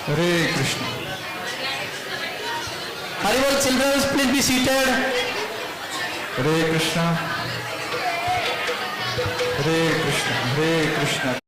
Hare Krishna. Haribol, children, please be seated. Hare Krishna. Hare Krishna. Hare Krishna.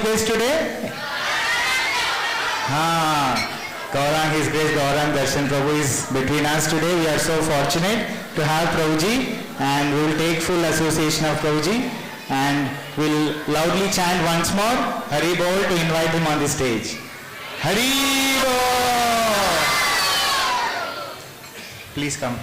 Grace today? Gaurang, His Grace Gaurang Darshan Prabhu is between us today. We are so fortunate to have Prabhuji, and we will take full association of Prabhuji, and we'll loudly chant once more Hari Bol to invite him on the stage. Hari Bol! Please come.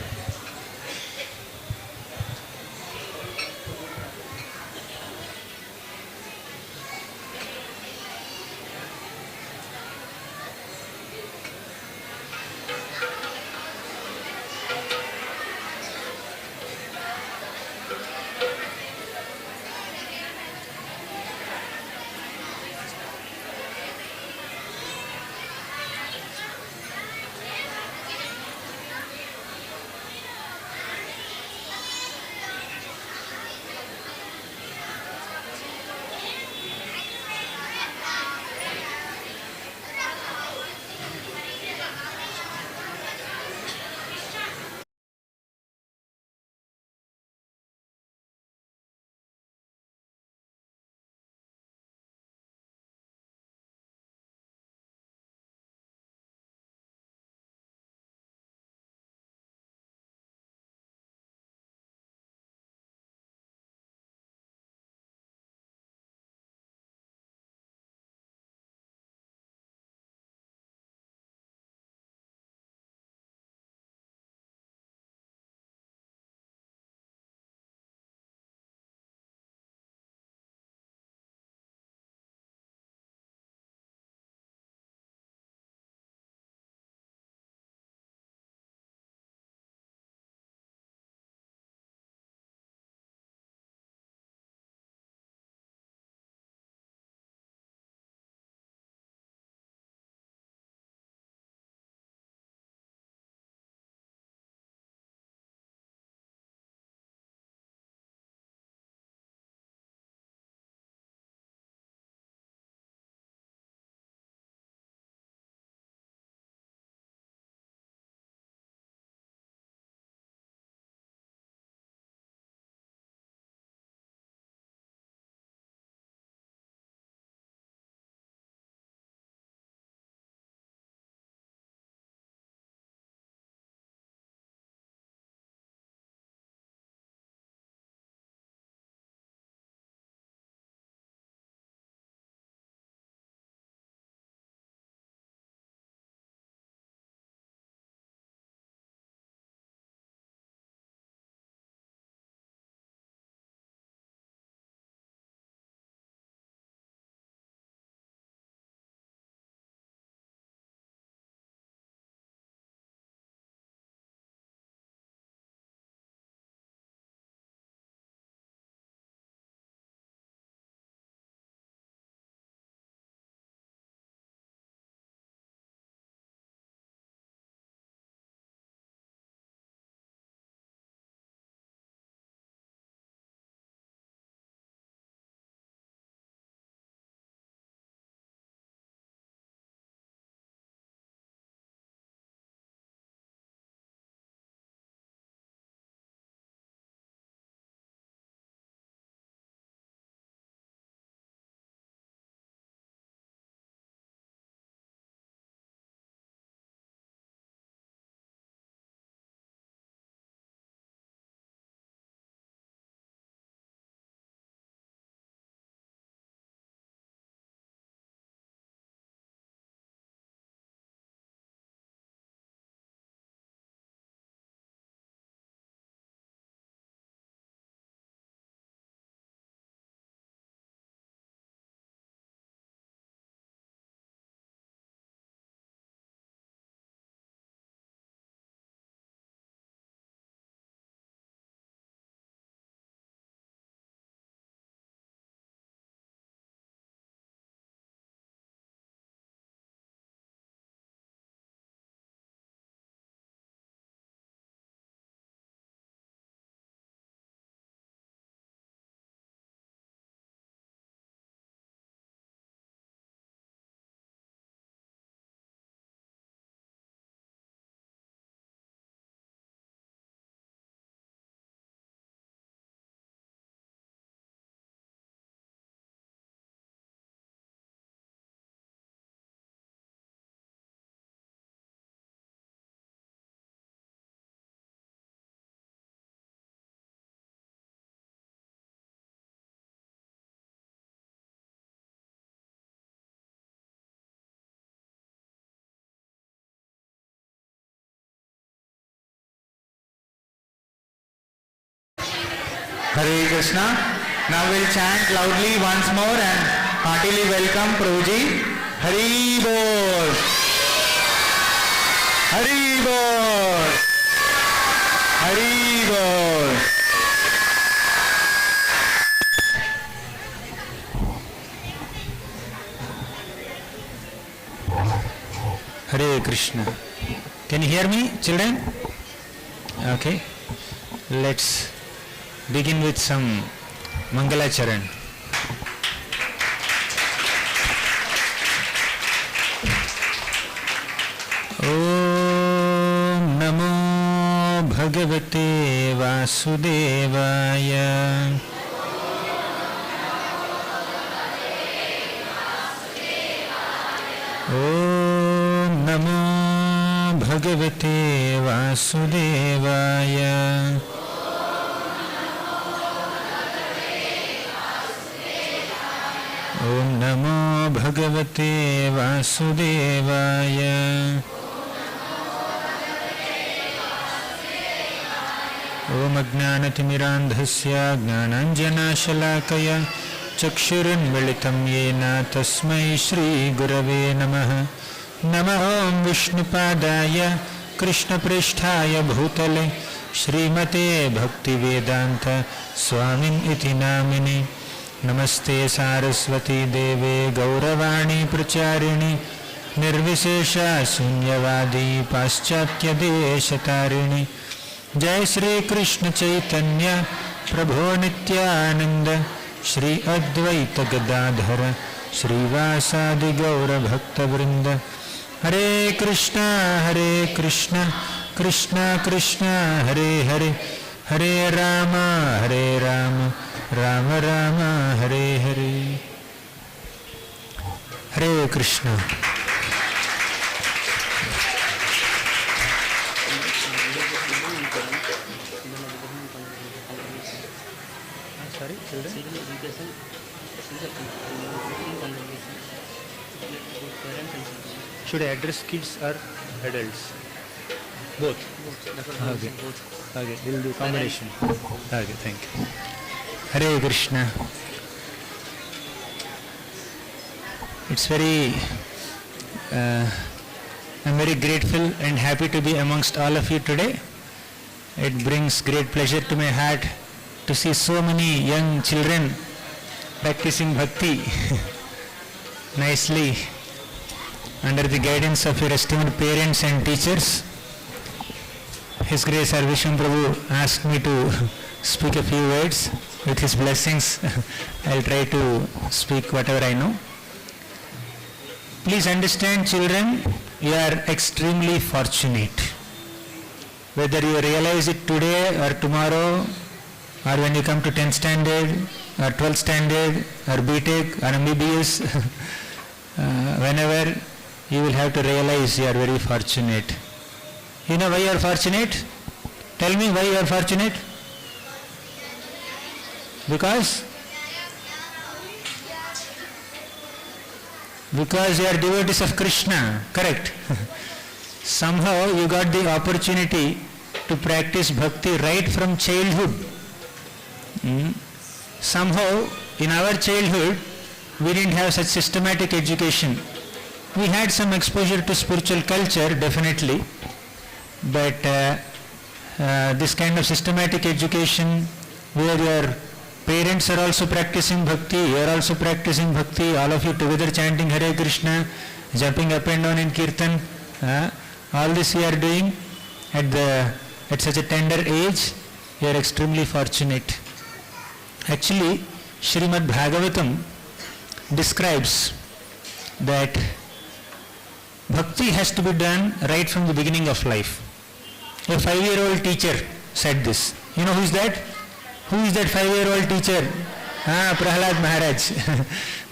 Hare Krishna. Now we'll chant loudly once more and heartily welcome Prabhuji. Hari Bol. Hari Bol. Hari Bol. Hare Krishna. Can you hear me, children? Okay. Let's begin with some Mangalacharan. Om Namo Bhagavate Vasudevaya. Om Namo Bhagavate Vasudevaya. Om Namo Bhagavate Vasudevaya. Om Ajnanatimmirandhasya Jnananjanashalakaya Chakshurunmilitam Yena Tasmai Shri Gurave Namaha. Namaha Om Vishnupadaya Krishna Pristhaya Bhutale Srimate Bhaktivedanta Swamin Iti Namini. Namaste Saraswati Deve Gauravani Pracharini Nirvishesha Sunyavadi Paschatya Deshatarini. Jai Shri Krishna Chaitanya Prabhu Nityananda Shri Advaita Gadadhara Shri Vasadi Gaura Bhakta Vrinda. Hare Krishna Krishna Krishna Hare Hare Hare Rama Rama Rama Hare Hare. Hare Krishna. Sorry, children? Should I address kids or adults? Both. Okay. Okay, we'll do combination. Okay, thank you. Hare Krishna. It's very, I'm very grateful and happy to be amongst all of you today. It brings great pleasure to my heart to see so many young children practicing bhakti nicely under the guidance of your esteemed parents and teachers. His Grace Sir Vishnu Prabhu asked me to speak a few words. With his blessings, I'll try to speak whatever I know. Please understand, children, you are extremely fortunate. Whether you realize it today or tomorrow, or when you come to 10th standard, or 12th standard, or BTech, or MBBS, whenever you will have to realize you are very fortunate. You know why you are fortunate? Tell me why you are fortunate? Because you are devotees of Krishna, correct? Somehow you got the opportunity to practice bhakti right from childhood. Somehow in our childhood we didn't have such systematic education. We had some exposure to spiritual culture, definitely, but this kind of systematic education where your parents are also practicing bhakti, you are also practicing bhakti, all of you together chanting Hare Krishna, jumping up and down in kirtan, all this you are doing at such a tender age. You are extremely fortunate. Actually, Srimad Bhagavatam describes that bhakti has to be done right from the beginning of life. A 5-year-old teacher said this. You know who is that? Who is that 5-year-old teacher? Prahlad Maharaj.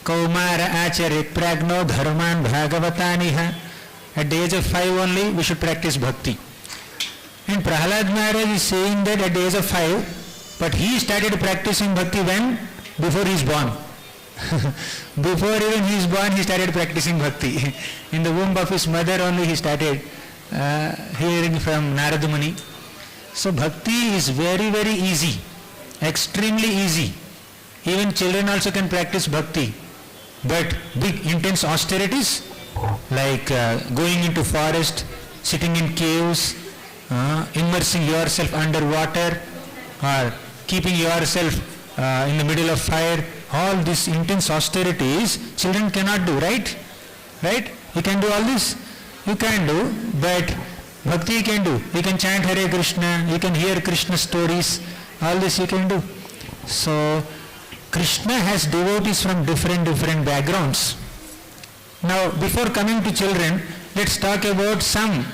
Kaumara Acharit Pragno Dharman Bhagavataniha. At the age of 5 only we should practice bhakti. And Prahlad Maharaj is saying that at the age of 5, but he started practicing bhakti when? Before he is born. Before even he is born, he started practicing bhakti. In the womb of his mother only he started hearing from Narada Muni. So bhakti is very, very easy. extremely easy. Even children also can practice bhakti. But big intense austerities like going into forest, sitting in caves, immersing yourself underwater, or keeping yourself in the middle of fire, all these intense austerities children cannot do, right? Right? You can do all this? You can do, but bhakti you can do. You can chant Hare Krishna, you can hear Krishna stories, all this you can do. So, Krishna has devotees from different backgrounds. Now, before coming to children, let's talk about some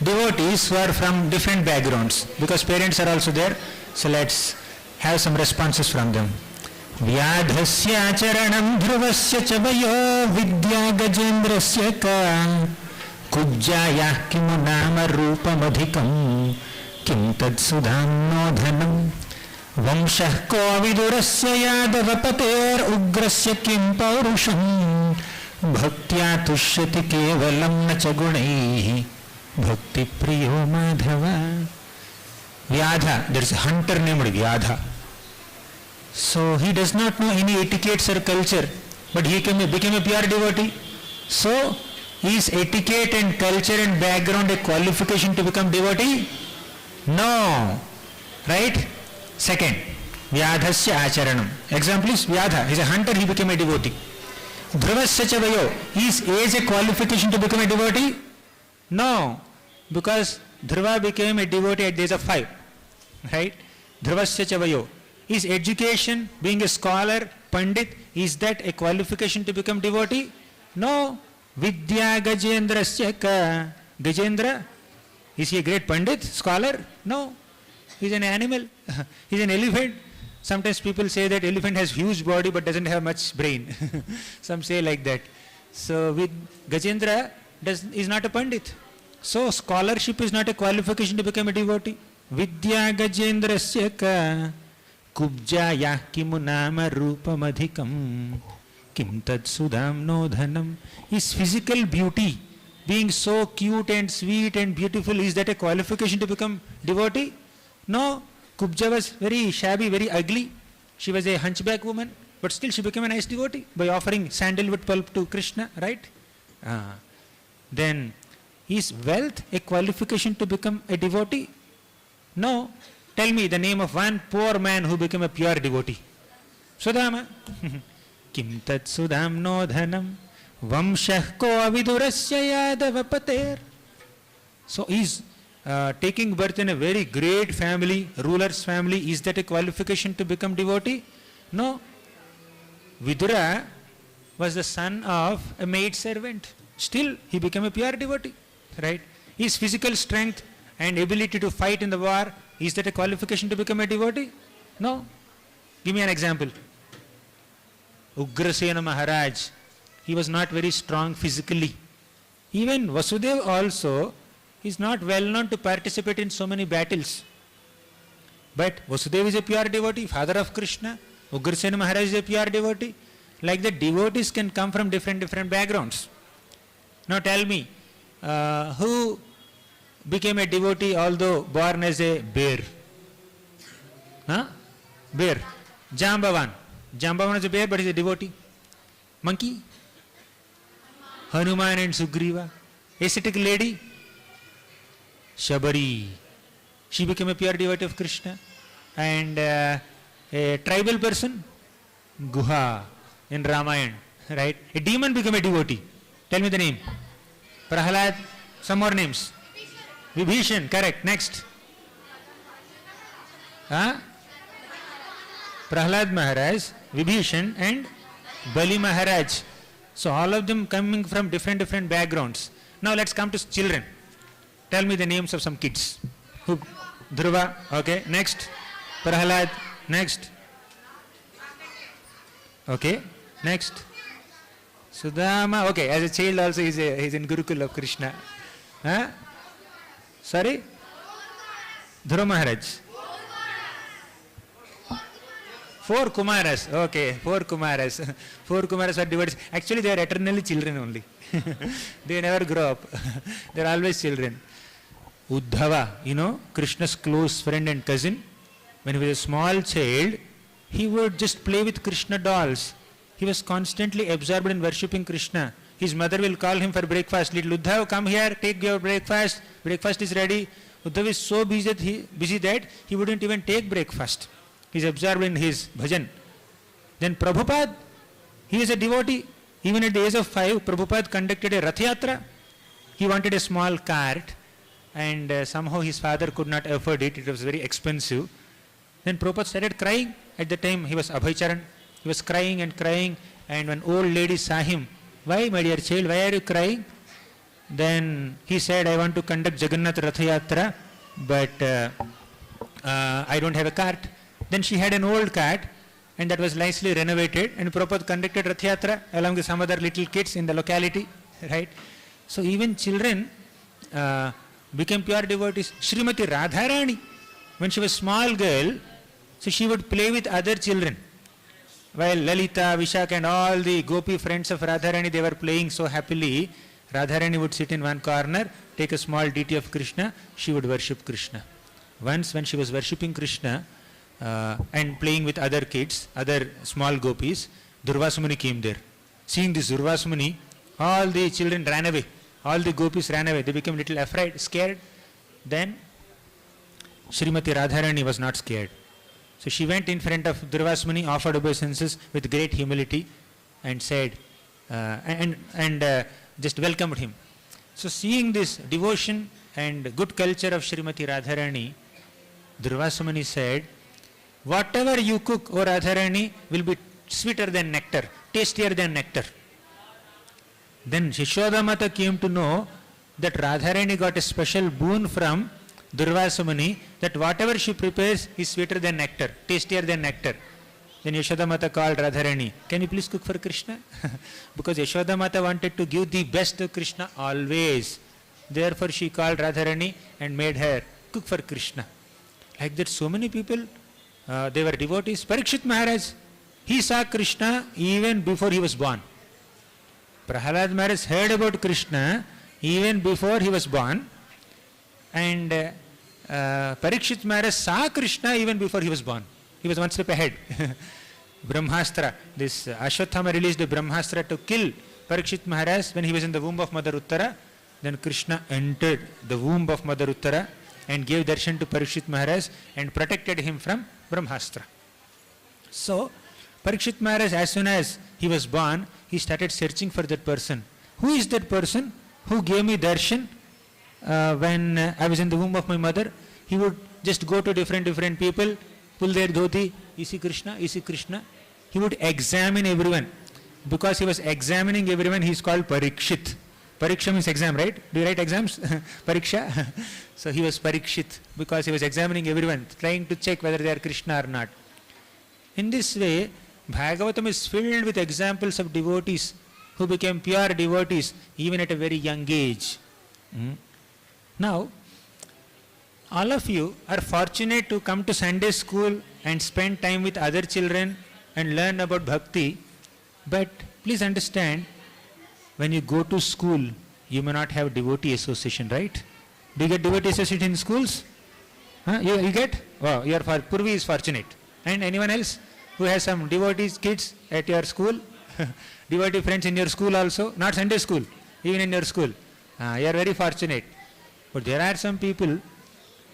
devotees who are from different backgrounds, because parents are also there. So let's have some responses from them. Vyadhasya charanam dhruvasya chavaya vidya gajendrasya ka kubjaya kimu nama rupamadhikam kim tad sudham nodhanam vamshah ko vidurasya yadavapater ugrasya kim paurusham bhaktya tushyati kevalam na chagunaihi bhakti priyo madhava. Vyadha, there is a hunter named Vyadha. So he does not know any etiquettes or culture, but he became a pure devotee. So is etiquette and culture and background a qualification to become devotee? No. Right? Second, Vyadhasya acharanam. Example is Vyadha. He is a hunter, he became a devotee. Dhruvasya chavayo. Is age a qualification to become a devotee? No. Because Dhruva became a devotee at the age of 5. Right? Dhruvasya chavayo. Is education, being a scholar, pandit, is that a qualification to become devotee? No. Vidya gajendrasya ka. Gajendra, is he a great pandit, scholar? No. He is an animal. He is an elephant. Sometimes people say that elephant has huge body but doesn't have much brain. Some say like that. So with Gajendra is not a pandit. So scholarship is not a qualification to become a devotee. Vidya gajendrasya ka kubjaya kimu nama rupamadhikam kim tad sudham nodhanam. Is physical beauty, being so cute and sweet and beautiful, is that a qualification to become devotee? No. Kubja was very shabby, very ugly. She was a hunchback woman, but still she became a nice devotee by offering sandalwood pulp to Krishna, right? Then, is wealth a qualification to become a devotee? No. Tell me the name of one poor man who became a pure devotee. Sudama. Kim tat sudam no dhanam vamshah ko avidurasya yadavapater. So is taking birth in a very great family, ruler's family, is that a qualification to become devotee? No. Vidura was the son of a maid servant. Still he became a pure devotee. Right? His physical strength and ability to fight in the war, is that a qualification to become a devotee? No. Give me an example. Ugrasena Maharaj, he was not very strong physically. Even Vasudev also is not well known to participate in so many battles. But Vasudev is a pure devotee, father of Krishna. Ugrasena Maharaj is a pure devotee. Like that, devotees can come from different backgrounds. Now tell me, who became a devotee although born as a bear? Bear. Jambavan. Jambavan is a bear but he is a devotee. Monkey. Hanuman and Sugriva. Ascetic lady. Shabari. She became a pure devotee of Krishna. And a tribal person. Guha in Ramayana. Right? A demon became a devotee. Tell me the name. Prahalad. Some more names. Vibhishan, correct. Next. Prahlad Maharaj, Vibhishan and Bali Maharaj. So all of them coming from different backgrounds. Now let's come to children. Tell me the names of some kids. Dhruva, okay. Next. Prahlad, next. Okay. Next. Sudama, okay. As a child also he's in Gurukul of Krishna. Sorry? Dhruva Maharaj. 4 Kumaras. Okay, 4 Kumaras. 4 Kumaras are devotees. Actually, they are eternally children only. They never grow up. They are always children. Uddhava, Krishna's close friend and cousin. when he was a small child, he would just play with Krishna dolls. He was constantly absorbed in worshipping Krishna. His mother will call him for breakfast. Little Uddhav, come here, take your breakfast. Breakfast is ready. Uddhav is so busy that he wouldn't even take breakfast. He is absorbed in his bhajan. Then Prabhupada, he is a devotee. Even at the age of 5, Prabhupada conducted a Rath Yatra. He wanted a small cart, and somehow his father could not afford it. It was very expensive. Then Prabhupada started crying. At the time he was Abhaycharan. He was crying, and one old lady saw him. Why, my dear child, why are you crying? Then he said, I want to conduct Jagannath Rath Yatra, but I don't have a cart. Then she had an old cart, and that was nicely renovated, and Prabhupada conducted Rath Yatra along with some other little kids in the locality, right? So even children became pure devotees. Srimati Radharani, when she was a small girl, so she would play with other children. While Lalita, Vishak and all the gopi friends of Radharani, they were playing so happily, Radharani would sit in one corner, take a small deity of Krishna, she would worship Krishna. Once when she was worshipping Krishna and playing with other kids, other small gopis, Durvasa Muni came there. Seeing this Durvasa Muni, all the children ran away. All the gopis ran away. They became a little afraid, scared. Then Srimati Radharani was not scared. So she went in front of Durvasa Muni, offered obeisances with great humility, and said, just welcomed him. So seeing this devotion and good culture of Srimati Radharani, Durvasa Muni said, whatever you cook, O Radharani, will be sweeter than nectar, tastier than nectar. Then Yashoda Mata came to know that Radharani got a special boon from Durvasa Muni, that whatever she prepares is sweeter than nectar, tastier than nectar. Then Yashoda Mata called Radharani, can you please cook for Krishna? Because Yashoda Mata wanted to give the best to Krishna always. Therefore she called Radharani and made her cook for Krishna. Like that so many people, they were devotees. Parikshit Maharaj, he saw Krishna even before he was born. Prahalad Maharaj heard about Krishna even before he was born. And Parikshit Maharaj saw Krishna even before he was born. He was one step ahead. Brahmastra, this Ashwathama released a Brahmastra to kill Parikshit Maharaj when he was in the womb of Mother Uttara. Then Krishna entered the womb of Mother Uttara and gave darshan to Parikshit Maharaj and protected him from Brahmastra. So, Parikshit Maharaj, as soon as he was born, he started searching for that person. Who is that person who gave me darshan when I was in the womb of my mother? He would just go to different people, pull their dhoti, is he Krishna, is he Krishna? He would examine everyone. Because he was examining everyone, he is called Parikshit. Pariksha means exam, right? Do you write exams? Pariksha. So he was Parikshit because he was examining everyone, trying to check whether they are Krishna or not. In this way, Bhagavatam is filled with examples of devotees who became pure devotees even at a very young age. Now, all of you are fortunate to come to Sunday school and spend time with other children and learn about bhakti. But please understand, when you go to school, you may not have devotee association, right? Do you get devotee association in schools? You get? Wow, Purvi is fortunate. And anyone else who has some devotees kids at your school? Devotee friends in your school also? Not Sunday school, even in your school. You are very fortunate. But there are some people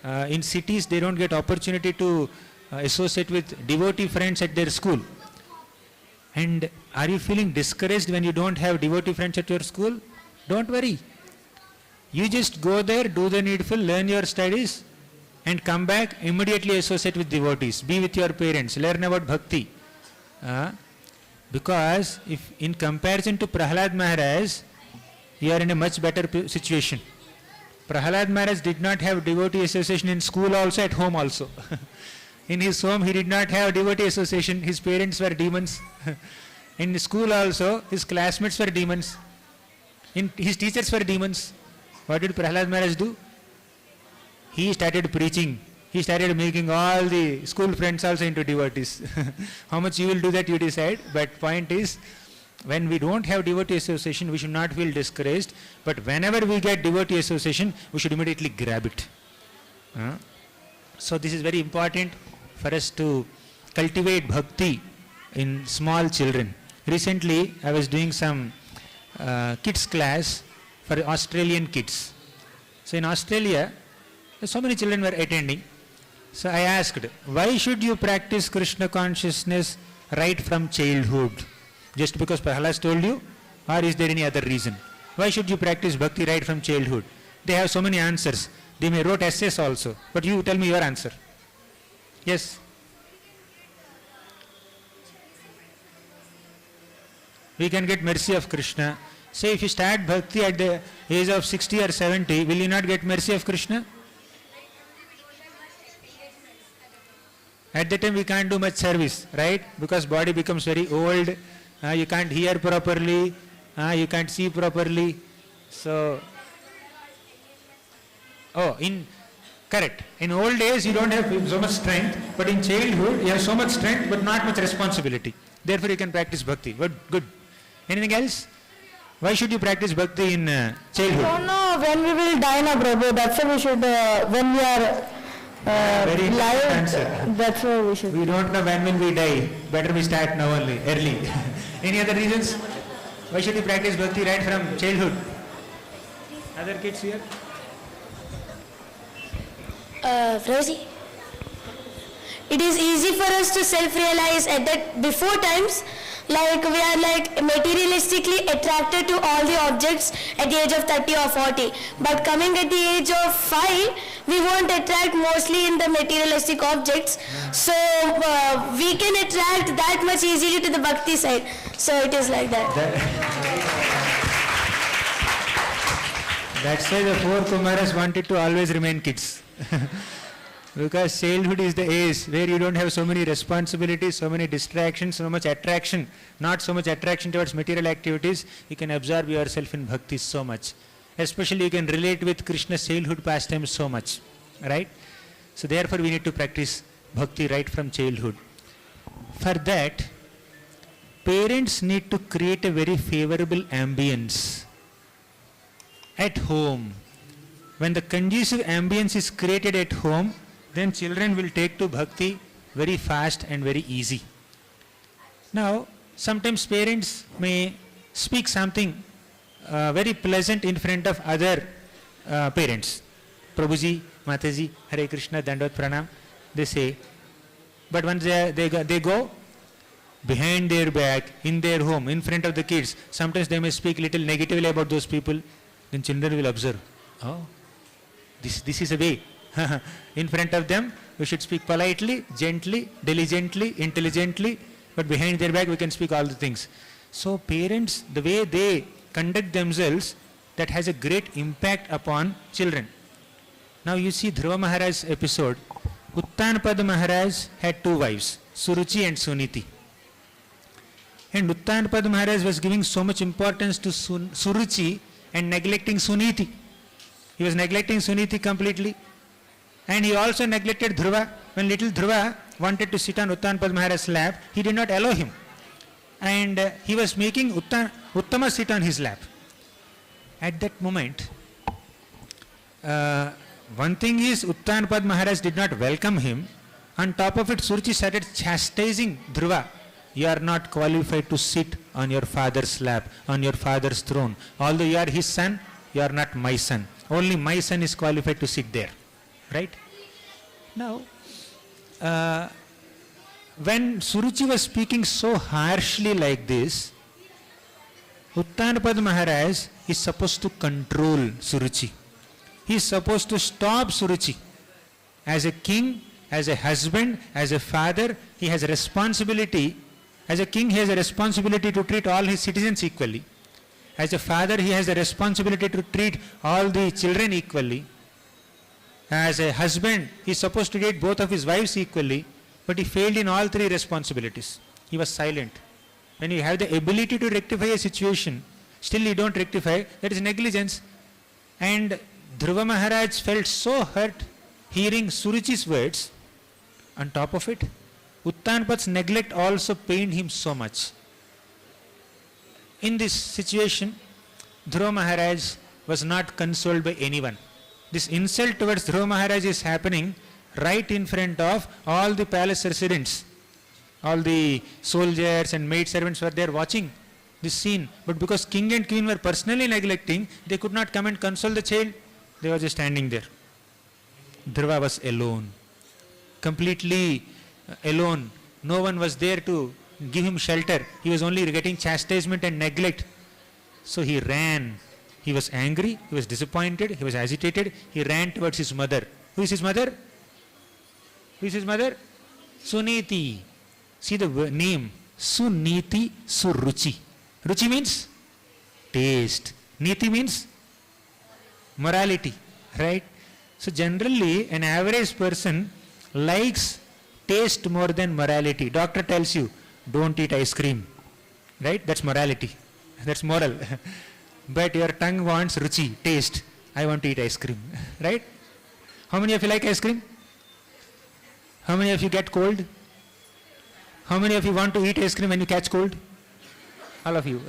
in cities, they don't get opportunity to associate with devotee friends at their school. And are you feeling discouraged when you don't have devotee friends at your school? Don't worry. You just go there, do the needful, learn your studies, and come back, immediately associate with devotees. Be with your parents, learn about bhakti. Because if in comparison to Prahalad Maharaj, you are in a much better situation. Prahalad Maharaj did not have devotee association in school also, at home also. In his home he did not have devotee association, his parents were demons. In school also, his classmates were demons. His teachers were demons. What did Prahalad Maharaj do? He started preaching. He started making all the school friends also into devotees. How much you will do that you decide, but point is, when we don't have devotee association, we should not feel discouraged, but whenever we get devotee association, we should immediately grab it. So this is very important. for us to cultivate bhakti in small children. Recently, I was doing some kids class for Australian kids. So in Australia, so many children were attending. So I asked, why should you practice Krishna consciousness right from childhood? Just because Prahalas told you? Or is there any other reason? Why should you practice bhakti right from childhood? They have so many answers. They may wrote essays also. But you tell me your answer. Yes? We can get mercy of Krishna. Say if you start bhakti at the age of 60 or 70, will you not get mercy of Krishna? At that time we can't do much service, right? Because body becomes very old, you can't hear properly, you can't see properly. So, correct. In old age you don't have so much strength, but in childhood you have so much strength but not much responsibility. Therefore you can practice bhakti. Good. Anything else? Why should you practice bhakti in childhood? I don't know when we will die now, Prabhu. That's why we should, when we are very live, answer. that's why we should. We don't know when will we die. Better we start now only, early. Any other reasons? Why should you practice bhakti right from childhood? Other kids here? Prabhuji, it is easy for us to self-realize at that before times, like we are like materialistically attracted to all the objects at the age of 30 or 40. But coming at the age of 5, we won't attract mostly in the materialistic objects. So we can attract that much easily to the bhakti side. So it is like that. That's why the four Kumaras wanted to always remain kids. Because childhood is the age where you don't have so many responsibilities, so many distractions, so much attraction, not so much attraction towards material activities. You can absorb yourself in bhakti so much. Especially you can relate with Krishna's childhood pastimes so much. Right? So therefore we need to practice bhakti right from childhood. For that, parents need to create a very favorable ambience at home. When the conducive ambience is created at home, then children will take to bhakti very fast and very easy. Now, sometimes parents may speak something very pleasant in front of other parents. Prabhuji, Mataji, Hare Krishna, Dandavat Pranam, they say. But once they go behind their back, in their home, in front of the kids, sometimes they may speak little negatively about those people. Then children will observe, oh, this is a way. In front of them, we should speak politely, gently, diligently, intelligently, but behind their back we can speak all the things. So parents, the way they conduct themselves, that has a great impact upon children. Now you see Dhruva Maharaj's episode. Uttanpada Maharaj had two wives, Suruchi and Suniti. And Uttanpada Maharaj was giving so much importance to Suruchi and neglecting Suniti. He was neglecting Suniti completely. And he also neglected Dhruva. When little Dhruva wanted to sit on Uttanpada Maharaj's lap, he did not allow him. And he was making Uttama sit on his lap. At that moment, one thing is Uttanpada Maharaj did not welcome him. On top of it, Suruchi started chastising Dhruva. You are not qualified to sit on your father's lap, on your father's throne. Although you are his son, you are not my son. Only my son is qualified to sit there. Right? Now, when Suruchi was speaking so harshly like this, Uttanpada Maharaj is supposed to control Suruchi. He is supposed to stop Suruchi. As a king, as a husband, as a father, he has a responsibility. As a king, he has a responsibility to treat all his citizens equally. As a father, he has a responsibility to treat all the children equally. As a husband, he is supposed to treat both of his wives equally, but he failed in all three responsibilities. He was silent. When you have the ability to rectify a situation, still you don't rectify, that is negligence. And Dhruva Maharaj felt so hurt hearing Suruchi's words. On top of it, Uttanpad's neglect also pained him so much. In this situation, Dhruva Maharaj was not consoled by anyone. This insult towards Dhruva Maharaj is happening right in front of all the palace residents. All the soldiers and maid servants were there watching this scene. But because king and queen were personally neglecting, they could not come and console the child. They were just standing there. Dhruva was alone, completely alone. No one was there to give him shelter. He was only getting chastisement and neglect. So he ran. He was angry, he was disappointed, he was agitated. He ran towards his mother. Who is his mother? Who is his mother? Suniti. See the name. Suniti, Suruchi. Ruchi means taste. Niti means morality. Right? So generally, an average person likes taste more than morality. Doctor tells you, don't eat ice cream. Right? That's morality. That's moral. But your tongue wants ruchi, taste. I want to eat ice cream. Right? How many of you like ice cream? How many of you get cold? How many of you want to eat ice cream when you catch cold? All of you.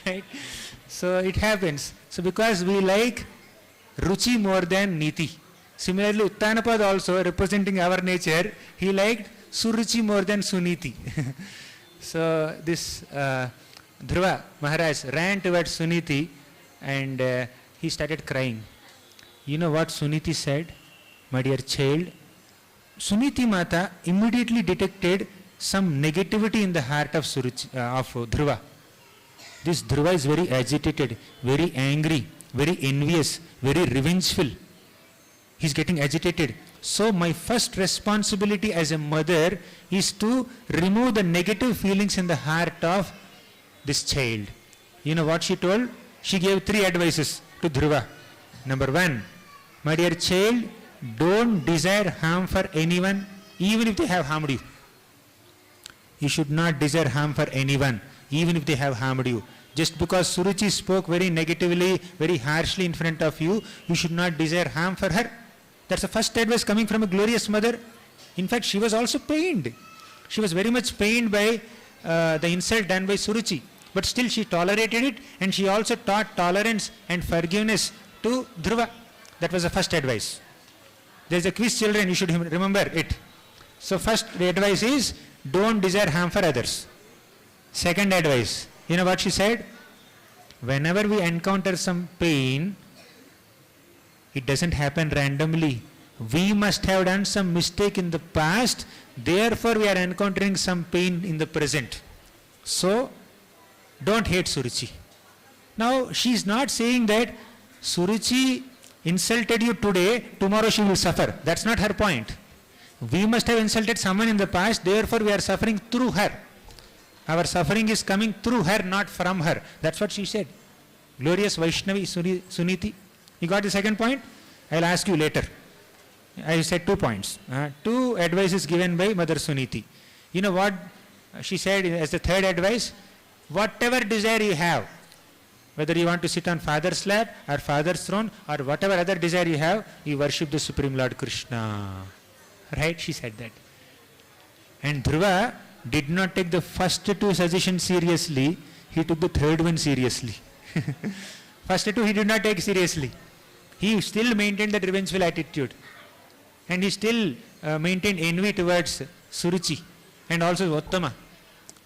Right? So it happens. So because we like ruchi more than niti. Similarly, Uttanapad also, representing our nature, he liked suruchi more than suniti. So this Dhruva Maharaj ran towards Suniti and he started crying. You know what Suniti said? My dear child, Suniti Mata immediately detected some negativity in the heart of Dhruva. This Dhruva is very agitated, very angry, very envious, very revengeful. He's getting agitated. So my first responsibility as a mother is to remove the negative feelings in the heart of this child. You know what she told? She gave 3 advices to Dhruva. Number 1, my dear child, don't desire harm for anyone, even if they have harmed you. You should not desire harm for anyone, even if they have harmed you. Just because Suruchi spoke very negatively, very harshly in front of you, you should not desire harm for her. That's the first advice coming from a glorious mother. In fact, she was also pained. She was very much pained by the insult done by Suruchi. But still she tolerated it, and she also taught tolerance and forgiveness to Dhruva. That was the first advice. There is a quiz, children, you should remember it. So first the advice is, don't desire harm for others. Second advice, you know what she said? Whenever we encounter some pain, it doesn't happen randomly. We must have done some mistake in the past, therefore we are encountering some pain in the present. So, don't hate Suruchi. Now, she is not saying that Suruchi insulted you today, tomorrow she will suffer. That's not her point. We must have insulted someone in the past, therefore we are suffering through her. Our suffering is coming through her, not from her. That's what she said. Glorious Vaishnavi Suniti. You got the second point? I will ask you later. I said 2 points. 2 advices given by Mother Suniti. You know what she said as the third advice? Whatever desire you have, whether you want to sit on father's lap or father's throne or whatever other desire you have, you worship the Supreme Lord Krishna. Right? She said that. And Dhruva did not take the first 2 suggestions seriously. He took the third one seriously. First 2 he did not take seriously. He still maintained that revengeful attitude. And he still maintained envy towards Suruchi and also Uttama.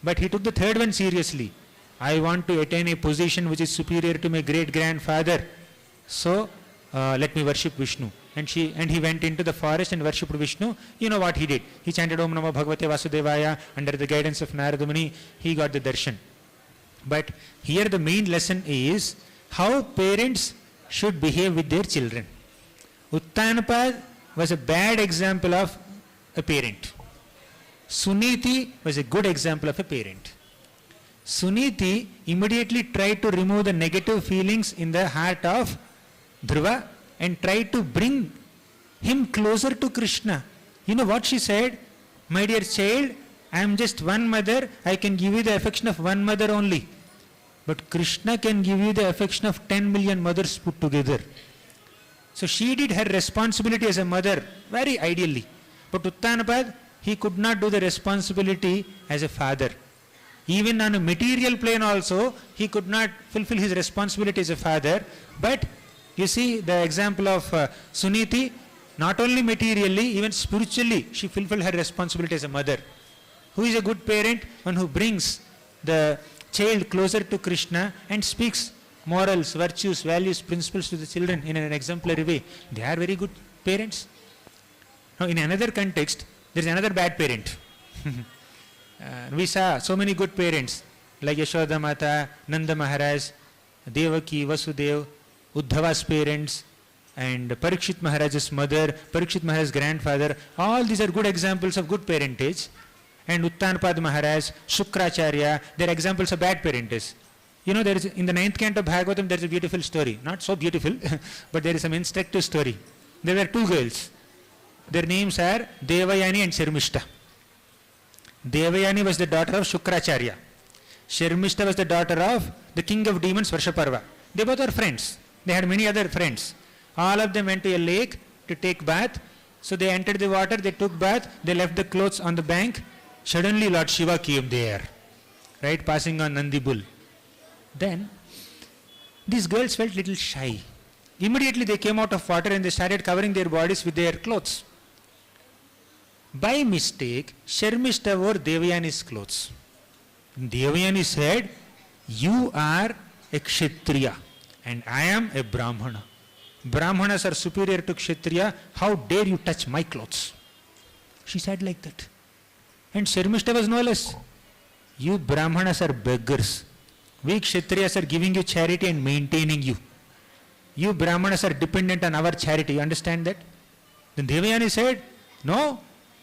But he took the third one seriously. I want to attain a position which is superior to my great-grandfather. So, let me worship Vishnu. And he went into the forest and worshipped Vishnu. You know what he did? He chanted Om Namo Bhagavate Vasudevaya under the guidance of Narada Muni. He got the darshan. But here the main lesson is how parents should behave with their children. Uttanapad was a bad example of a parent. Suniti was a good example of a parent. Suniti immediately tried to remove the negative feelings in the heart of Dhruva and tried to bring him closer to Krishna. You know what she said? My dear child, I am just one mother, I can give you the affection of one mother only. But Krishna can give you the affection of 10 million mothers put together. So she did her responsibility as a mother very ideally. But Uttanapad, he could not do the responsibility as a father. Even on a material plane also, he could not fulfill his responsibility as a father. But you see the example of Suniti, not only materially, even spiritually, she fulfilled her responsibility as a mother. Who is a good parent? One who brings the child closer to Krishna and speaks morals, virtues, values, principles to the children in an exemplary way. They are very good parents. Now, in another context, there is another bad parent. We saw so many good parents like Yashoda Mata, Nanda Maharaj, Devaki, Vasudev, Uddhava's parents, and Parikshit Maharaj's mother, Parikshit Maharaj's grandfather. All these are good examples of good parentage. And Uttanapad Maharaj, Shukracharya, they are examples of bad parentage. You know, there is in the 9th canto of Bhagavatam, there is a beautiful story. Not so beautiful, but there is some instructive story. There were two girls. Their names are Devayani and Sharmishta. Devayani was the daughter of Shukracharya. Sharmishta was the daughter of the king of demons, Varshaparva. They both are friends. They had many other friends. All of them went to a lake to take bath. So they entered the water, they took bath, they left the clothes on the bank. Suddenly Lord Shiva came there, right, passing on Nandi bull. Then these girls felt little shy. Immediately they came out of water and they started covering their bodies with their clothes. By mistake, Sharmishta wore Devayani's clothes. Devayani said, "You are a Kshatriya and I am a Brahmana. Brahmanas are superior to Kshatriya. How dare you touch my clothes?" She said like that. And Sharmishta was no less. "You Brahmanas are beggars. We Kshatriyas are giving you charity and maintaining you. You Brahmanas are dependent on our charity. You understand that?" Then Devayani said, "No,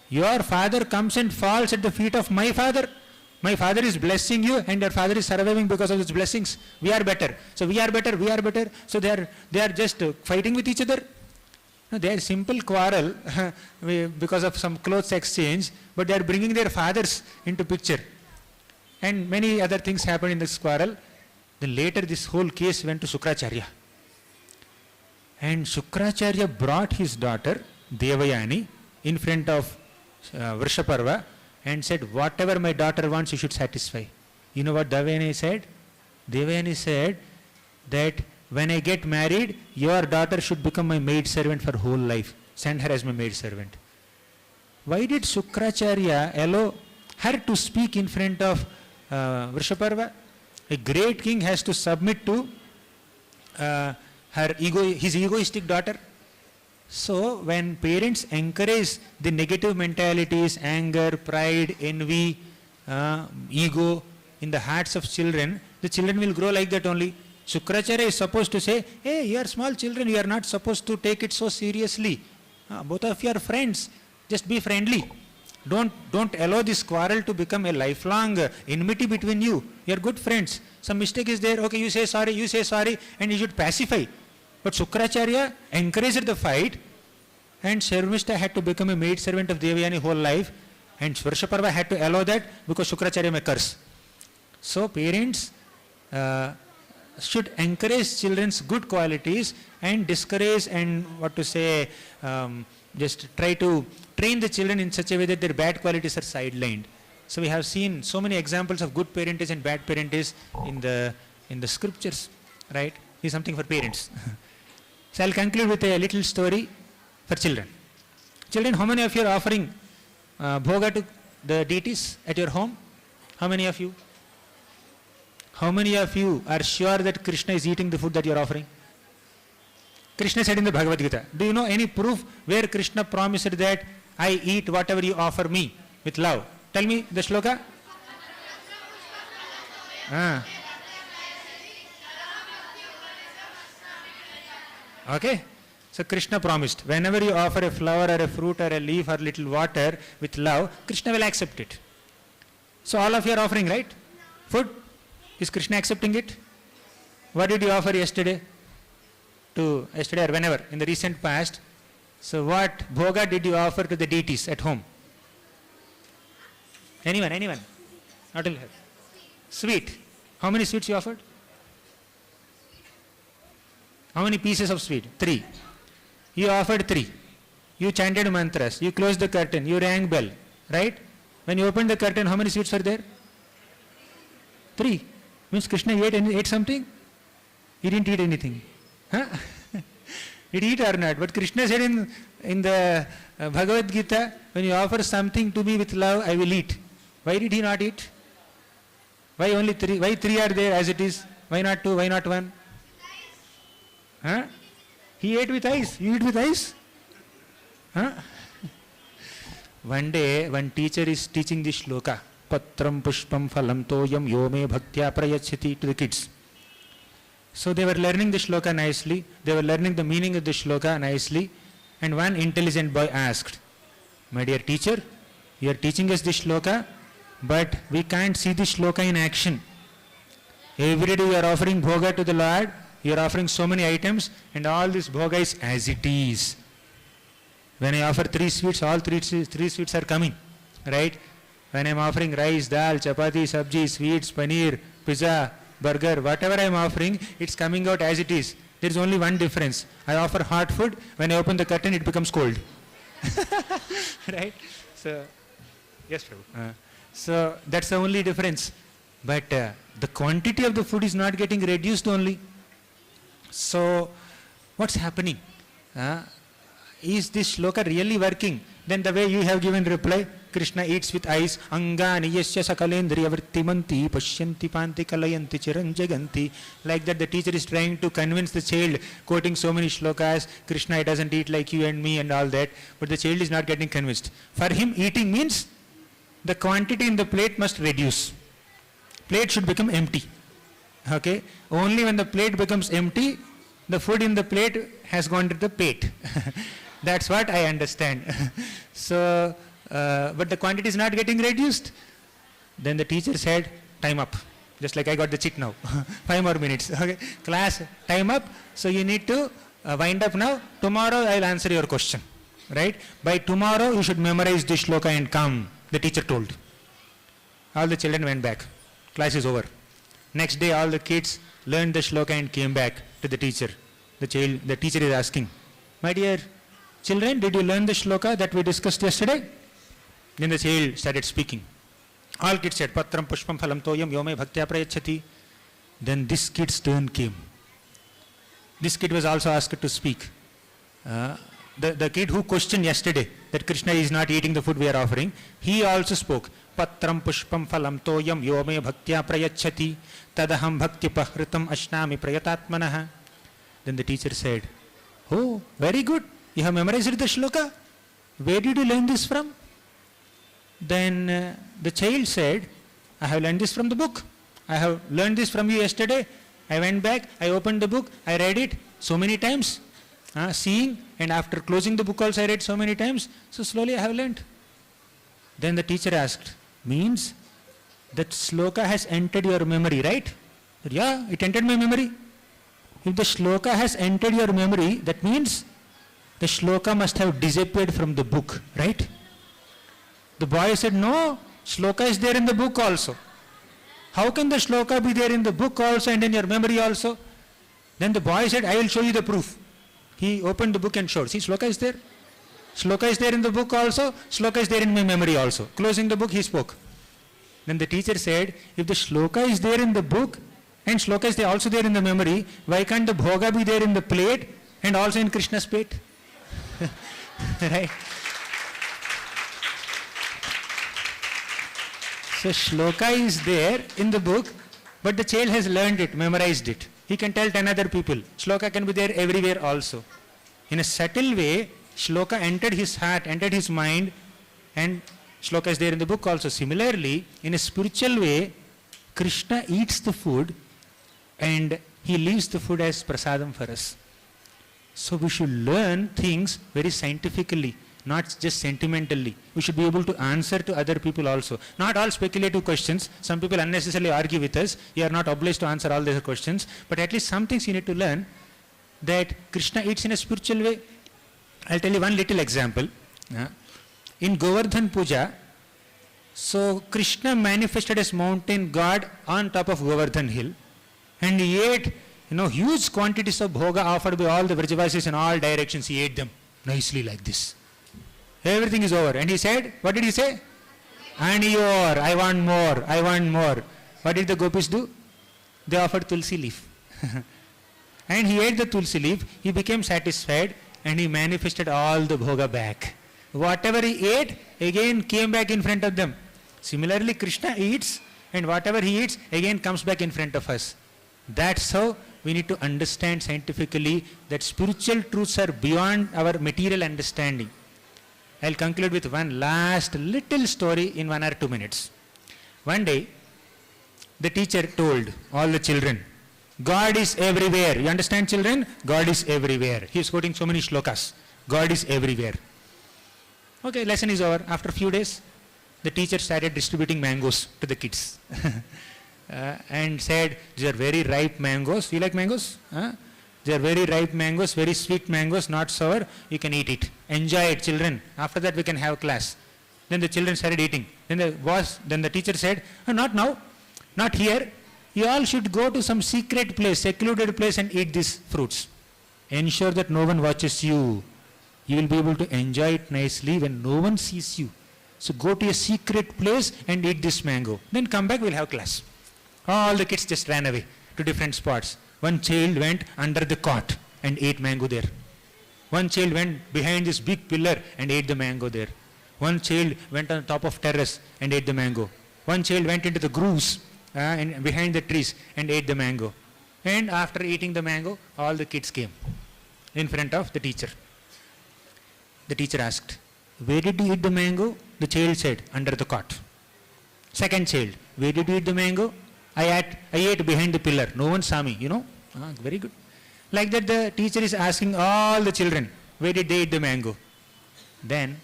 your father comes and falls at the feet of my father. My father is blessing you and your father is surviving because of his blessings. We are better. So we are better, we are better." So they are just fighting with each other. No, they are simple quarrel because of some clothes exchange, but they are bringing their fathers into picture. And many other things happened in this quarrel. Then later this whole case went to Shukracharya. And Shukracharya brought his daughter Devayani in front of Vrishaparva and said, "Whatever my daughter wants, you should satisfy." You know what Devayani said? Devayani said that when I get married, your daughter should become my maid servant for whole life. Send her as my maid servant. Why did Shukracharya allow her to speak in front of Vrishaparva? A great king has to submit to his egoistic daughter. So when parents encourage the negative mentalities, anger, pride, envy, ego in the hearts of children, the children will grow like that only. Shukracharya is supposed to say, "Hey, you are small children, you are not supposed to take it so seriously. Both of you are friends, just be friendly. Don't allow this quarrel to become a lifelong enmity between you. You are good friends. Some mistake is there, okay, you say sorry, and you should pacify." But Shukracharya encouraged the fight, and Sharmishta had to become a maid servant of Devayani whole life, and Vrishaparva had to allow that because Shukracharya may curse. So parents should encourage children's good qualities and discourage and just try to train the children in such a way that their bad qualities are sidelined. So we have seen so many examples of good parentage and bad parentage in the scriptures, right? This is something for parents. So I'll conclude with a little story for children. Children, how many of you are offering bhoga to the deities at your home? How many of you? How many of you are sure that Krishna is eating the food that you are offering? Krishna said in the Bhagavad Gita. Do you know any proof where Krishna promised that I eat whatever you offer me with love? Tell me the shloka. Okay. So Krishna promised, whenever you offer a flower or a fruit or a leaf or little water with love, Krishna will accept it. So all of you are offering, right? Food. Is Krishna accepting it? What did you offer yesterday or whenever, in the recent past? So what bhoga did you offer to the deities at home? Anyone? Not only sweet. How many sweets you offered? How many pieces of sweet? 3. You offered 3. You chanted mantras. You closed the curtain. You rang bell. Right? When you opened the curtain, how many sweets were there? 3. Means Krishna ate something? He didn't eat anything. Huh? Did he eat or not? But Krishna said in the Bhagavad Gita, when you offer something to me with love, I will eat. Why did he not eat? Why only three? Why three are there as it is? Why not two? Why not one? Huh? He ate with ice. You eat with ice? Huh? One day, one teacher is teaching this shloka. Patram pushpam phalam toyam yome bhaktya prayachati to the kids. So they were learning the shloka nicely. They were learning the meaning of the shloka nicely. And one intelligent boy asked, my dear teacher, you are teaching us this shloka, but we can't see this shloka in action. Every day you are offering bhoga to the Lord. You are offering so many items, and all this bhoga is as it is. When I offer 3 sweets, all three sweets are coming, right? When I am offering rice, dal, chapati, sabji, sweets, paneer, pizza, burger, whatever I am offering, it's coming out as it is. There is only one difference. I offer hot food. When I open the curtain, it becomes cold. Right? So, yes, Prabhu. So that's the only difference. But the quantity of the food is not getting reduced only. So, what's happening? Is this shloka really working? Then the way you have given reply, Krishna eats with eyes, angani yasya sakalendriya vrittimanti pashyanti panti kalayanti chiranjaganti. Like that the teacher is trying to convince the child, quoting so many shlokas, Krishna doesn't eat like you and me and all that. But the child is not getting convinced. For him, eating means the quantity in the plate must reduce. Plate should become empty. Okay? Only when the plate becomes empty, the food in the plate has gone to the pate. That's what I understand. So, but the quantity is not getting reduced. Then the teacher said, time up. Just like I got the chit now. 5 more minutes. Okay? Class, time up. So you need to wind up now. Tomorrow I will answer your question. Right? By tomorrow you should memorize this shloka and come. The teacher told. All the children went back. Class is over. Next day all the kids learned the shloka and came back to the teacher. The teacher is asking, my dear children, did you learn the shloka that we discussed yesterday? Then the child started speaking. All kids said, Patram pushpam phalam toyam yome bhaktya prayachati. Then this kid's turn came. This kid was also asked to speak. The kid who questioned yesterday that Krishna is not eating the food we are offering, he also spoke. Patram pushpam phalam toyam yome bhaktya prayachati tadaham bhakti pahritam ashnami prayatatmanaha. Then the teacher said, oh, very good. You have memorized the shloka. Where did you learn this from? Then the child said, I have learned this from the book. I have learned this from you yesterday. I went back, I opened the book, I read it so many times. Seeing, and after closing the book also I read so many times. So slowly I have learned. Then the teacher asked, means that shloka has entered your memory, right? Said, yeah, it entered my memory. If the shloka has entered your memory, that means the shloka must have disappeared from the book, right? The boy said, no, shloka is there in the book also. How can the shloka be there in the book also and in your memory also? Then the boy said, I will show you the proof. He opened the book and showed. See, shloka is there. Shloka is there in the book also. Shloka is there in my memory also. Closing the book, he spoke. Then the teacher said, if the shloka is there in the book and shloka is there also there in the memory, why can't the bhoga be there in the plate and also in Krishna's plate? Right? So shloka is there in the book, but the child has learned it, memorized it. He can tell 10 other people. Shloka can be there everywhere also. In a subtle way, shloka entered his heart, entered his mind, and shloka is there in the book also. Similarly, in a spiritual way, Krishna eats the food and he leaves the food as prasadam for us. So we should learn things very scientifically, not just sentimentally. We should be able to answer to other people also. Not all speculative questions. Some people unnecessarily argue with us. You are not obliged to answer all their questions. But at least some things you need to learn, that Krishna eats in a spiritual way. I'll tell you one little example. In Govardhan Puja, so Krishna manifested as mountain god on top of Govardhan hill, and he ate huge quantities of bhoga offered by all the Vrajavasis in all directions. He ate them nicely like this. Everything is over. And he said, what did he say? Aniyor, I want more, I want more. What did the gopis do? They offered tulsi leaf. And he ate the tulsi leaf, he became satisfied and he manifested all the bhoga back. Whatever he ate, again came back in front of them. Similarly, Krishna eats and whatever he eats, again comes back in front of us. That's how we need to understand scientifically that spiritual truths are beyond our material understanding. I'll conclude with one last little story in 1 or 2 minutes. One day, the teacher told all the children, God is everywhere. You understand, children? God is everywhere. He is quoting so many shlokas. God is everywhere. Okay, lesson is over. After a few days, the teacher started distributing mangoes to the kids. And said, these are very ripe mangoes. You like mangoes? They are very ripe mangoes, very sweet mangoes, not sour. You can eat it. Enjoy it, children. After that, we can have class. Then the children started eating. Then the teacher said, not now, not here. You all should go to some secret place, secluded place and eat these fruits. Ensure that no one watches you. You will be able to enjoy it nicely when no one sees you. So go to a secret place and eat this mango. Then come back, we'll have class. All the kids just ran away to different spots. One child went under the cot and ate mango there. One child went behind this big pillar and ate the mango there. One child went on top of terrace and ate the mango. One child went into the grooves and behind the trees and ate the mango. And after eating the mango, all the kids came in front of the teacher. The teacher asked, where did you eat the mango? The child said, under the cot. Second child, where did you eat the mango? I ate behind the pillar. No one saw me, you know. Very good. Like that the teacher is asking all the children, where did they eat the mango? Then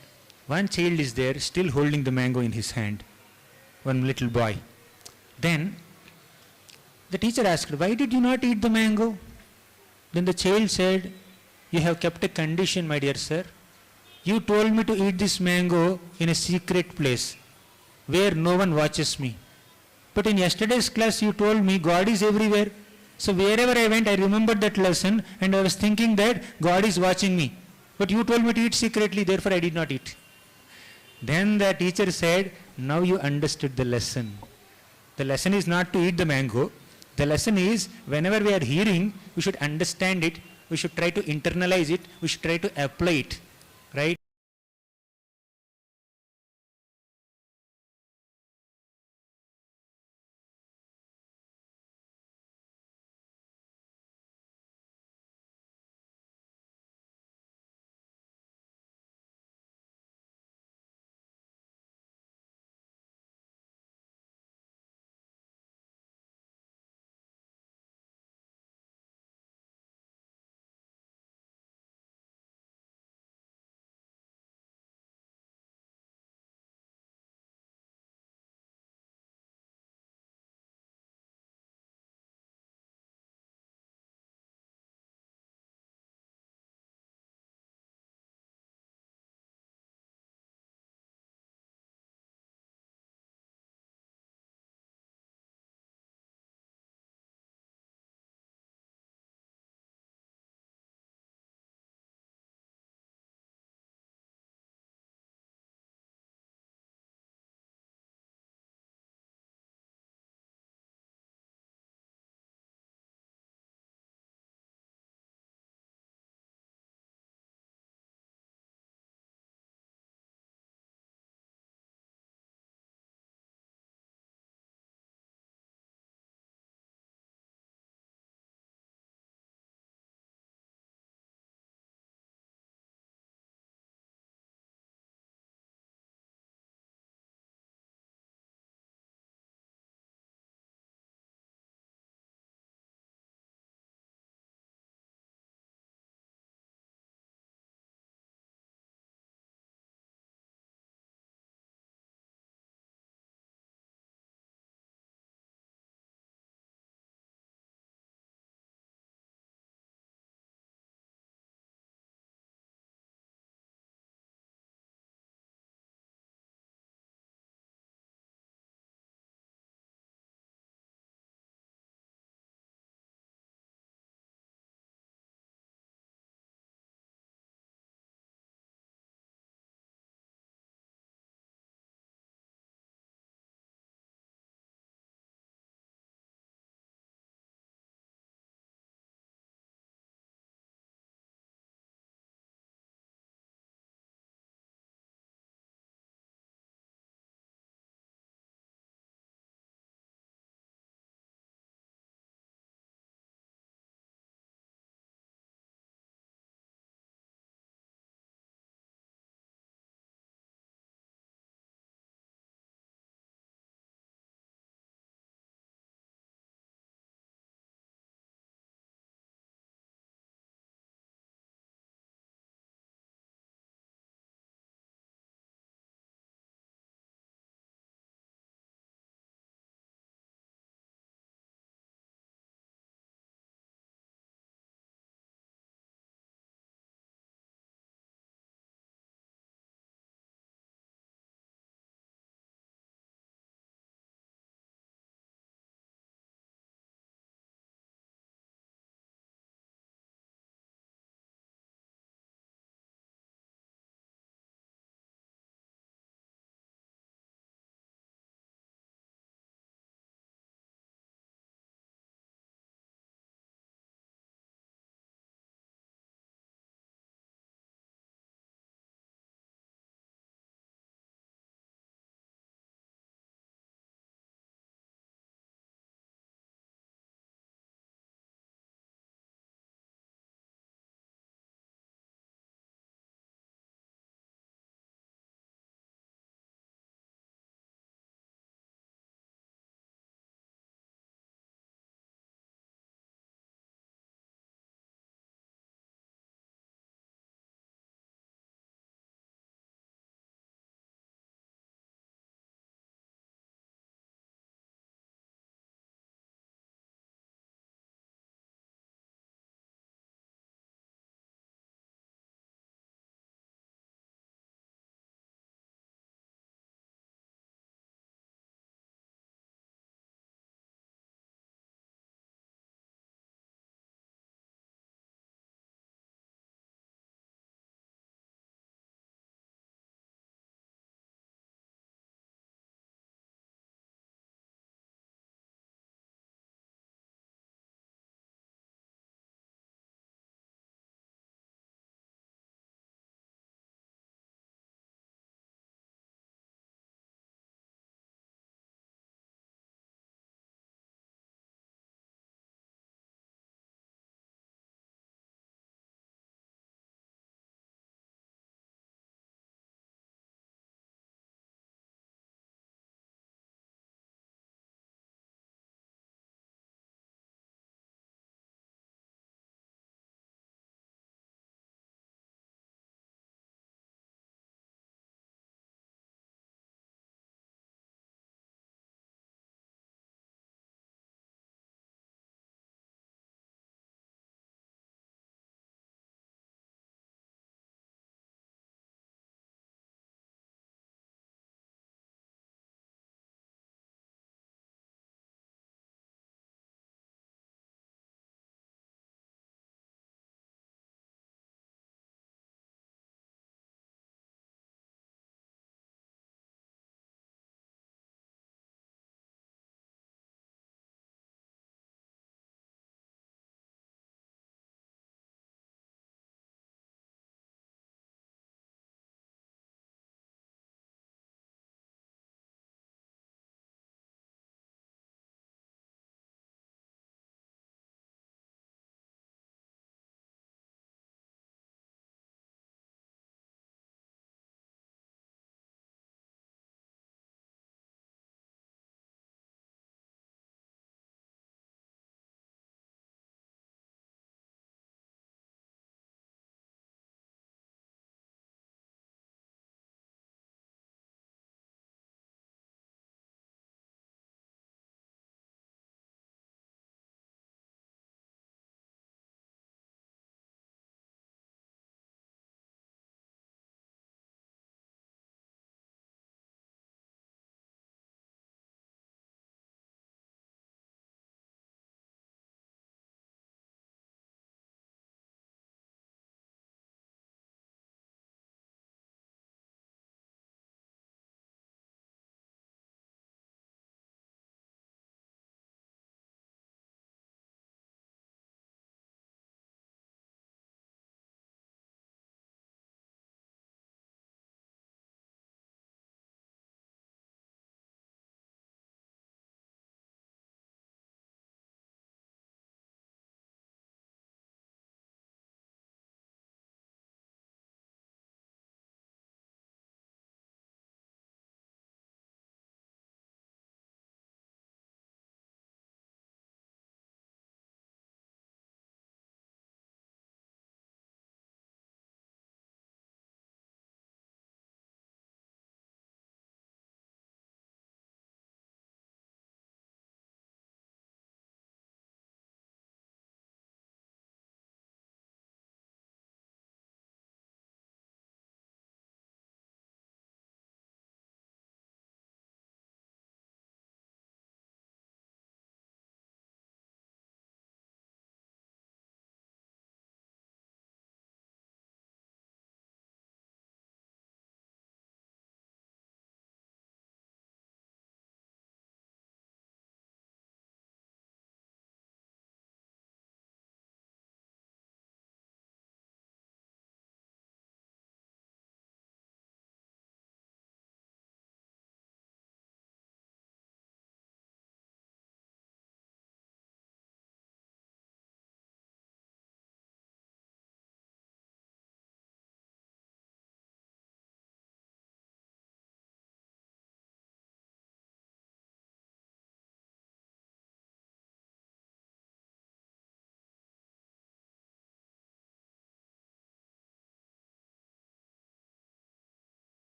one child is there still holding the mango in his hand. One little boy. Then the teacher asked, why did you not eat the mango? Then the child said, you have kept a condition, my dear sir. You told me to eat this mango in a secret place where no one watches me. But in yesterday's class you told me God is everywhere. So wherever I went I remembered that lesson and I was thinking that God is watching me. But you told me to eat secretly, therefore I did not eat. Then the teacher said, now you understood the lesson. The lesson is not to eat the mango. The lesson is whenever we are hearing, we should understand it, we should try to internalize it, we should try to apply it. Right?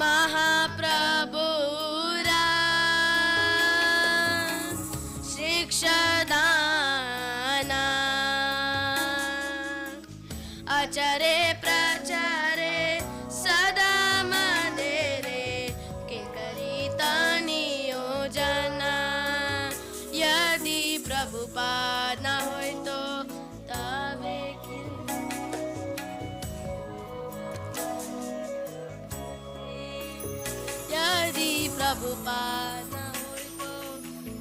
महाप्रभुरा शिक्षदाना Achare प्रचारे सदा मदेरे के करिता नियोजना यदि प्रभुपाद न होय तो तबे यदि प्रभुपाद न होय तो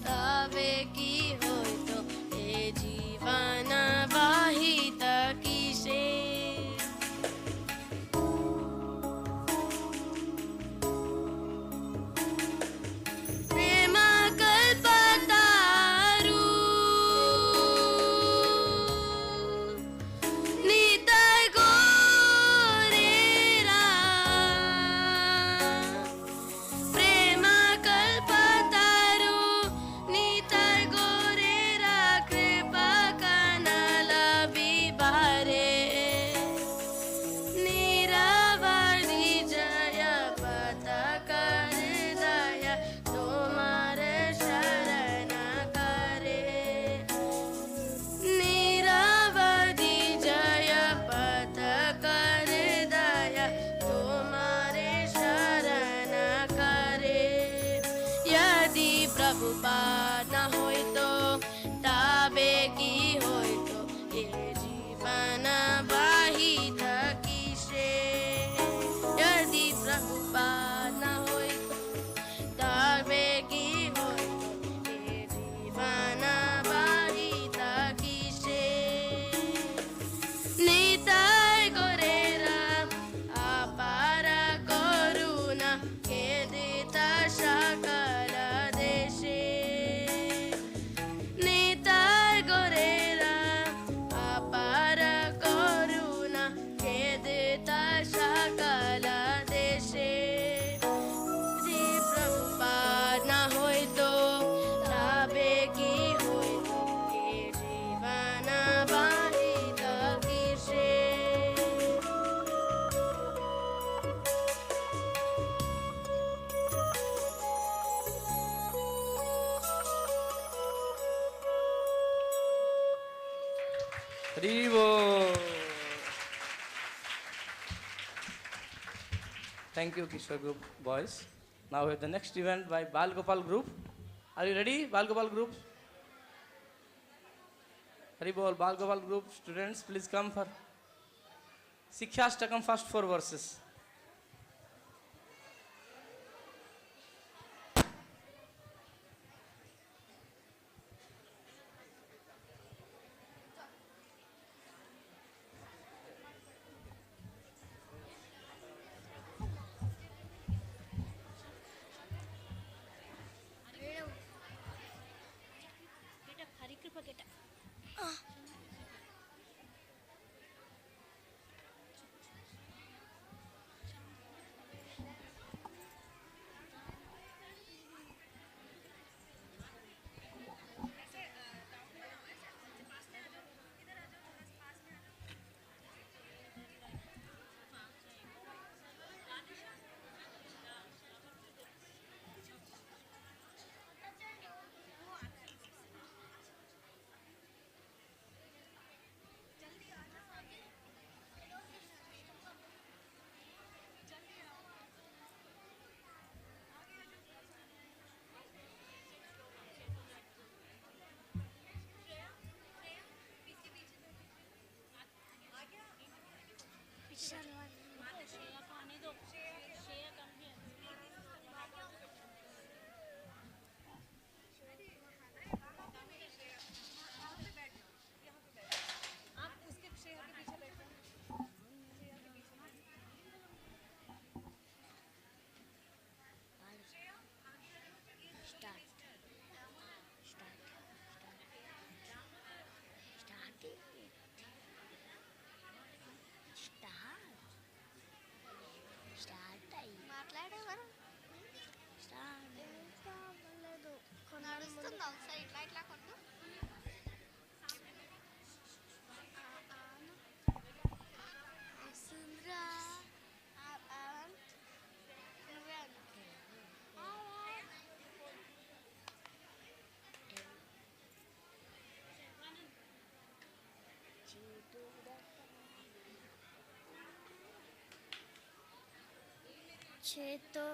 तबे की होय तो ए जीवन वाहित किसे प्रेम कल्पतारु निताय गोरेरा प्रेम कल्पतारु निताय गोरेरा कृपा कनल विभारे निरवधि जय पताक हृदय तुम्हारे शरण करे निरवधि जय पताक हृदय तुम्हारे शरण करे यदि प्रभुपाद न होय तो तबे की होय तो ये जीवन वाहित किसे यदि प्रभुपाद न होय तो तबे की होय तो ये जीवन वाहित किसे निताय गोरेरा अपार करुणा के देता सकल देशे निताय गोरेरा अपार करुणा के देता सकल देशे यदि प्रभुपाद न होय तो तबे की होय तो ये जीवन वाहित किसे Haribo. Thank you, Kishore group boys. Now we have the next event by Bal Gopal group. Are you ready, Bal Gopal group? Haribol, Bal Gopal group students, please come for Sikhyashtakam first 4 verses. Cheto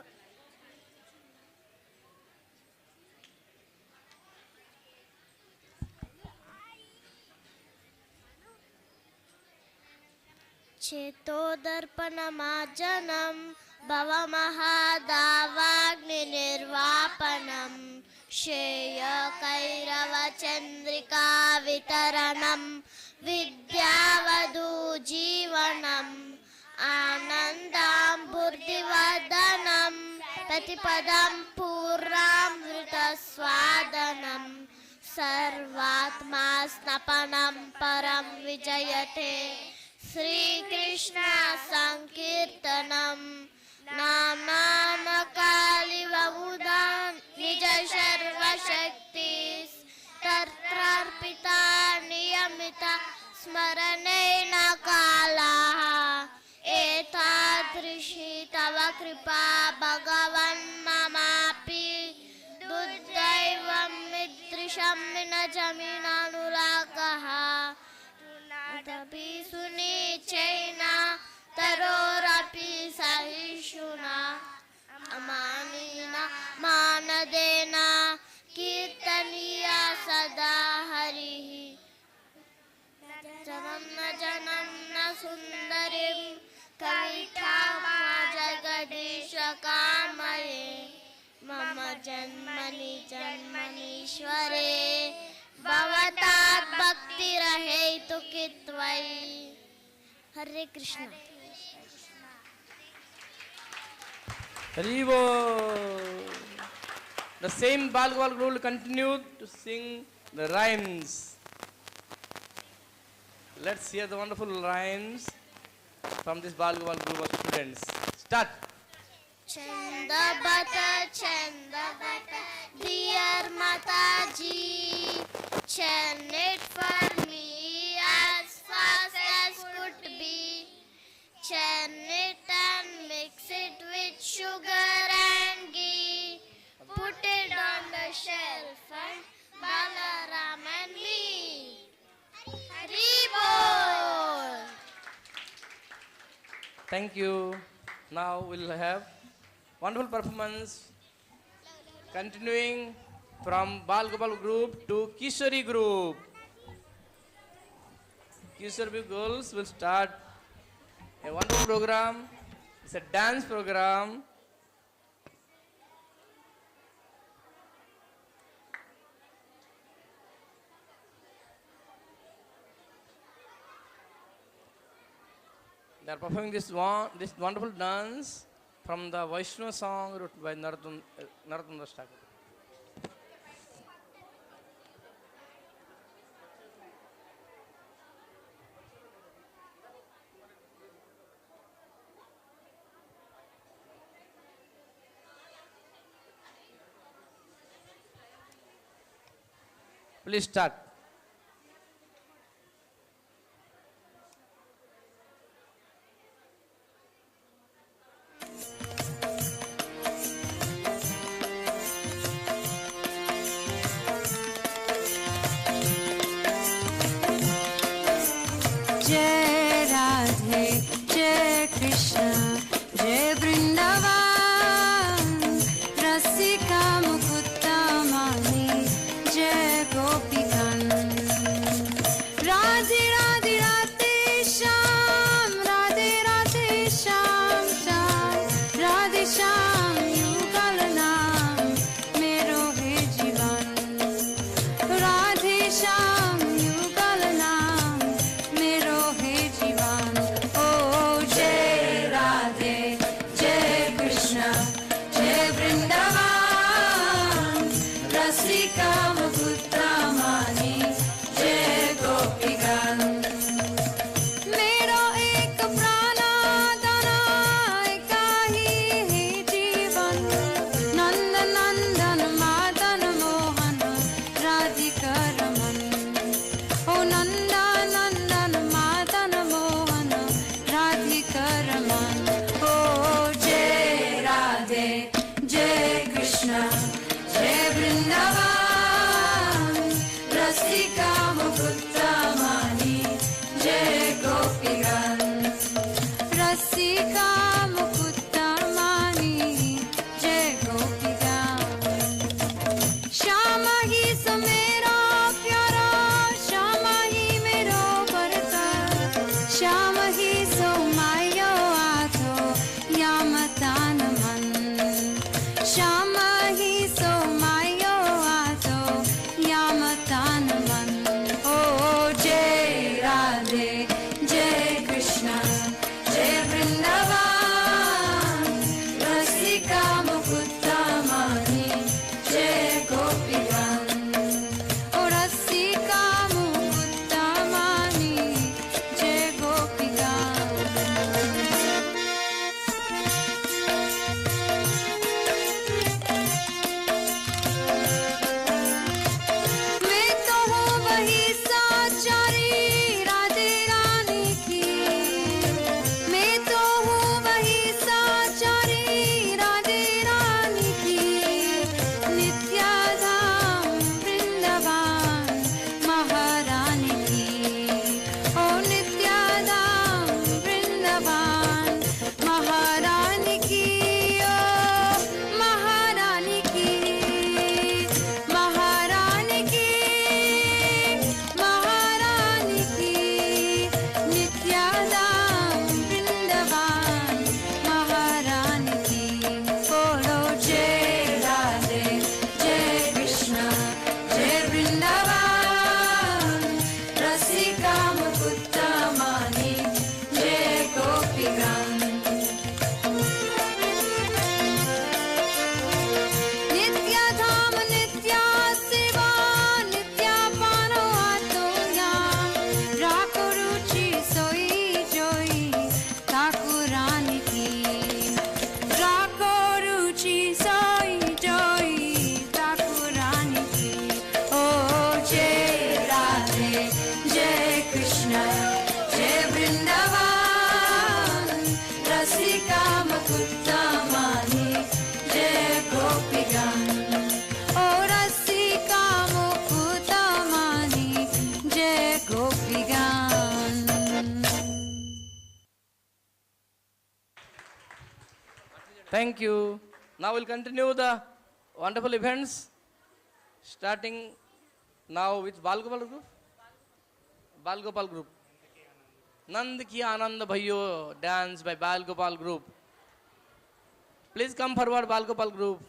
Chetodharpanamajanam Bhavamahadavagninirvapanam Sheya Kairava Chandrika Vitaranam Vidyavadu Jivanam Anandam Buddhivadanam Patipadam Puramvrita Swadanam Sarvatma Snapanam Param Vijayate Sri Krishna Sankirtanam Nam Namakali Vamudan Nija Sharva Shaktis Tartrarpita Niyamita Smaranena Kalaha Etadrishi Tava Kripa Bhagavan Mamapi Duddaivam Midrisham Minajamina Tadapi Suni Chaina Tarorapi Sahishuna Amanina Manadena Kirtaniya Sada Harihi Janamna Janamna Sundarim Kavitama Jagadisha Kamaye Mama Janmani Janmanishware Bhavatat Bhakti Rahe Tukitvai Hare Krishna. Haribo. The same Balgopal group will continue to sing the rhymes. Let's hear the wonderful rhymes from this Balgopal group of students. Start. Chanda Bata, dear Mataji, chant it for me as fast as could be. Churn it and mix it with sugar and ghee. Put it on the shelf and Balaram and me. Haribol! Thank you. Now we'll have wonderful performance continuing from Balgopal group to Kishore group. Kishore girls will start a wonderful program. It's a dance program. They are performing this wonderful dance from the Vaishnava song written by Narottam Das Thakur. Please start. जय राधे जय कृष्ण जय वृंदावन रसिका मुकुता मानी जय गोपीगण राधे राधे राधे श्याम राधे राधे श्याम श्याम राधे श्याम युगल नाम मेरो है जीवन राधे श्याम युगल नाम मेरो है जीवन ओ जय राधे जय कृष्ण जय वृंदावन रसिका मुकुता मानी जय गोपीगण मेरो एक प्राण दाना एका ही है Thank you. Now we'll continue the wonderful events, starting now with Balgopal group. Balgopal group. Nand Ki Anand Bhaiyo, dance by Balgopal group. Please come forward, Balgopal group.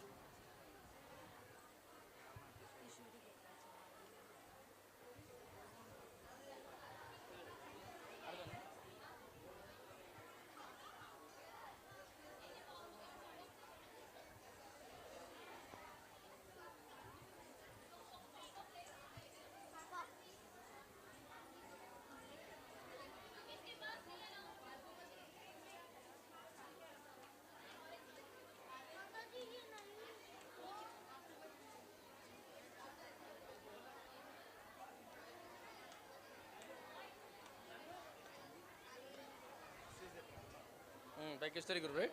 By Kishore group, right?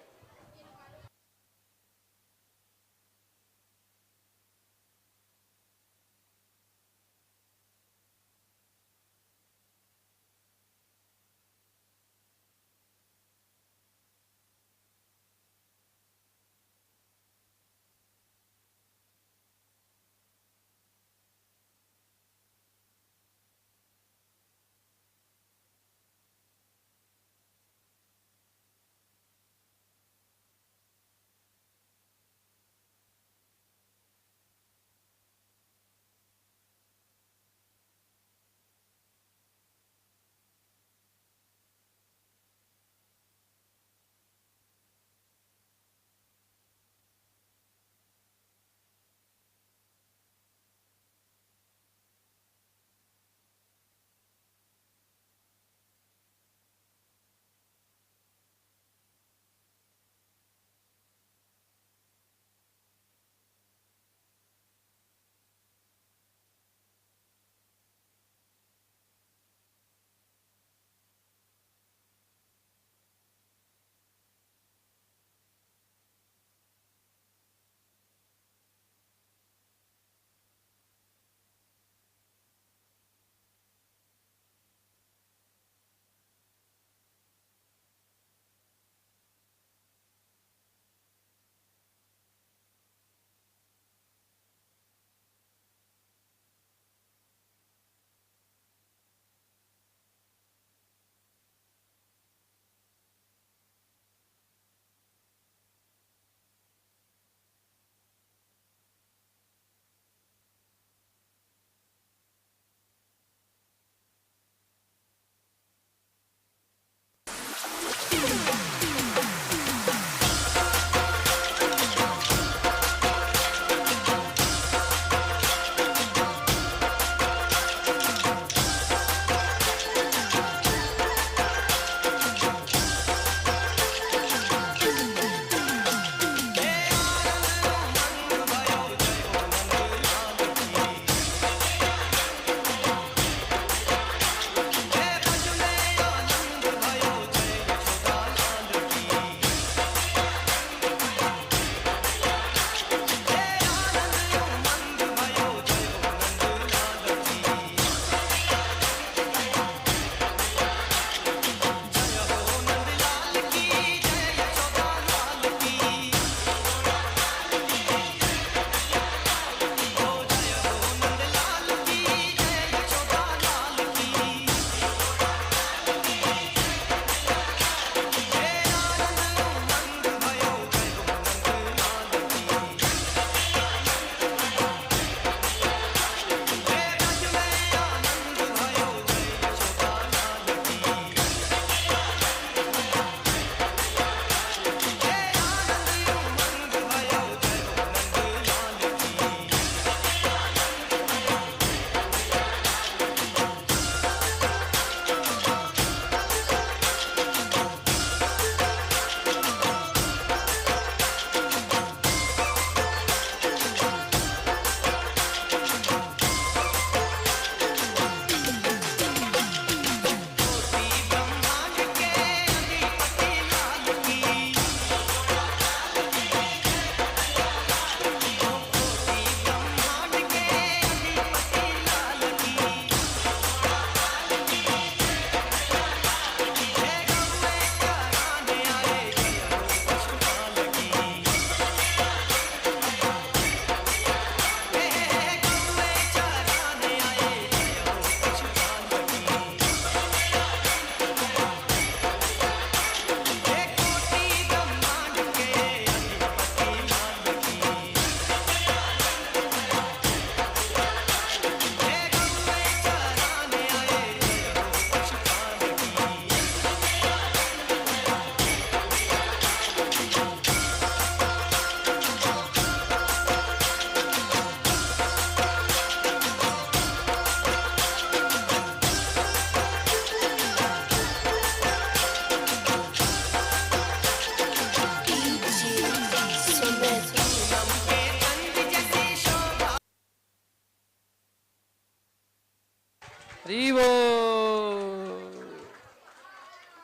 Rivo.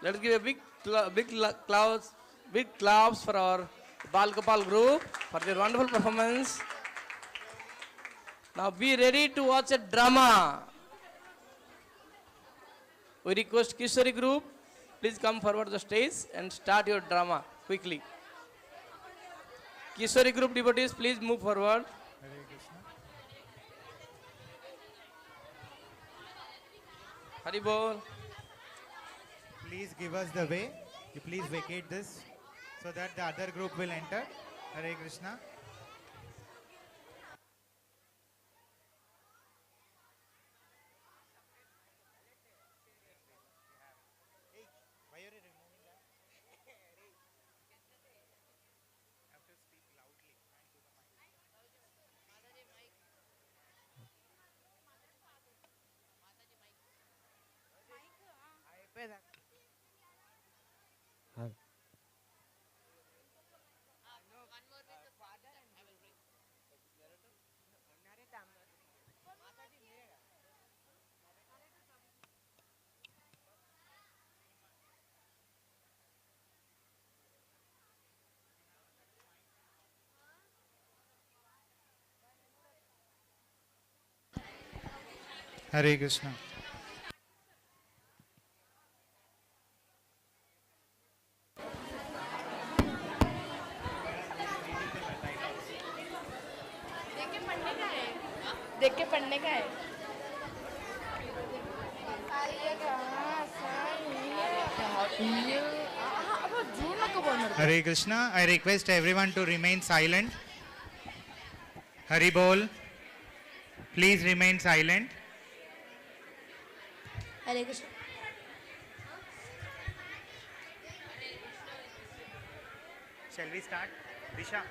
Let's give a big claps for our Bal Gopal group for their wonderful performance. Now be ready to watch a drama. We request Kishore group, please come forward to the stage and start your drama quickly. Kishore group devotees, please move forward. Hari Bol. Please give us the way. You please vacate this so that the other group will enter. Hare Krishna. Hare Krishna. देख के पढ़ने का है Hare Krishna. I request everyone to remain silent. Hari Bol. Please remain silent. Hare Krishna. Shall we start? Disha.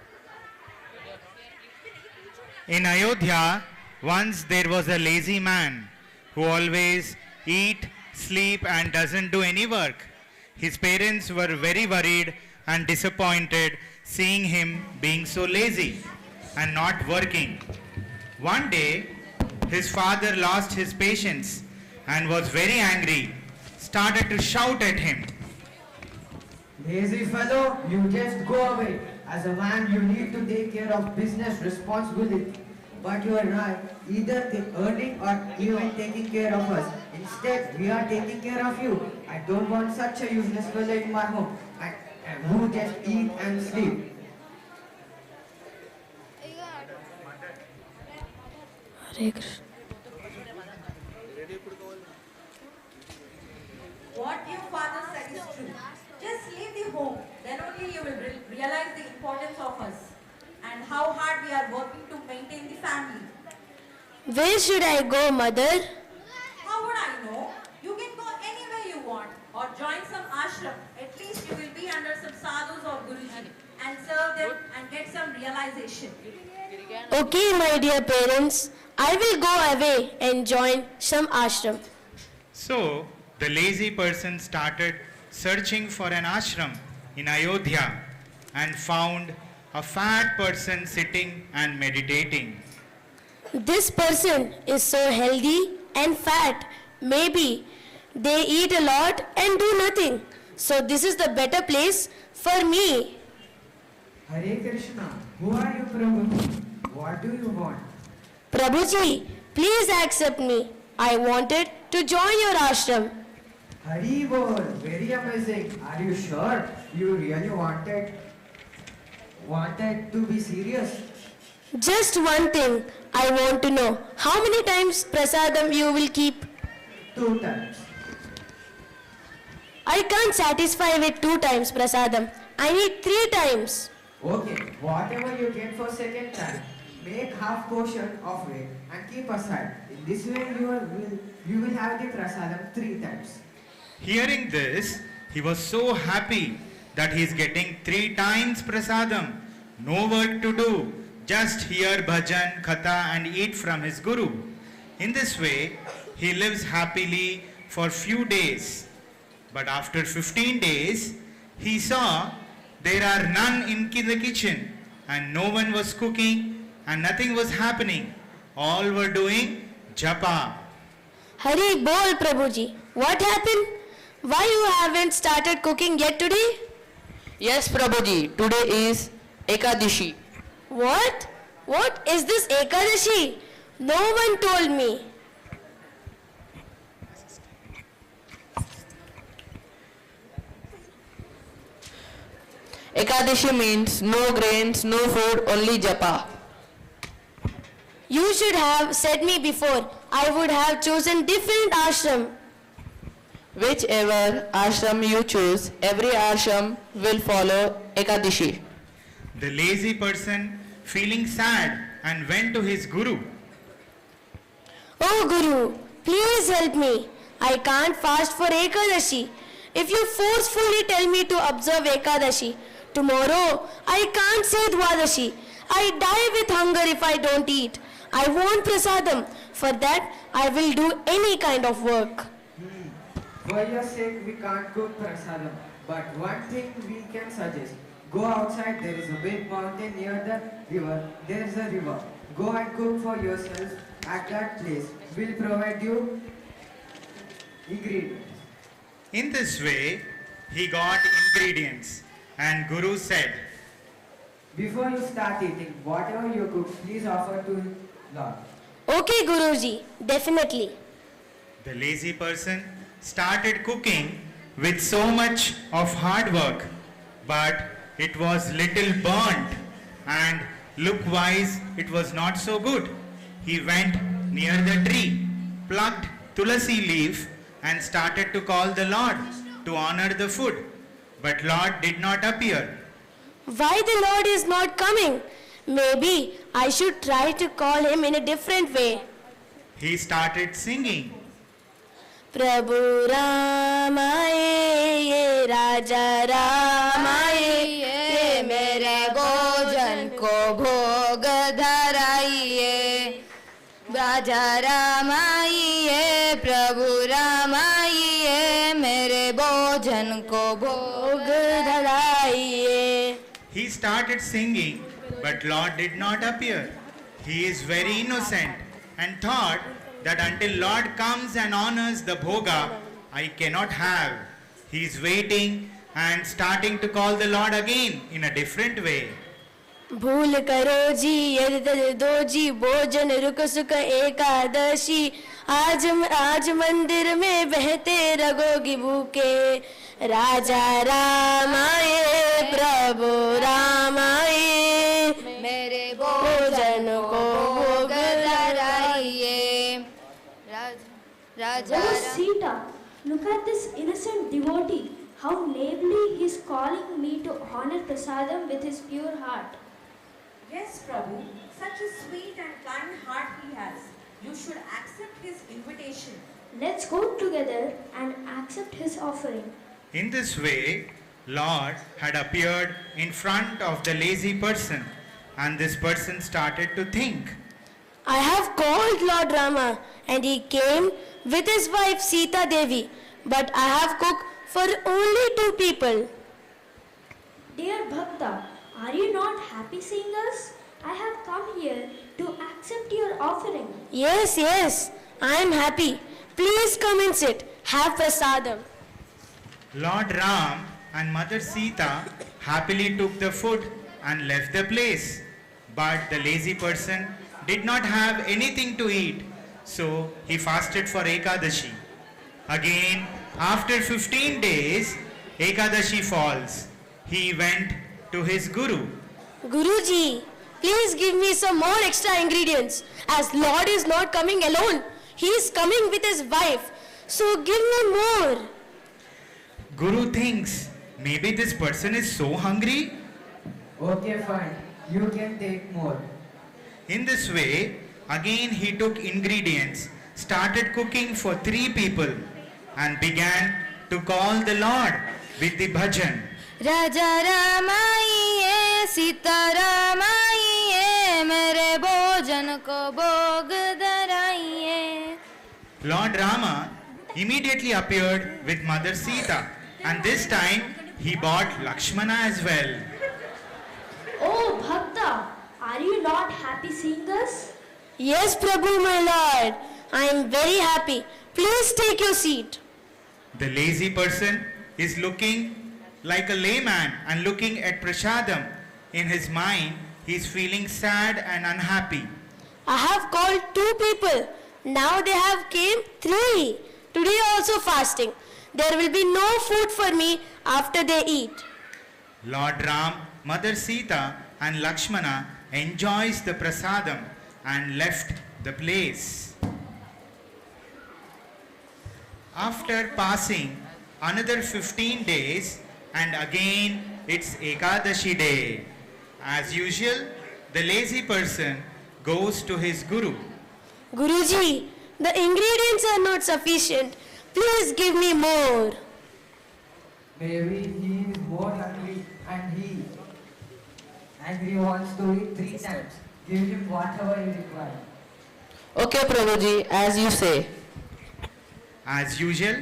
In Ayodhya, once there was a lazy man who always eat, sleep and doesn't do any work. His parents were very worried and disappointed seeing him being so lazy and not working. One day, his father lost his patience and was very angry, started to shout at him. Lazy fellow, you just go away. As a man, you need to take care of business responsibility. But you are not either earning or even taking care of us. Instead, we are taking care of you. I don't want such a useless fellow in my home. And who just eat and sleep. Hare Krishna. What your father said is true. Just leave the home, then only you will realize the importance of us and how hard we are working to maintain the family. Where should I go, mother? How would I know? You can go anywhere you want or join some ashram. At least you will be under some sadhus or guruji and serve them and get some realization. Okay, my dear parents, I will go away and join some ashram. So, the lazy person started searching for an ashram in Ayodhya and found a fat person sitting and meditating. This person is so healthy and fat. Maybe they eat a lot and do nothing. So this is the better place for me. Hare Krishna. Who are you, Prabhu? What do you want? Prabhuji, please accept me. I wanted to join your ashram. Hari Bol. Very amazing. Are you sure you really wanted to be serious? Just one thing I want to know. How many times prasadam you will keep? 2 times. I can't satisfy with 2 times prasadam. I need 3 times. Okay, whatever you get for second time, make half portion of it and keep aside. In this way, you will have the prasadam 3 times. Hearing this, he was so happy that he is getting 3 times prasadam. No work to do, just hear bhajan, katha and eat from his guru. In this way, he lives happily for few days. But after 15 days, he saw there are none in the kitchen and no one was cooking and nothing was happening. All were doing japa. Hari bol Prabhuji. What happened? Why you haven't started cooking yet today? Yes, Prabhuji, today is Ekadashi. What? What is this Ekadashi? No one told me. Ekadashi means no grains, no food, only japa. You should have said me before. I would have chosen different ashram. Whichever ashram you choose, every ashram will follow Ekadashi. The lazy person, feeling sad, and went to his guru. Oh Guru, please help me. I can't fast for Ekadashi. If you forcefully tell me to observe Ekadashi, tomorrow I can't say Dwadashi. I die with hunger if I don't eat. I want prasadam. For that, I will do any kind of work. For your sake, we can't cook prasadam. But one thing we can suggest. Go outside, there is a big mountain near the river. There is a river. Go and cook for yourself at that place. We'll provide you ingredients. In this way, he got ingredients, and Guru said, Before you start eating, whatever you cook, please offer to Lord. Okay Guruji, definitely. the lazy person started cooking with so much of hard work, but it was little burnt, and look-wise it was not so good. He went near the tree, plucked tulasi leaf, and started to call the Lord to honor the food. But Lord did not appear. Why the Lord is not coming? Maybe I should try to call him in a different way. He started singing. Prabhu Ramaye, ye Raja Ramaye, ye mere bhojan ko bhog dharaiye. Raja Ramaye, Prabhu Ramaye, mere bhojan ko bhog dharaiye. He started singing, but Lord did not appear. He is very innocent and thought that until Lord comes and honors the bhoga, I cannot have. He is waiting and starting to call the Lord again in a different way. भूल करो जी यदि तज दो जी भोजन रुक सुख एकादशी आज मंदिर में बहते रगोगी भूखे राजा रामाए प्रभु रामाए मेरे भोजन को भोग लगाइए राजा Oh, Sita, look at this innocent devotee. How nobly he is calling me to honor prasadam with his pure heart. Yes, Prabhu, such a sweet and kind heart he has. You should accept his invitation. Let's go together and accept his offering. In this way, Lord had appeared in front of the lazy person, and this person started to think. I have called Lord Rama and he came with his wife Sita Devi, but I have cooked for only 2 people. Dear Bhakta, are you not happy seeing us? I have come here to accept your offering. Yes, I am happy. Please come and sit. Have prasadam. Lord Ram and Mother Sita happily took the food and left the place. But the lazy person did not have anything to eat, so he fasted for Ekadashi. Again, after 15 days, Ekadashi falls. He went to his Guru. Guruji, please give me some more extra ingredients. As Lord is not coming alone, he is coming with his wife. So give me more. Guru thinks, maybe this person is so hungry. Okay, fine. You can take more. In this way, again he took ingredients, started cooking for 3 people, and began to call the Lord with the bhajan. Raja Ramaiye, Sita Ramaiye, mere bhojan ko bhog dharaiye. Lord Rama immediately appeared with Mother Sita, and this time he brought Lakshmana as well. Oh, Bhakta, are you not happy seeing us? Yes, Prabhu, my Lord. I am very happy. Please take your seat. The lazy person is looking like a layman and looking at prasadam. In his mind, he is feeling sad and unhappy. I have called 2 people. Now they have came 3. Today also fasting. There will be no food for me after they eat. Lord Ram, Mother Sita and Lakshmana enjoys the prasadam and left the place. After passing another 15 days and again it's Ekadashi day. As usual, the lazy person goes to his guru. Guruji, the ingredients are not sufficient. Please give me more. Maybe he is more hungry and he wants to eat 3 times. Give him whatever he requires. Okay, Prabhuji, as you say. As usual,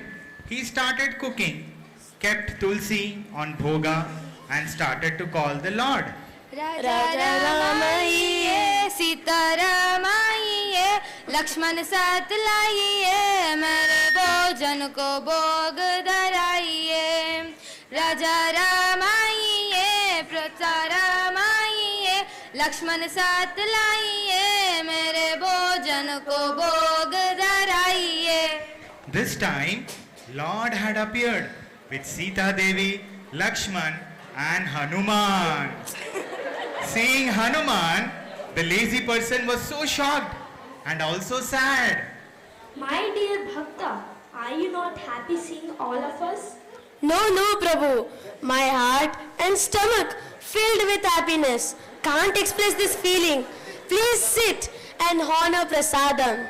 he started cooking, kept Tulsi on bhoga and started to call the Lord. Raja Ramaiye, Sita Ramaiye, Lakshman Sat laiye, mere bhojan ko bhog dharaiye. Raja Ramaiye, Prata Ramaiye, Lakshman Sat laiye, mere bhojan ko bhog dharaiye. This time, Lord had appeared with Sita Devi, Lakshman and Hanuman. Seeing Hanuman, the lazy person was so shocked and also sad. My dear Bhakta, are you not happy seeing all of us? No, Prabhu. My heart and stomach filled with happiness. Can't express this feeling. Please sit and honor prasadam.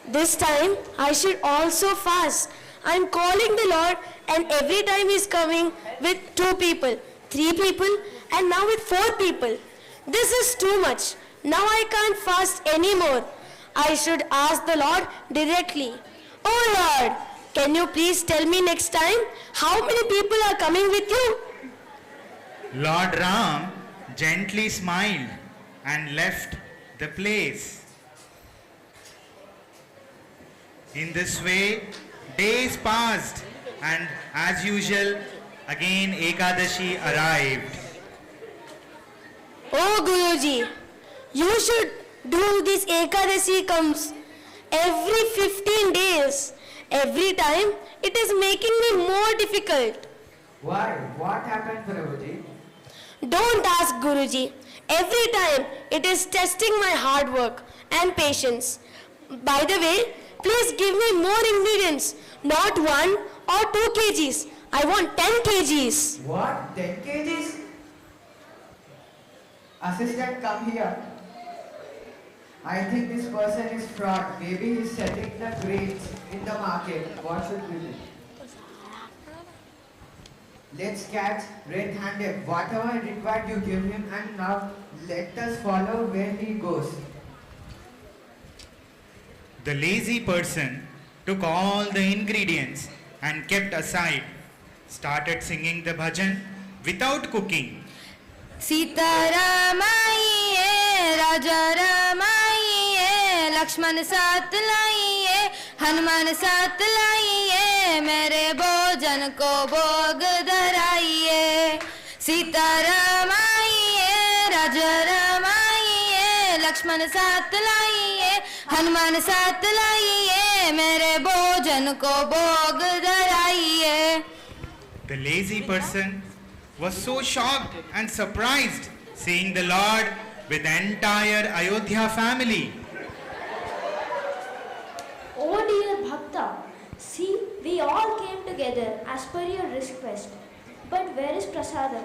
This time I should also fast. I'm calling the Lord and every time He's coming with 2 people, 3 people and now with 4 people. This is too much. Now I can't fast anymore. I should ask the Lord directly. Oh Lord, can you please tell me next time how many people are coming with you? Lord Ram gently smiled and left the place. In this way, days passed and as usual, again Ekadashi arrived. Oh Guruji, you should do this Ekadashi comes every 15 days. Every time it is making me more difficult. Why? What happened, Prabhuji? Don't ask Guruji. Every time it is testing my hard work and patience. By the way, please give me more ingredients. Not 1 or 2 kgs. I want 10 kgs. What? 10 kgs? Assistant, come here. I think this person is fraud. Maybe he's selling the grains in the market. What should we do? Let's catch red-handed. Whatever required you give him and now let us follow where he goes. The lazy person took all the ingredients and kept aside, started singing the bhajan without cooking. Sita Ramaiye, Raja Ramaiye, Lakshman Sat laiye, Hanuman Sat laiye, mere bhojan ko bhog dharaiye. Sita Ramaiye, Raja Ramaiye, Lakshman Sat laiye, Hanuman Sat laiye, mere bhojan ko bhog dharaiye. The lazy person was so shocked and surprised seeing the Lord with the entire Ayodhya family. Oh dear Bhakta, see, we all came together as per your request. But where is Prasadam?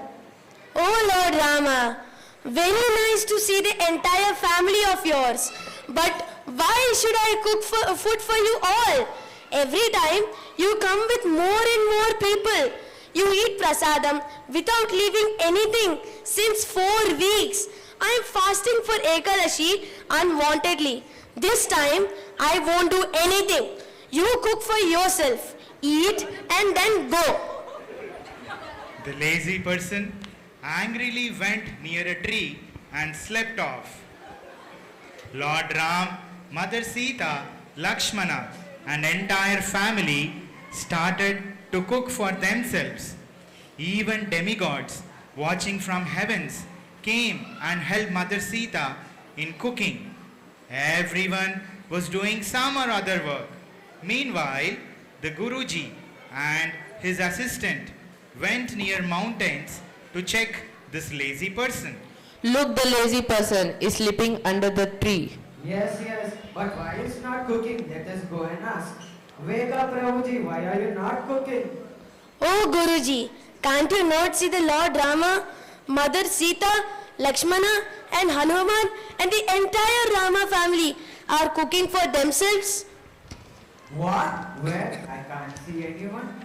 Oh Lord Rama, very nice to see the entire family of yours. But why should I cook food for you all? Every time you come with more and more people. You eat prasadam without leaving anything since 4 weeks. I am fasting for Ekadashi unwantedly. This time I won't do anything. You cook for yourself, eat and then go. The lazy person angrily went near a tree and slept off. Lord Ram, Mother Sita Lakshmana, and entire family started to cook for themselves. Even demigods watching from heavens came and helped Mother Sita in cooking. Everyone was doing some or other work. Meanwhile, the Guruji and his assistant went near mountains to check this lazy person. Look, the lazy person is sleeping under the tree. Yes, yes, but why is not cooking? Let us go and ask. Wake up, Prabhuji, why are you not cooking? Oh Guruji, can't you not see the Lord Rama, Mother Sita, Lakshmana and Hanuman and the entire Rama family are cooking for themselves? What? Where? I can't see anyone.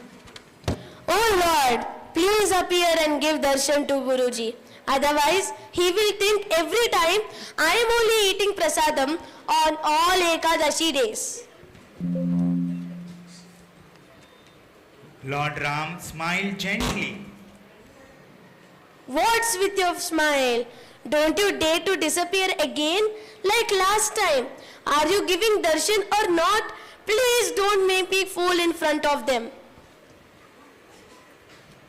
Oh Lord, please appear and give darshan to Guruji. Otherwise, he will think every time I am only eating prasadam on all Ekadashi days. Lord Ram smiled gently. What's with your smile? Don't you dare to disappear again like last time? Are you giving darshan or not? Please don't make me fool in front of them.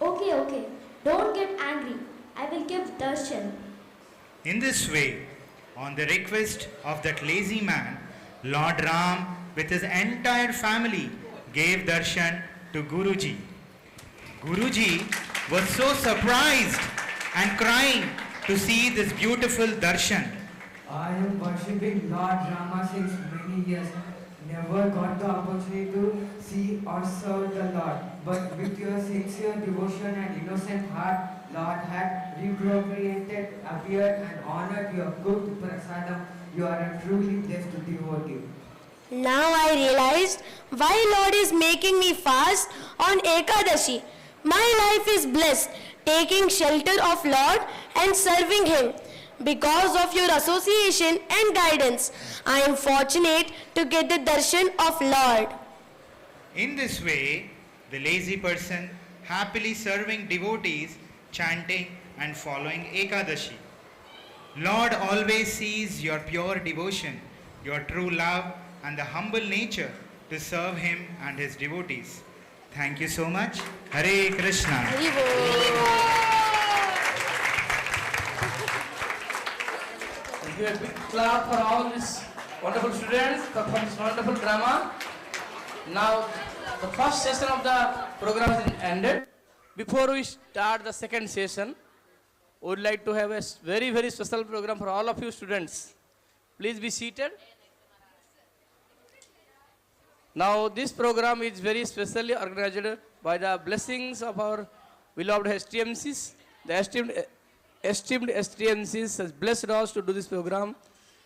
Okay, okay. Don't get angry. I will give darshan. In this way, on the request of that lazy man, Lord Ram with his entire family gave darshan to Guruji. Guruji was so surprised and crying to see this beautiful darshan. I am worshipping Lord Rama since many years. Never got the opportunity to see or serve the Lord. But with your sincere devotion and innocent heart, Lord had reappropriated, appeared and honored your cooked prasadam. You are a truly blessed devotee. Now I realized why Lord is making me fast on Ekadashi. My life is blessed, taking shelter of Lord and serving Him. Because of your association and guidance, I am fortunate to get the darshan of Lord. In this way, the lazy person happily serving devotees, chanting and following Ekadashi. Lord always sees your pure devotion, your true love and the humble nature to serve Him and His devotees. Thank you so much. Hare Krishna. Give a big clap for all these wonderful students for this wonderful drama. Now, the first session of the program is ended. Before we start the second session, we would like to have a very, very special program for all of you students. Please be seated. Now, this program is very specially organized by the blessings of our beloved STMCs. The esteemed STMCs has blessed us to do this program.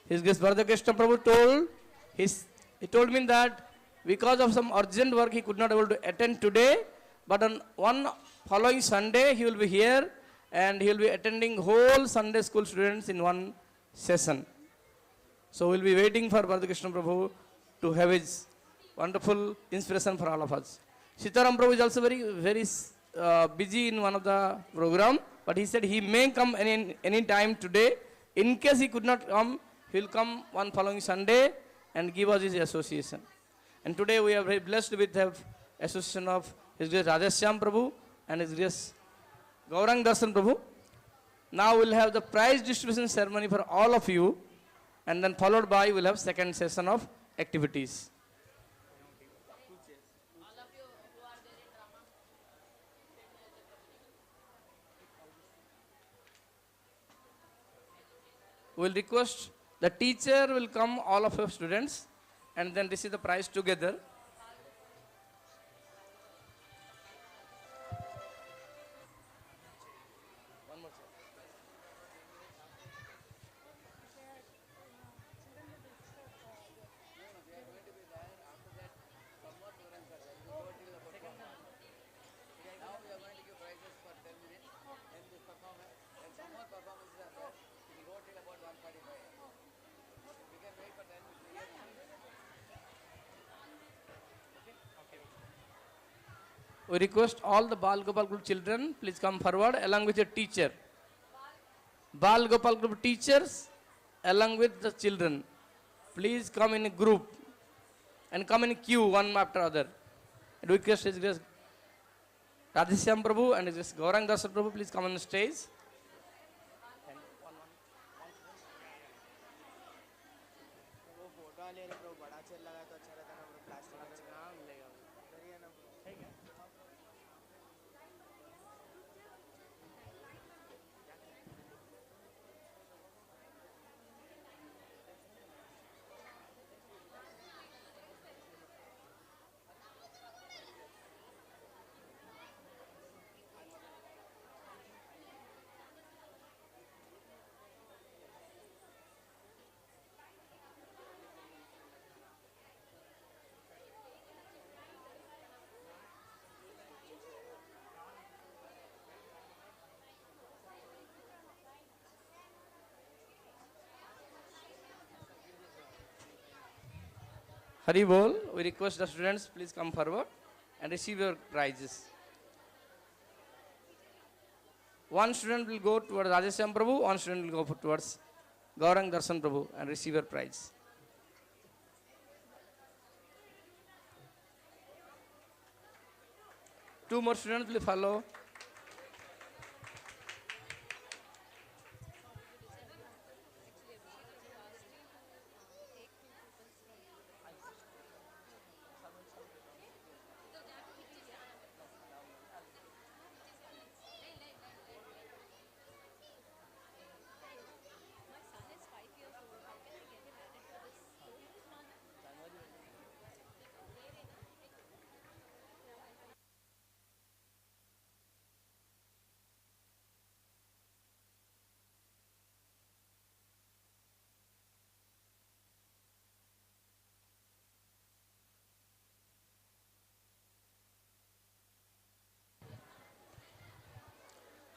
His Grace Hare Krishna Prabhu he told me that because of some urgent work he could not able to attend today, but on one following Sunday he will be here and he will be attending whole Sunday school students in one session. So we will be waiting for Hare Krishna Prabhu to have his wonderful inspiration for all of us. Sitaram Prabhu is also very busy in one of the program, but he said he may come any time today. In case he could not come, he will come one following Sunday and give us his association. And today we are very blessed with the association of His Grace Radheshyam Prabhu and His Grace Gaurang Darshan Prabhu. Now we will have the prize distribution ceremony for all of you, and then followed by we will have second session of activities. We will request the teacher will come, all of your students, and then this is the prize together. We request all the Bal Gopal Group children, please come forward along with your teacher. Bal Gopal Group teachers along with the children, please come in a group. and come in queue one after other. And request His Grace Radheshyam Prabhu and His Grace Gaurang Darshan Prabhu, please come on the stage. Hari Bol, we request the students please come forward and receive your prizes. One student will go towards Radheshyam Prabhu, one student will go towards Gaurang Darshan Prabhu and receive your prize. Two more students will follow.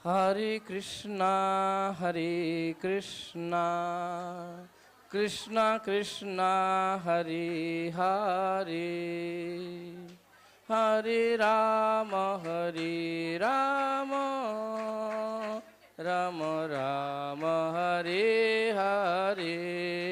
Hare Krishna, Hare Krishna, Krishna Krishna, Hare Hare, Hare Rama, Hare Rama, Rama Rama, Hare Hare.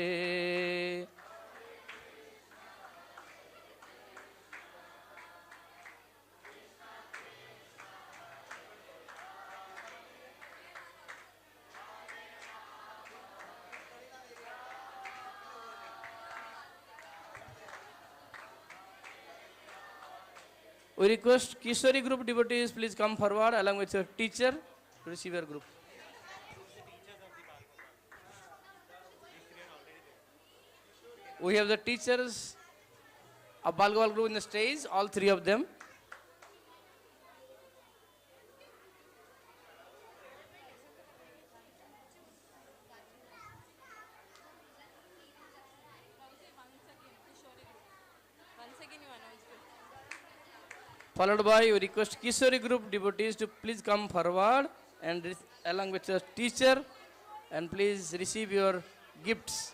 We request Kishore group devotees, please come forward along with your teacher to receive your group. We have the teachers of Balgopal group in the stage, all three of them. Followed by, we request Kishore group devotees to please come forward and along with your teacher and please receive your gifts.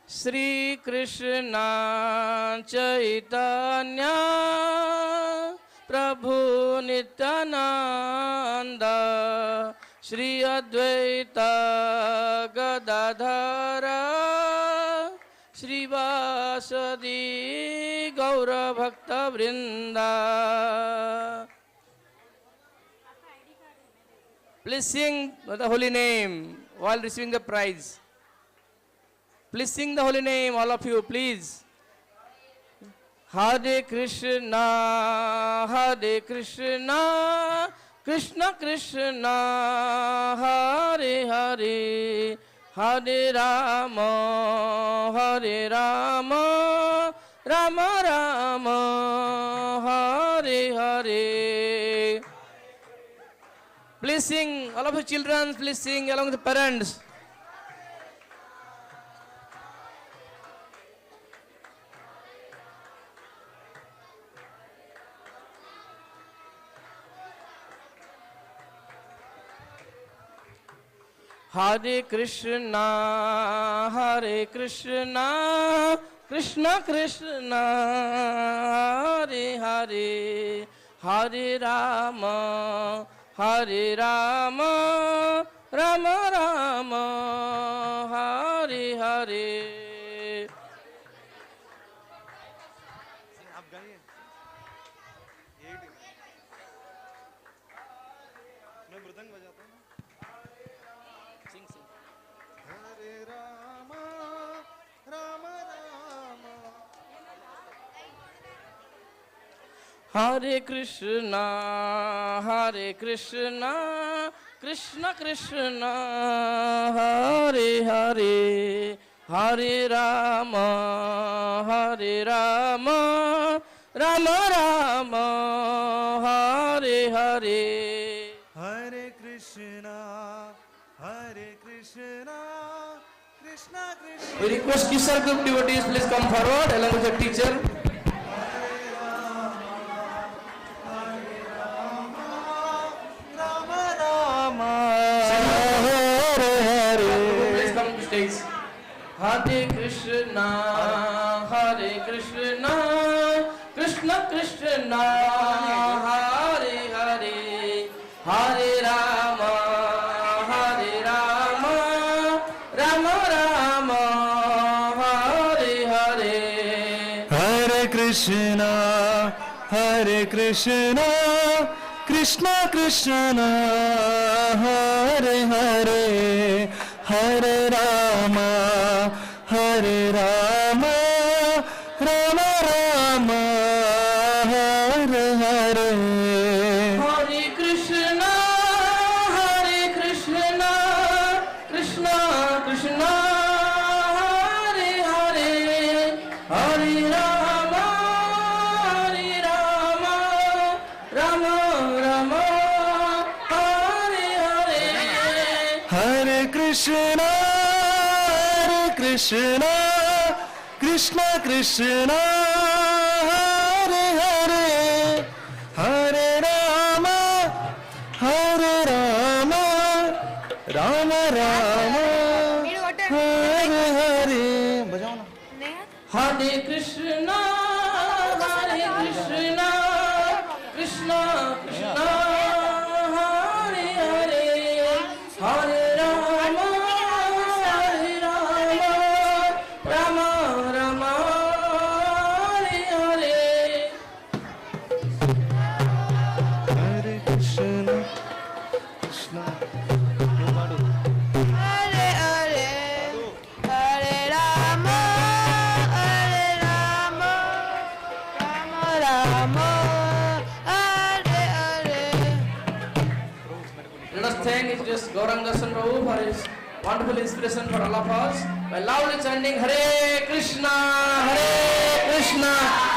Shri Krishna Chaitanya Prabhu Nityananda Shri Advaita Gadadhara Shri Vasadi Gaura Bhakta Vrinda. Please sing the holy name while receiving the prize. Please sing the holy name, all of you, please. Hare Krishna, Hare Krishna, Krishna Krishna, Hare Hare, Hare Rama, Hare Rama, Rama Rama, Hare Hare. Please sing, all of you children, please sing along with the parents. Hare Krishna, Hare Krishna, Krishna Krishna, Hare Hare, Hare Rama, Hare Rama, Rama Rama, Hare Hare. Hare Krishna, Hare Krishna, Krishna Krishna, Hare Hare, Hare Rama, Hare Rama, Rama Rama, Hare Hare. Hare Krishna, Hare Krishna, Krishna Krishna. We request Kishore group devotees, please come forward along with the teacher. Please come to stage. Hare Krishna, Hare Krishna, Krishna Krishna, Hare Hare, Hare Rama, Hare Rama, Rama Rama, Hare Hare. Hare Krishna, Hare Krishna, Krishna Krishna, Hare Hare, Hare Rama, Hare Rama, Rama Rama, Hare Hare. Hare Krishna, Hare Krishna, Krishna Krishna, Hare Hare, Hare Rama, Hare Rama, Rama Rama, Hare Hare. Hare Krishna, Hare Krishna, Krishna Krishna, Hare Hare, Hare Rama, Hare Rama, Rama Rama, Hare Hare. बजाओ ना. Hare Krishna, Hare Krishna, Krishna Krishna, Hare Hare, Hare Rama, Hare Rama, Rama Rama, Hare Hare. Hare Krishna, Krishna. Hare Hare, Hare Rama, Hare Rama, Rama Rama, Hare Hare. Let us thank His Gaurang Darshan Prabhu for his wonderful inspiration for all of us by loudly chanting Hare Krishna, Hare Krishna,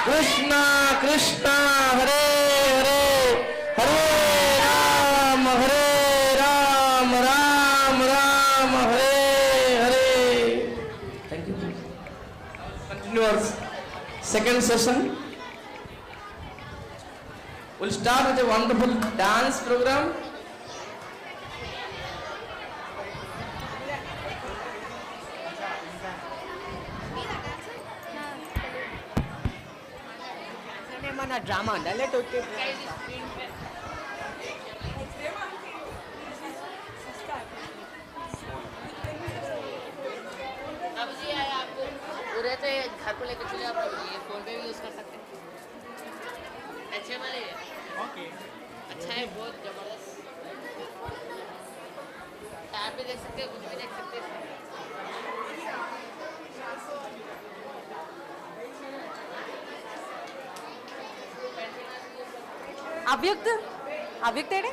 Krishna Krishna, Hare Hare, Hare Ram, Hare Ram, Ram Ram, Hare Hare. Thank you. Continue our second session. We'll start with a wonderful dance program. ఏమన్నా drama ఉందా లేకపోతే अब जी आए आपको पूरे तो घर को लेकर चले आप ये फोन पे भी यूज कर सकते हैं अच्छे वाले ओके अच्छा है बहुत जबरदस्त टैब भी देख सकते हैं कुछ भी देख सकते हैं ಅವ್ಯಕ್ತ ಅವ್ಯಕ್ತ ಹೇಳಿ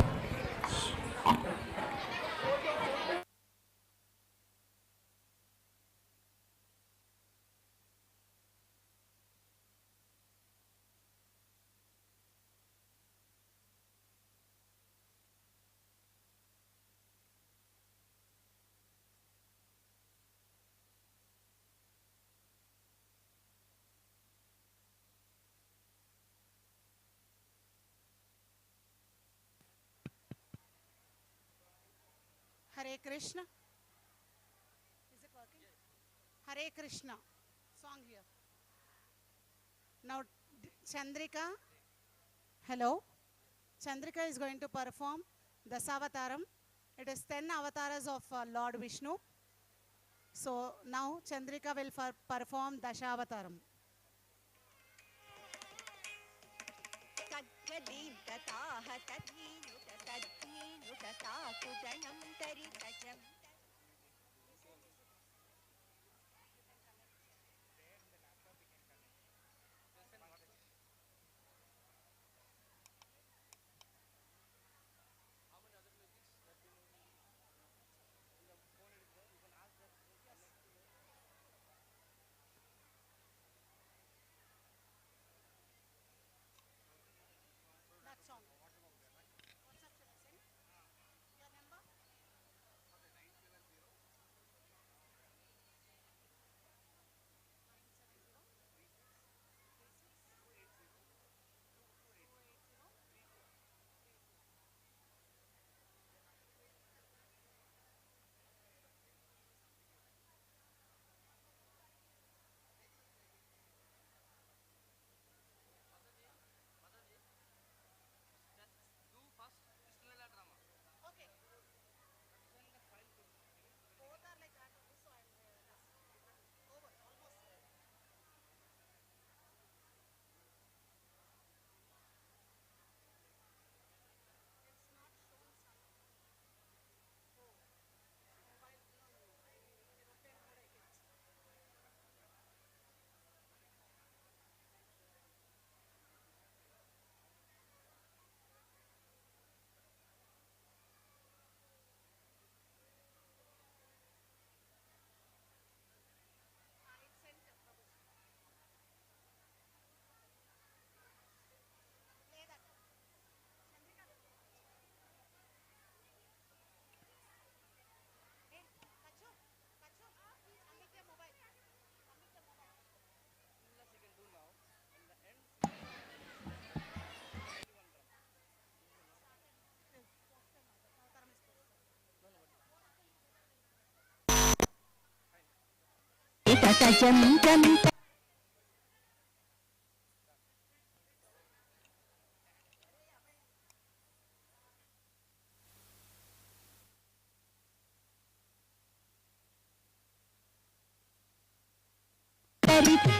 Hare Krishna. Is it working? Hare Krishna. Song here. Now, Chandrika. Hello. Chandrika is going to perform Dasavataram. It is 10 avatars of Lord Vishnu. So now Chandrika will perform Dashavataram.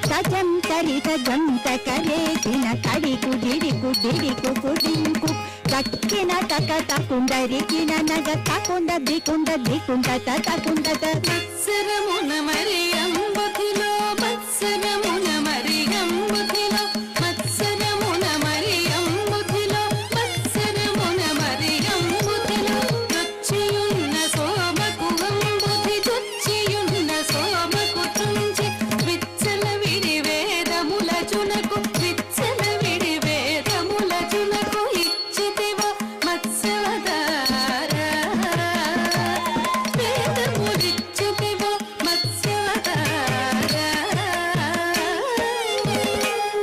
Tajam tarita jam takare kina kadiku didiku didiku kudinku takkina takata kundari kina naga takunda dikunda dikunda tatakunda మత్సరమున Mariam బుధిలో మత్సరమున Mariam బుధిలో మత్సరమున Mariam బుధిలో మత్సరమున Mariam బుధిలో రుచియున్న సోమకు Burhi రుచియున్న సోమకు తుంచి విచ్చల విడి వేదముల చునకు విచ్చల విడి వేదముల చునకు ఇచ్చితివ మత్స్యవతార వేదములిచ్చుతివ మత్స్యవతార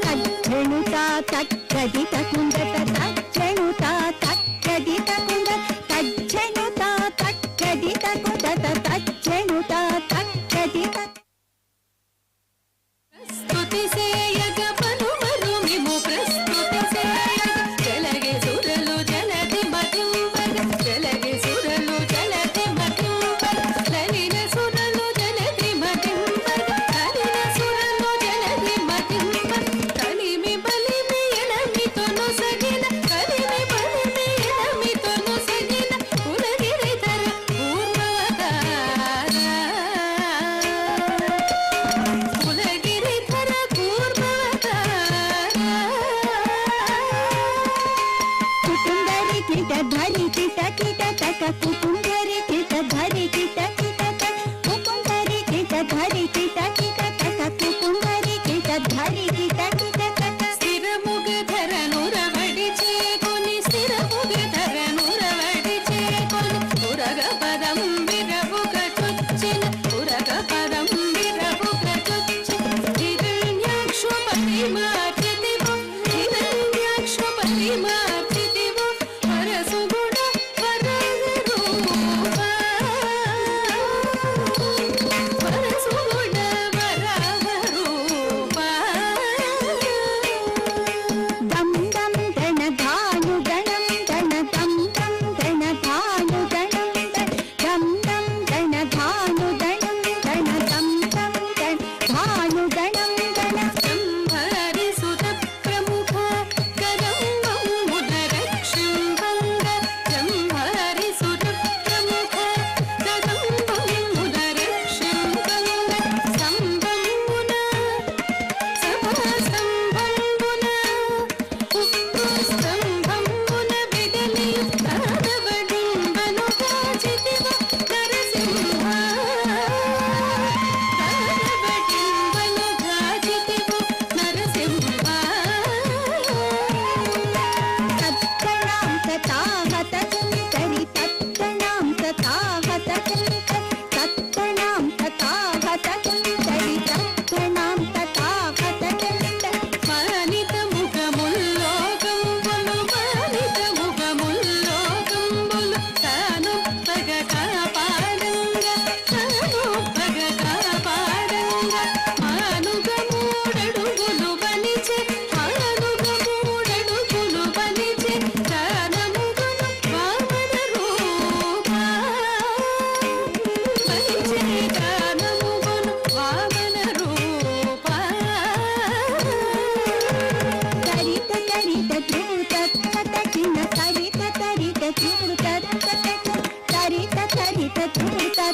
తజ్జనుతా తక్కదిత కుందత తజ్జనుతా తక్కదిత కుందత తజ్జనుతా తక్కదిత కుందత తజ్జనుతా తక్కదిత స్తుతి సేయగ పలుమరు మిము ప్రస్తుతి సేయగ జలగే సురలు జలది మతింపగ జలగే సురలు జలది మతింపగ లలిన సురలు జలది మతింపగ లలిన సురలు జలది మతింపగ కలిమి బలిమి ఎలమితో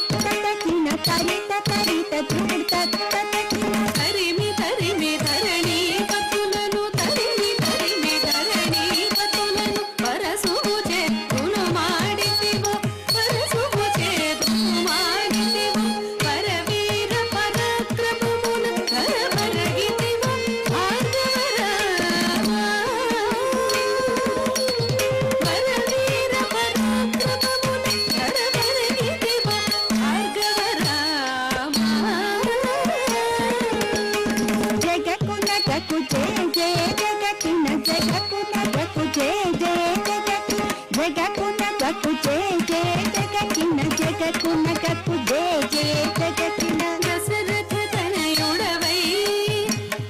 తకిన తరిత తరిత ధ్రువుడు తకిన తరిమి తరిమి ధరణి పతులను తరిమి తరిమి ధరణి పతులను పరసువు చేతును ಮಾಡಿಸಿವೋ పరసువు చేతును ಮಾಡಿಸಿವೋ పరవీర పరక్రమమున ధరపరగితివో భార్గవరామ పరవీర పరక్రమమున ధరపరగితివో భార్గవరామ జగకునకు జయ జయ జగకిన జగకునకు జయ జయ జగకి జగకునకు జయ జయ జగకిన జగకునకు జయ జయ జగకిన దశరథ తనయుడవై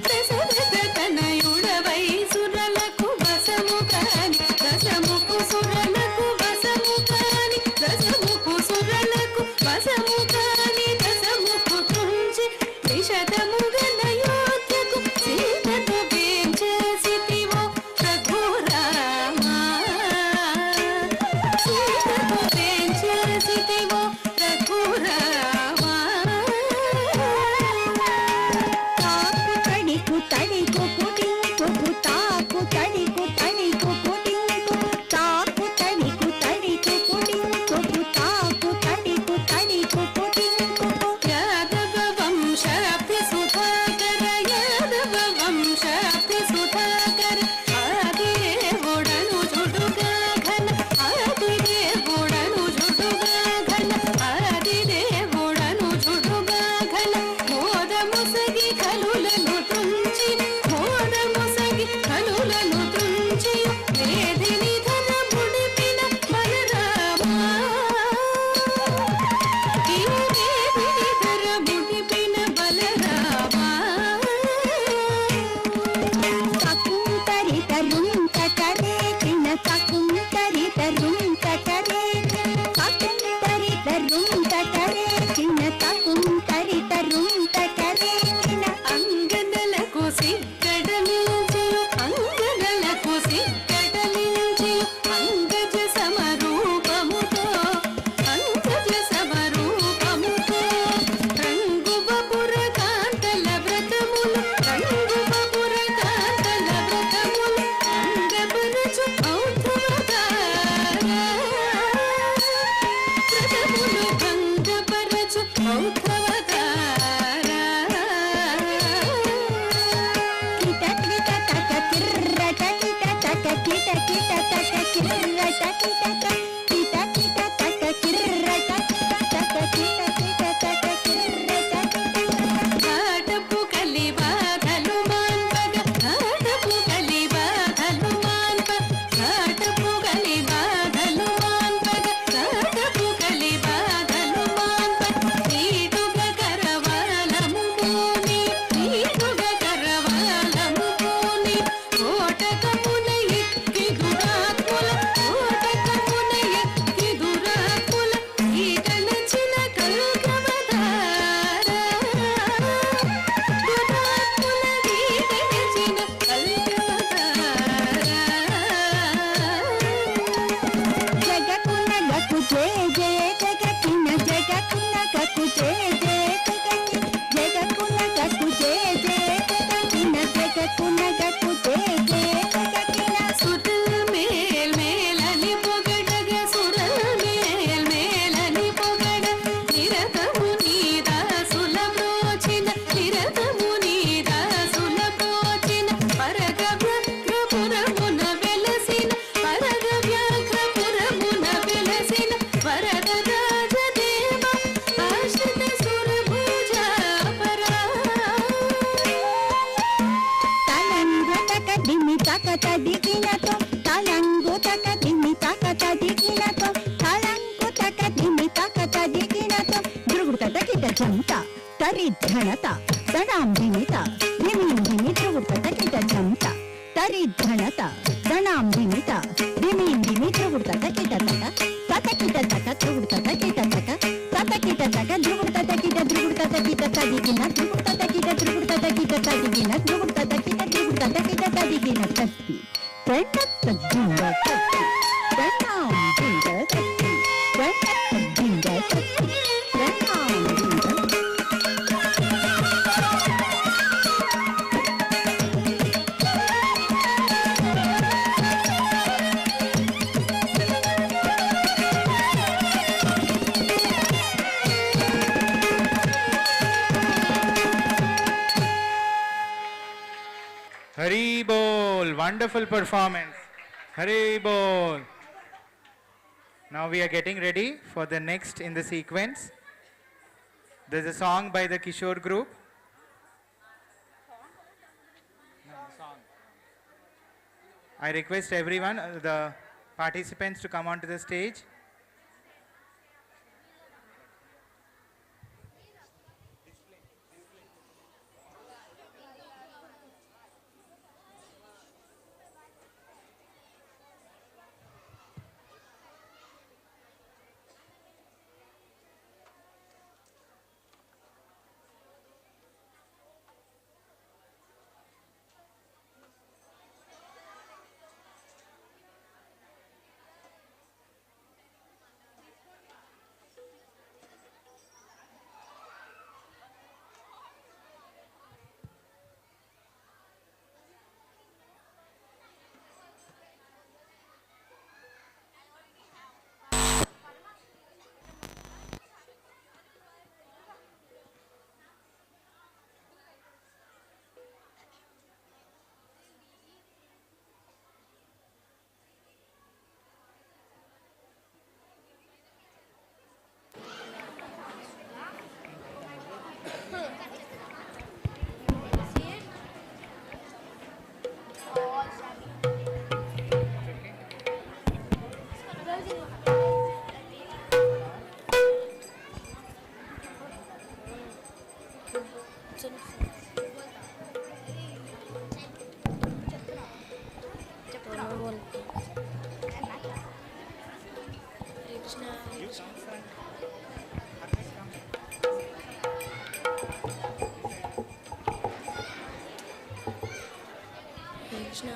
దశరథ తనయుడవై సురలకు వశము కాని దశముకు సురలకు వశము కాని దశముకు సురలకు వశము కాని దశముకు తుంచి విషదము గల యోధ్యకు సీతకు వేంచేసితివో రఘురామ సీతకు వేంచేసితివో రఘురామ తాకు తడికు తడికు పుడింకు తాకు తడికు తడికు పుడింకు తాకు తడికు తడికు పుడింకు తాకు తడికు తడికు పుడింకు యాదవ వంశాబ్ది సుధాకర యాదవ వంశాబ్ది సుధాకర ఆదిదేవుడను జుడుగా ఘన ఆదిదేవుడను జుడుగా ఘన ఆదిదేవుడను జుడుగా ఘన మోదముసగి కలులను తుంచి మోదముసగి కలులను తుంచి వేదిని ధన ముడిపిన బలరామ ఈ వేదిని ధర ముడిపిన బలరామ సకుంతరిత రుంత కరేకిన సకుంతరిత రుంత కరేకిన సకుంతరిత రుంత కరేకిన సకుంతరిత రుంత కరేకిన అంగదలకు సిగ్గడమించియు అంగదలకు సిగ్గడమించియు అంగజ సమరూపముతో అంగజ సమరూపముతో రంగువపుర కాంతల వ్రతములు రంగువపుర కాంతల వ్రతములు అంగపరచు ఔద్ధవతార వ్రతములు భంగపరచు ఔద్ధవతార కిట కిట తక కిర్రట కిట తక కిట కిట తక కిర్రట కిట కిట కిట తక కిర్రట కిట తక కిట కిట తక కిర్రట ఘాటపు కలిబాధలు మాన్పగ ఘాటపు కలిబాధలు మాన్ప ఘాటపు కలిబాధలు మాన్పగ ఘాటపు కలిబాధలు మాన్ప నీటుగ కరవాలము పూని నీటుగ కరవాలము పూని కోటకమున ఎక్కి దురాత్ముల కోటకమున ఎక్కి దురాత్ముల ఈటనచిన కల్గవతార దురాత్ముల ఈటనచిన కల్గవతార జగకునకు జయ జయ జగకిన జగకునకు జయ జయ జగకి జగకునకు జయ జయ జగకిన జగకునకు జయ జయ జగకిన సురల్ మేల్ మేలని పొగడగ సురల్ మేల్ మేలని పొగడ నిరతము నీదాసుల బ్రోచిన నిరతము నీదాసుల బ్రోచిన పరగవ్యాఘ్రపురమున వెలసిన పరగవ్యాఘ్రపురమున వెలసిన వరదరాజదేవ ఆశ్రిత సురభుజాపరా తలంగు తక దిమి తక తదిగినతో తలంగు తక దిమి తక తదిగినతో తలంగు తక దిమి తక తదిగినతో దురుగుడు తకిట జంత తరిద్ధణత దణాంబినిత దిమిందిని దురుగుడు తకిట జంత తరిద్ధణత దణాంబినిత దిమిందిని దురుగుడు తకిట తక తకిట తక దురుగుడు తకిట తక తకిట తక దురుగుడు తకిట దురుగుడు తకిట తదిగిన దురుగుడు తకిట దురుగుడు తకిట తదిగిన దురుగుడు తకిట దురుగుడు తకిట తదిగిన తస్తి ప్రణత దుంగ తస్తి ప్రణాం దుంగ తస్తి ప్రణత దుంగ తస్తి wonderful performance. Hare Bol. Now we are getting ready for the next in the sequence. There's a song by the Kishore group. I request everyone, the participants, to come onto the stage. Krishna.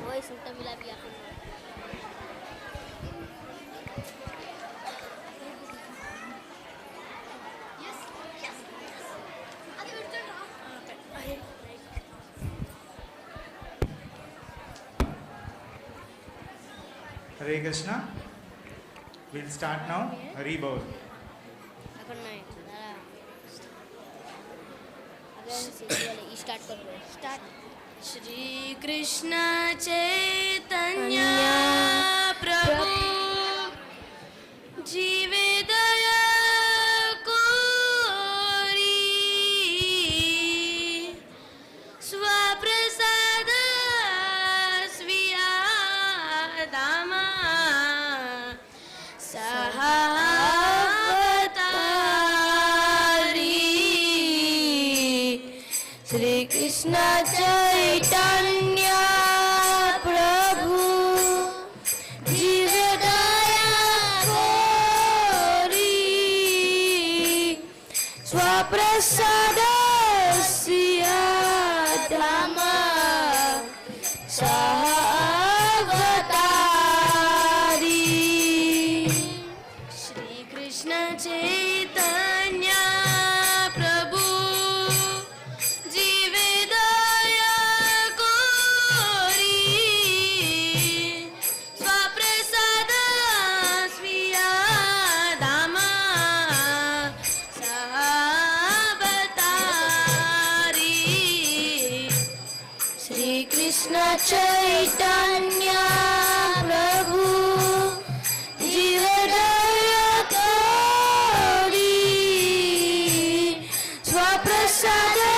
Voice उल्टा मिला भी आपने. Hare Krishna. We'll start now. Hare Bol. Shri Krishna Chaitanya Prabhu Jive Daya Kori Swaprasada Sviyadama Sahavatari Shri Krishna Chaitanya Prabhu Jive Daya Kori Swaprasada Siyadama Sahavatari Shri Krishna Chaitanya Prabhu Jive Daya Kori Swaprasada Sviyadama Sahavatari Shri Krishna Chaitanya Prabhu Jive Daya Kori Swaprasada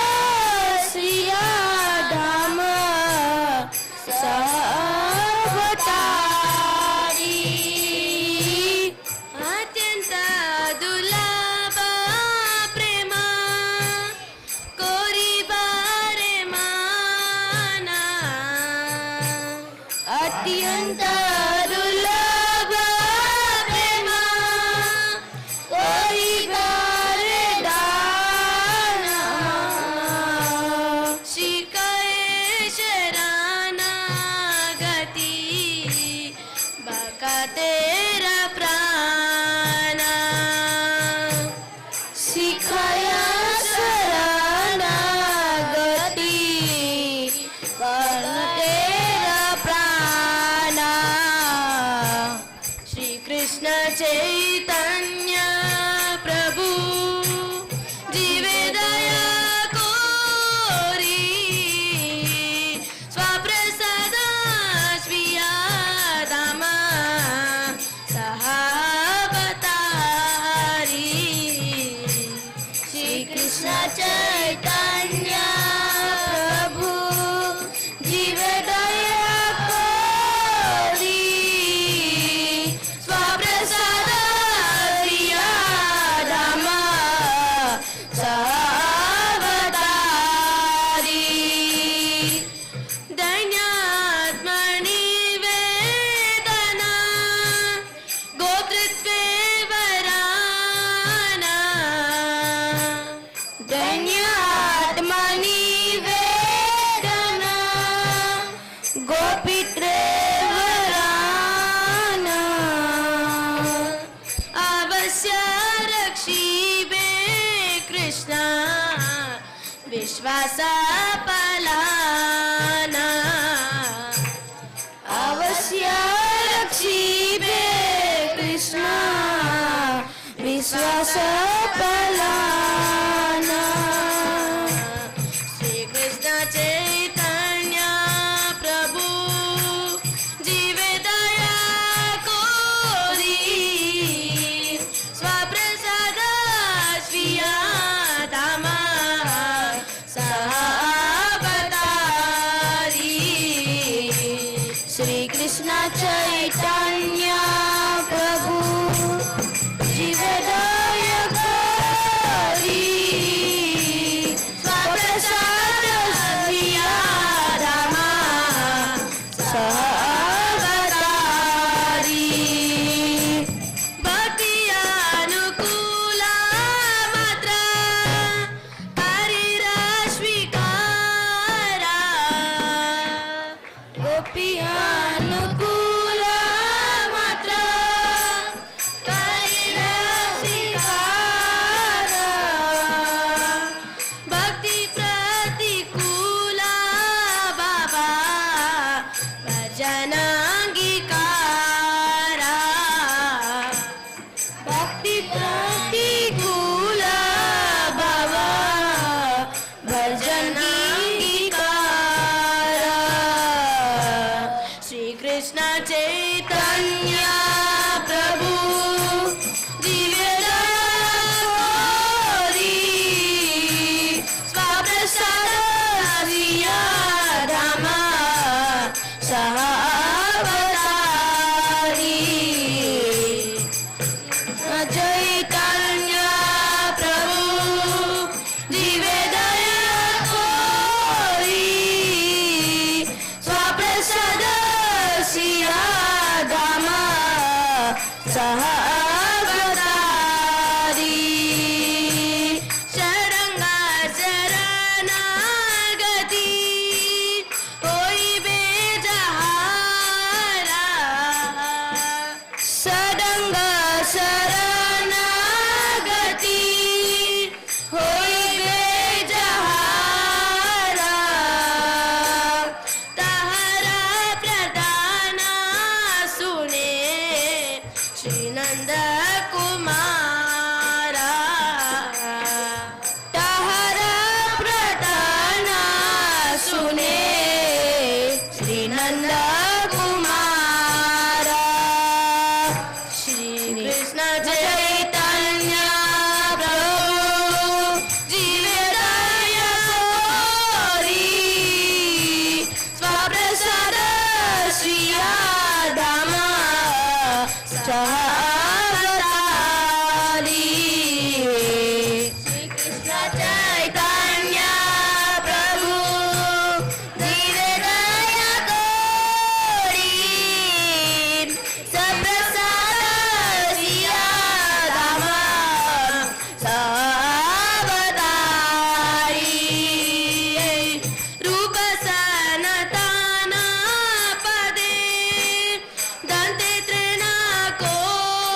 Sriyadama Sahavatari Atyanta Dulabha Prema Kori Bare Mana Atyanta Dulabha Prema Kori Bare Dana Shikaye Sharana Gati Baka Tera Prana Shikaya Sharana Gati Baka Tera Prana श्वासपालाना अवश्य रक्षिबे कृष्ण विश्वासपालाना श्री कृष्ण चैतन्य प्रभु जीवे दया कोरी स्वप्रसाद श्रिया धामा सहावतारी श्री कृष्ण चैतन्य प्रभु जीवे दया कोरी स्वप्रसाद श्रिया धामा सहावतारी भक्ति अनुकूल मात्र हरिर स्वीकार गोपी अनुकूल मात्र हरिर स्वीकार भक्ति प्रतिकूल बाबा भजन अंगीकार भक्ति प्रतिकूल बाबा भजन अंगीकार श्री कृष्ण चैतन्य प्रभु दिव्य दयाकोरी स्वप्रसाद श्रिया धामा सहावतारी चैतन्य प्रभु दिव्य दयाकोरी स्वप्रसाद श्रिया धामा सहावतारी शरणंग शरणागति होइबे जहारा सडंग शरणागति होइबे जहारा तहरा प्रदान सुने श्री नंद कुमारा तहरा प्रदान सुने श्री नंद कुमारा श्री कृष्ण चैतन्य प्रभु जीवे दया कोरी स्वप्रसाद श्रिया धामा सहावतारी श्री कृष्ण चैतन्य प्रभु जीवे दया कोरी स्वप्रसाद श्रिया धामा सहावतारी रूप सनातन पदे दंते त्रिनाकोरी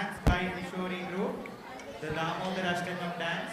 dance by Kishore group, the Damodar Ashtakam dance.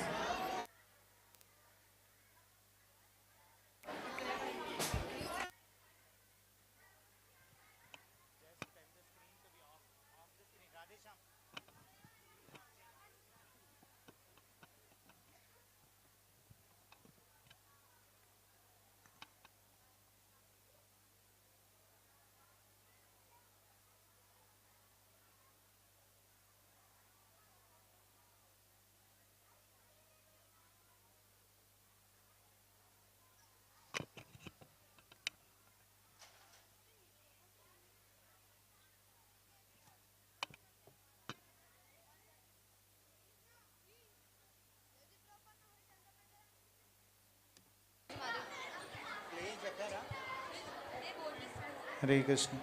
Hare Krishna.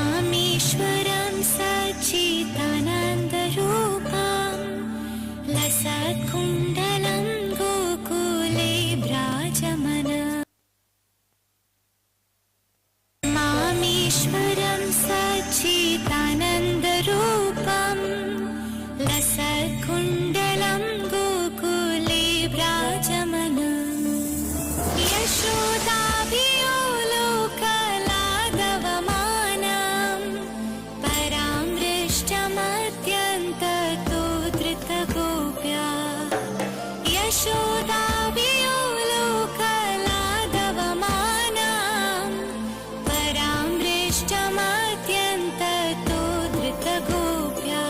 नमामीश्वरं सच्चिदानन्दरूपं लसत्कुण्डलं गोकुले व्राजमानं नमामीश्वरं सच्चिदानन्दरूपं लसत्कुण्डलं गोकुले व्राजमानं यशोदाभियो लोकलाघवमानं परामृष्टमत्यन्ततो धृतगोप्या यशोदाभियो लोकलाघवमानं परामृष्टमत्यन्ततो धृतगोप्या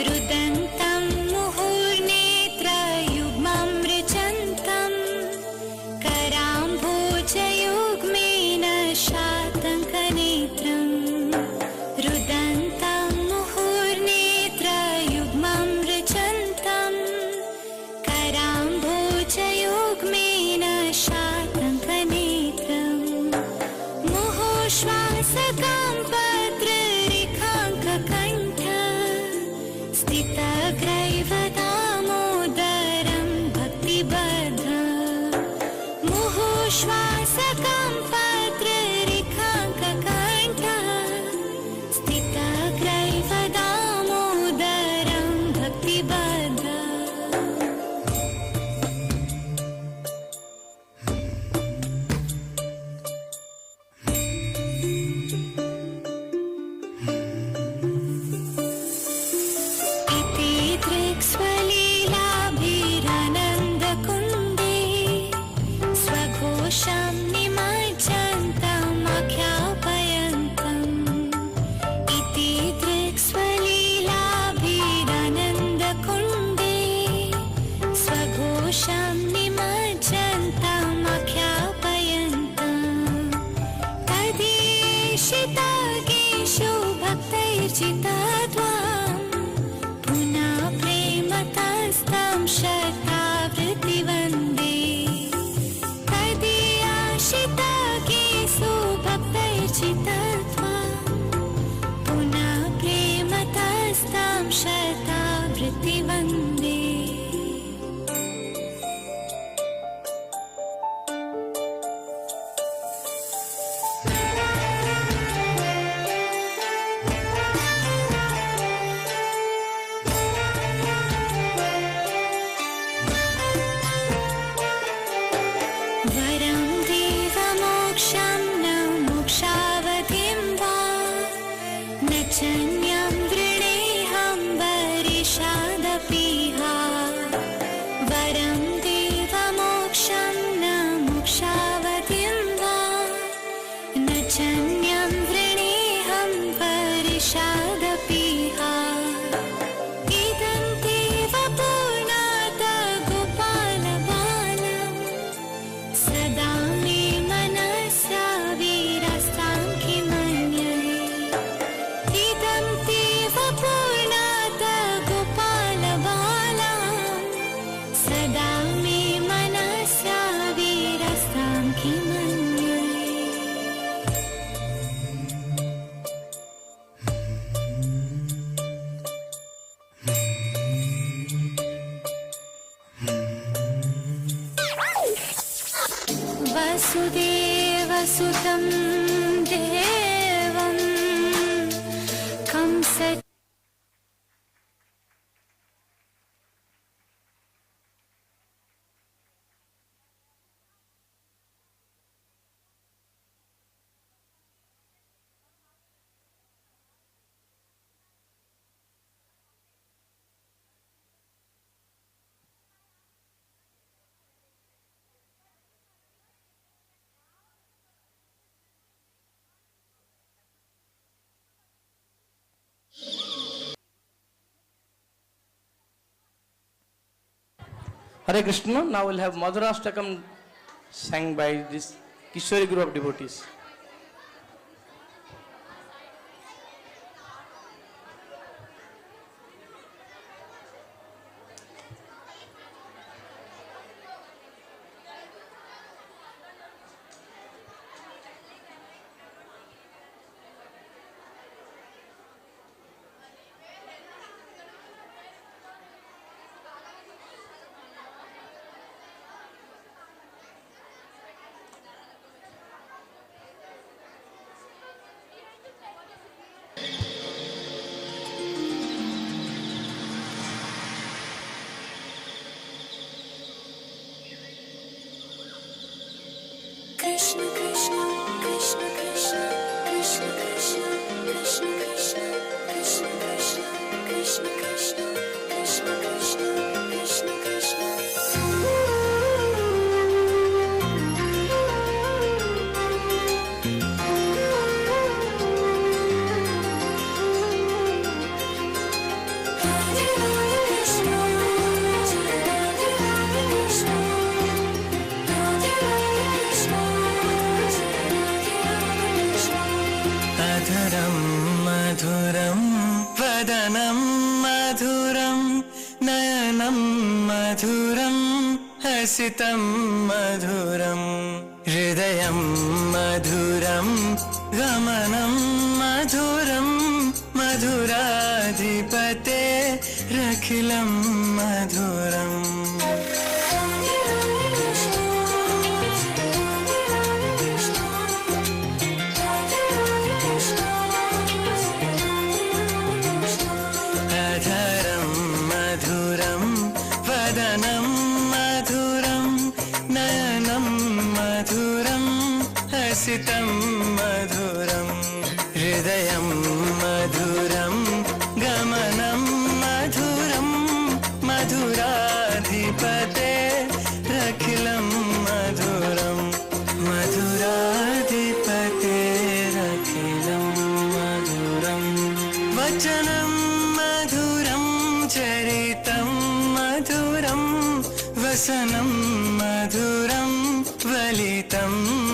रुदन्तं मुहुर्नेत्रयुग्मं मृजन्तं कराम्भोजयुग्मेन शातङ्कनेत्रं रुदन्तं मुहुर्नेत्रयुग्मं मृजन्तं कराम्भोजयुग्मेन शातङ्कनेत्रं मुहुश्वासकं पत्ररेखाङ्ककण्ठ स्थितग्रैवदामोदरं भक्तिभद्रं मुहुश्वासकं पत्ररेखाङ्ककण्ठः स्थितग्रैवदामोदरं भक्तिभद्रम् इति दृक्स्वलीलाभिरानन्दकुण्डे स्वघोषं निमज्जन्तम् आख्यापयन्तम् इति दृक्स्वलीलाभिरानन्दकुण्डे स्वघोषं निमज्जन्तम् आख्यापयन्तम् तदेशितागेषु भक्तैर्जिताद्वाम् पुनः प्रेमतस्तं शतावृत्तिवन्दे तदीयाशितागेषु भक्तैर्जिताद्वाम् पुनः प्रेमतस्तं शतावृत्तिवन्दे मे मनस्या वीरस्तां किमन्ये वसुदेवसुतं देवं Kans Hare Krishna. Now we'll have Madhurashtakam sang by this Kishore group of devotees. Krishna Krishna Krishna Krishna Krishna Krishna Krishna Krishna Krishna Krishna Krishna Krishna Krishna Krishna Krishna Krishna अधरं मधुरं वदनं मधुरं नयनं मधुरं हसितं मधुरं हृदयं मधुरं गमनं मधुरं मधुराधिपते रखिलं मधुरम् अधरं मधुरं वदनं मधुरं नयनं मधुरं हसितं मधुरं हृदयं मधुरं गमनं मधुरं मधुराधिपते रखिलं मधुरं मधुराधिपते रखिलं मधुरं वचनं मधुरं चरितं मधुरं वसनं मधुरं वलितं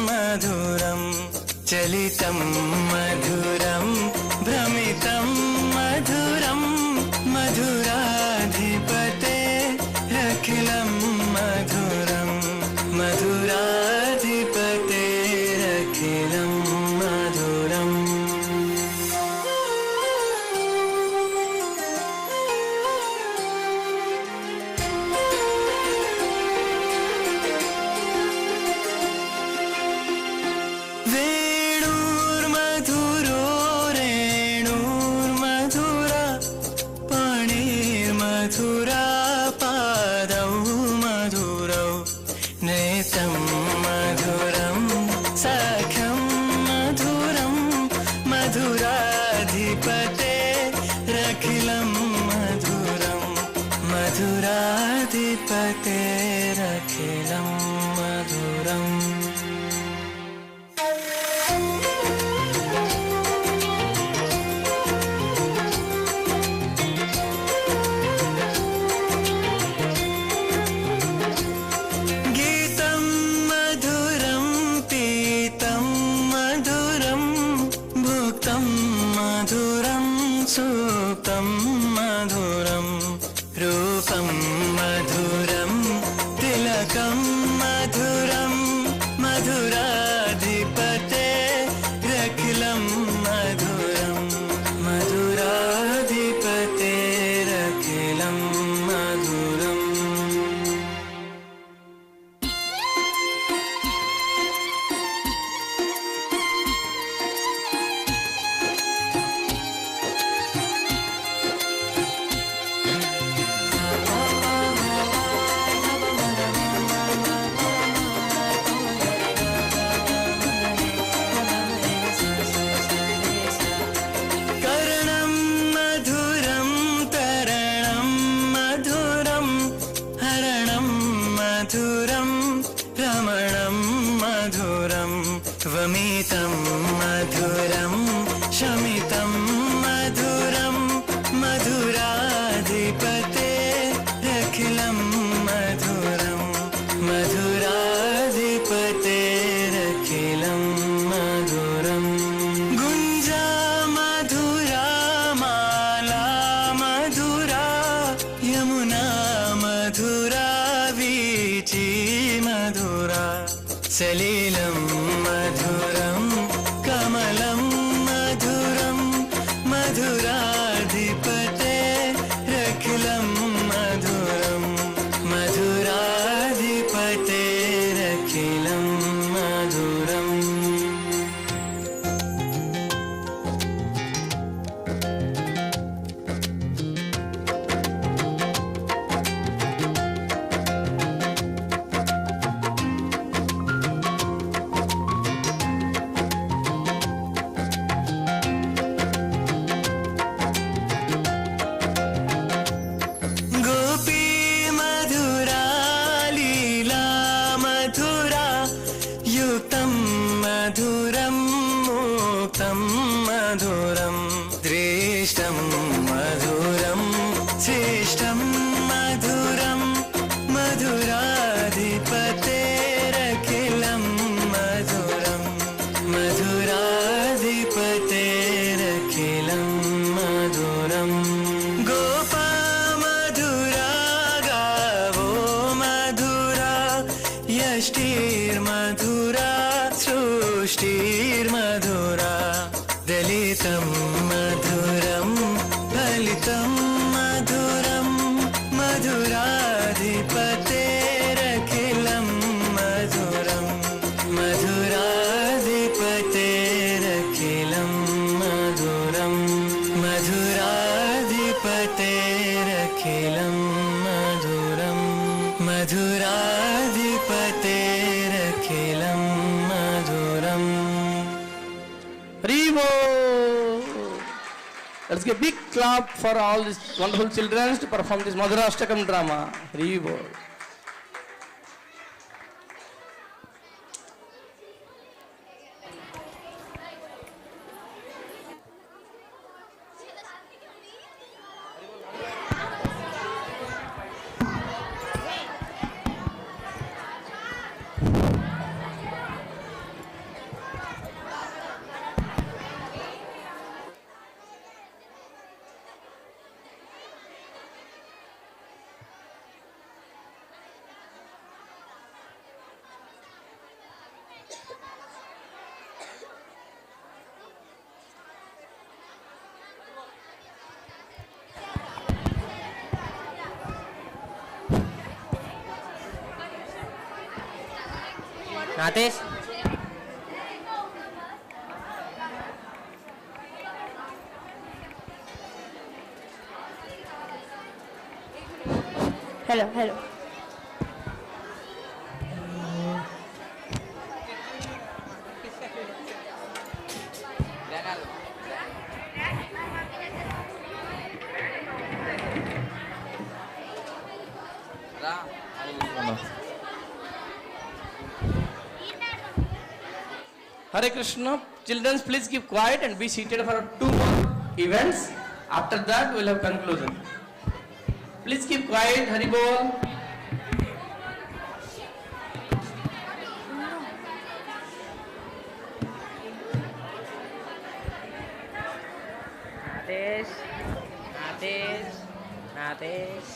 मधुरं चलितं मधुरं भ्रमितं मधुरं मधुराधिपते रखिलं मधुरं मधुराधिपते रखिलं मधुरम् वेणुर्मधुरो रेणुर्मधुरा पाणिर्मधुरा पादौ मधुरौ नेतं मधुरं सख्यं मधुरं मधुराधिपते रखिलं मधुरं मधुराधिपते रखिलं मधुरम् गीतं मधुरं पीतं मधुरं भुक्तं मधुरं सूक्तं मधुरं रूपं मधुरं मधुकं मधुरं मधुराधिपते रखिलं मधुरं मधुराधिपते रखिलं मधुरम् कर्णं मधुरं तरणं मधुरं हरणं मधुरं रमणं मधुरं वमितं मधुरं शमितं मधुरं मधुराधिपते रखिलं मधुरं मधुराधिपते रखिलं मधुरम् गुञ्जा मधुरा माला मधुरा यमुना मधुरा वीची मधुरा सलिलं मधुरं कमलं मधुरं मधुराधिपते रखिलं मधुरं मधुराधिपते रखिलं मधुरम् गोपी मधुरा लीला मधुरा युक्तं मधुरं मुक्तं मधुरं दृष्टं मधुरं श्रेष्ठं मधुरं मधुराधिपते रखिलं मधुरं मधुराधिपते रखिलं मधुरम् गोपा मधुरा गावो मधुरा यष्टिर्मधुरा सृष्टिर्मधुरा दलितं मधुरं फलितं मधुरं मधुराधिपते रखिलं मधुरं मधुराधिपते रखिलं मधुरं मधुराधिपते रखिलं मधुरं मधुराधिपते रखिलं मधुरम् Haribo! Let's give a big clap for all these wonderful children to perform this Madhurashtakam drama. Haribo! Natesh? Hello, hello. Hare Krishna. Children, please keep quiet and be seated for 2 more events. After that, we will have conclusion. Please keep quiet. Hari Bol. Natesh. Natesh. Natesh.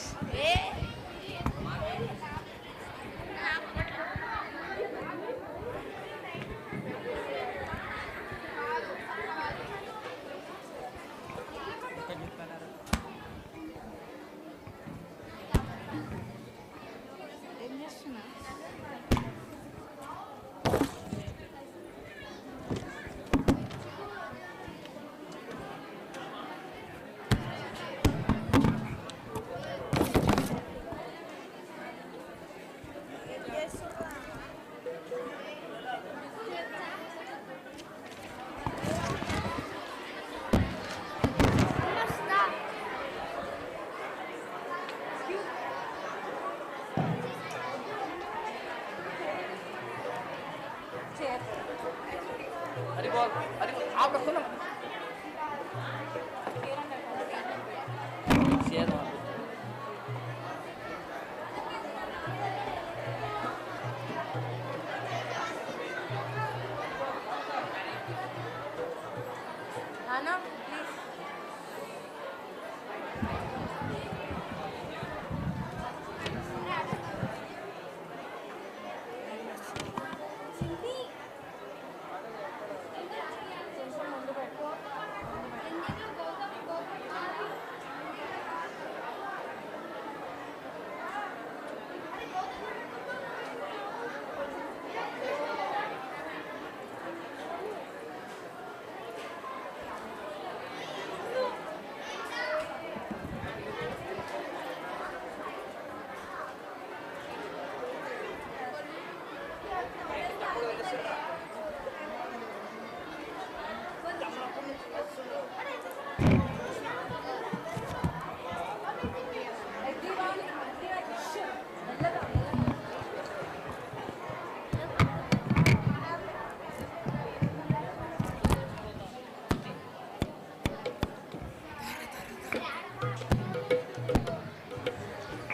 Hare Bol, Hare Bol, आप रखो ना share वहाँ पे हाँ ना please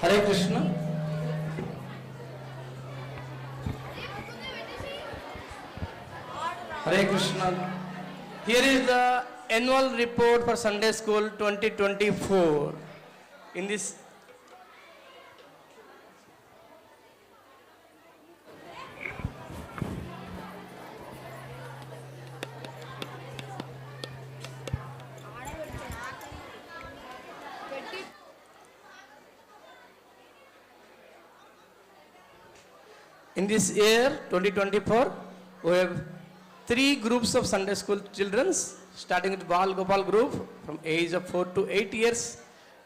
Hare Krishna. Hare Krishna. Here is the annual report for Sunday School 2024. In this In this year 2024, we have 3 groups of Sunday school children, starting with Bal Gopal group from age of 4 to 8 years,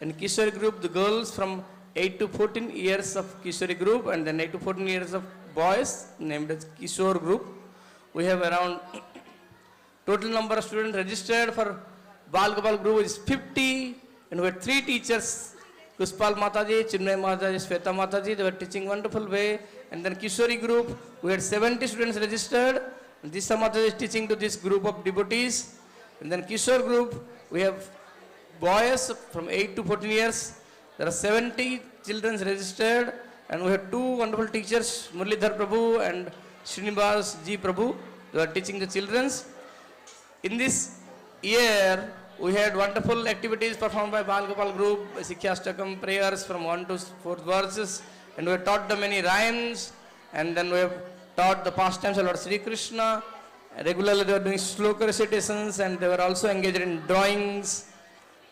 and Kishore group, the girls from 8 to 14 years of Kishore group, and then 8 to 14 years of boys, named as Kishore group. We have around total number of students registered for Bal Gopal group is 50, and we had 3 teachers, Kuspal Mataji, Chinmay Mataji, Shweta Mataji, they were teaching wonderful way. And then Kishore group, we had 70 students registered. And Disa Mataji is teaching to this group of devotees. And then Kishore group, we have boys from 8 to 14 years. There are 70 children registered. And we have 2 wonderful teachers, Murlidhar Prabhu and Srinivas Ji Prabhu. They are teaching the children. In this year, we had wonderful activities performed by Bal Gopal group, Sikhastakam prayers from 1 to 4 verses, and we have taught them many rhymes, and then we have taught the pastimes of Lord Sri Krishna. Regularly they were doing sloka recitations, and they were also engaged in drawings.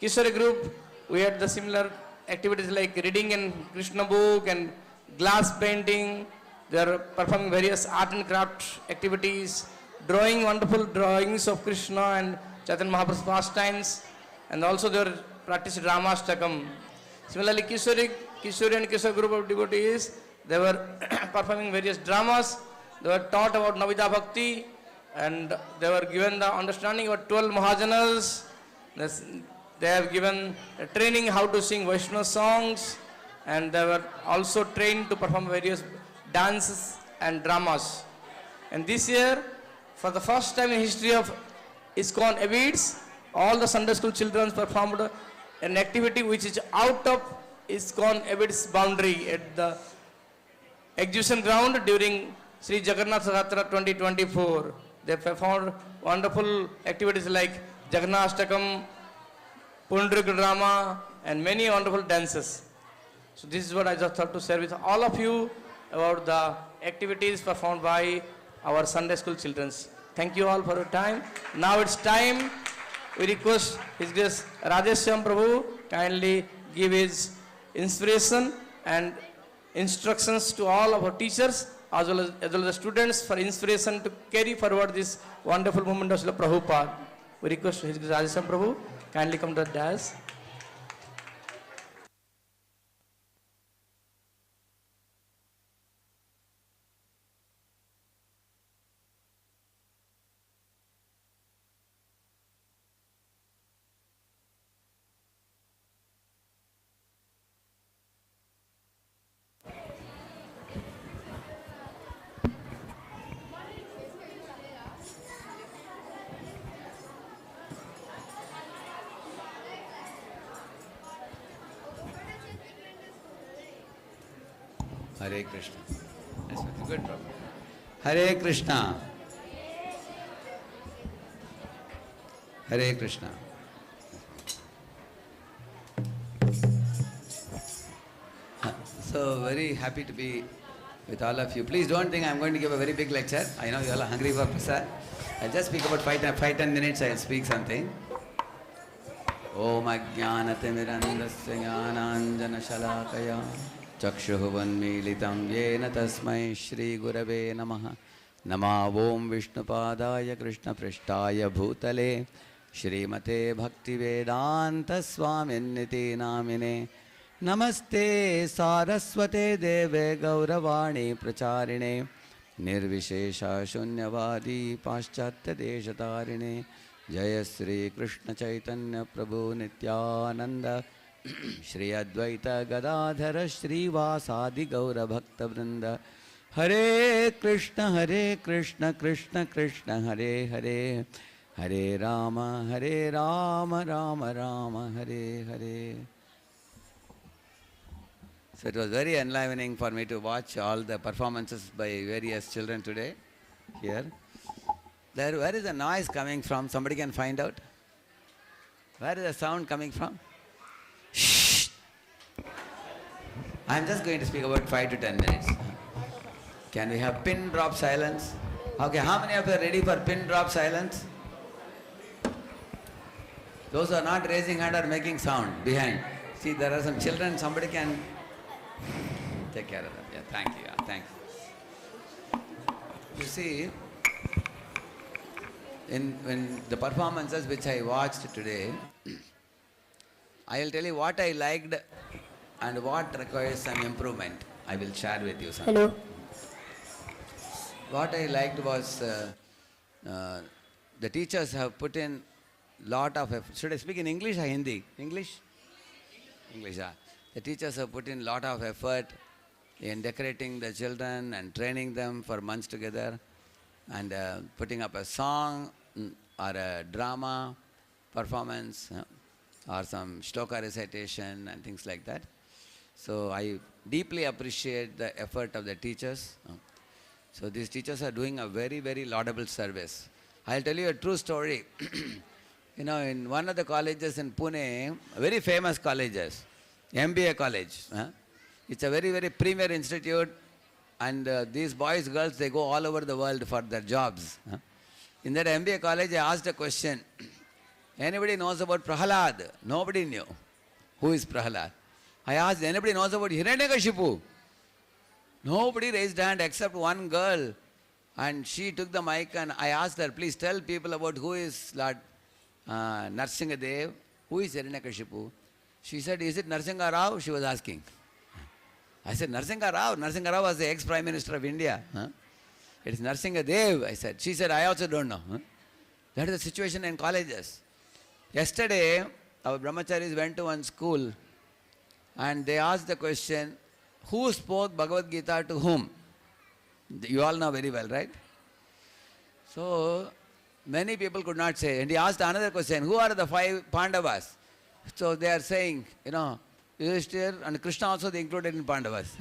Kishore group, we had the similar activities like reading in Krishna book and glass painting. They are performing various art and craft activities, drawing wonderful drawings of Krishna and Chaitanya Mahaprabhu's pastimes, and also they were practicing Ramastakam. Similarly, Kishore and Kishore group of devotees, they were performing various dramas. They were taught about Navida Bhakti, and they were given the understanding about 12 Mahajanas. They have given training how to sing Vaishnava songs, and they were also trained to perform various dances and dramas. And this year, for the first time in history of ISKCON Abids, all the Sunday school children performed an activity which is out of ISKCON Abids boundary at the exhibition ground during Sri Jagannath Yatra 2024. They performed wonderful activities like Jagannathastakam, Pundrika drama, and many wonderful dances. So this is what I just thought to share with all of you about the activities performed by our Sunday school children. Thank you all for your time. Now it's time. We request His Grace Radheshyam Prabhu kindly give his inspiration and instructions to all of our teachers as well as the students for inspiration to carry forward this wonderful movement of Srila Prabhupada. We request His Grace Radheshyam Prabhu kindly come to the dais. Hare Krishna. That's good, Prabhu. Hare Krishna. Hare Krishna. So very happy to be with all of you. Please don't think I'm going to give a very big lecture. I know you all are hungry for prasad. I'll just speak about 5-10 minutes. I'll speak something. Om Ajnanatimirandasya Jnananjana Shalakaya Chakshuhu Vanmilitam Yena Tasmai Shri Gurave Namaha Nama Om Vishnupadaya Krishna Prishtaya Bhutale Shrimate Bhakti Vedanta Swaminiti Namine Namaste Saraswate Deve Gauravani Pracharine Nirvishesha Shunyavadi Paschatya Deshatarine Jaya Sri Krishna Chaitanya Prabhu Nityananda Shri Advaita Gadadhara Shri Vasadi Gaura Bhakta Vrinda Hare Krishna Krishna Krishna Hare Hare Hare Rama Rama Rama Hare Hare. So it was very enlivening for me to watch all the performances by various children today here. Where is the noise coming from? Somebody can find out? Where is the sound coming from? Shh! I'm just going to speak about 5 to 10 minutes. Can we have pin drop silence? Okay, how many of you are ready for pin drop silence? Those who are not raising hand are making sound behind. See, there are some children, somebody can take care of them. Yeah, thank you. Yeah, thank you. You see, when the performances which I watched today, I will tell you what I liked and what requires some improvement. I will share with you something. Hello. What I liked was the teachers have put in lot of effort. Should I speak in English or Hindi? English? English, yeah. The teachers have put in lot of effort in decorating the children and training them for months together and putting up a song or a drama performance or some shloka recitation and things like that. So I deeply appreciate the effort of the teachers. So these teachers are doing a very, very laudable service. I'll tell you a true story. You know, in one of the colleges in Pune, very famous colleges, MBA college. It's a very, very premier institute, and these boys, girls, they go all over the world for their jobs. In that MBA college, I asked a question. Anybody knows about Prahalad? Nobody knew. Who is Prahalad? I asked, anybody knows about Hiranyakashipu? Nobody raised hand except one girl. And she took the mic and I asked her, please tell people about who is Lord Narsingadev, who is Hiranyakashipu. She said, is it Narsinga Rao? She was asking. I said, Narsinga Rao? Narsinga Rao was the ex-Prime Minister of India. It is Narsingadev, I said. She said, I also don't know. That is the situation in colleges. Yesterday, our brahmacharis went to one school and they asked the question, who spoke Bhagavad Gita to whom? You all know very well, right? So, many people could not say. And he asked another question, who are the 5 Pandavas? So they are saying, you know, Yudhishthir and Krishna also they included in Pandavas.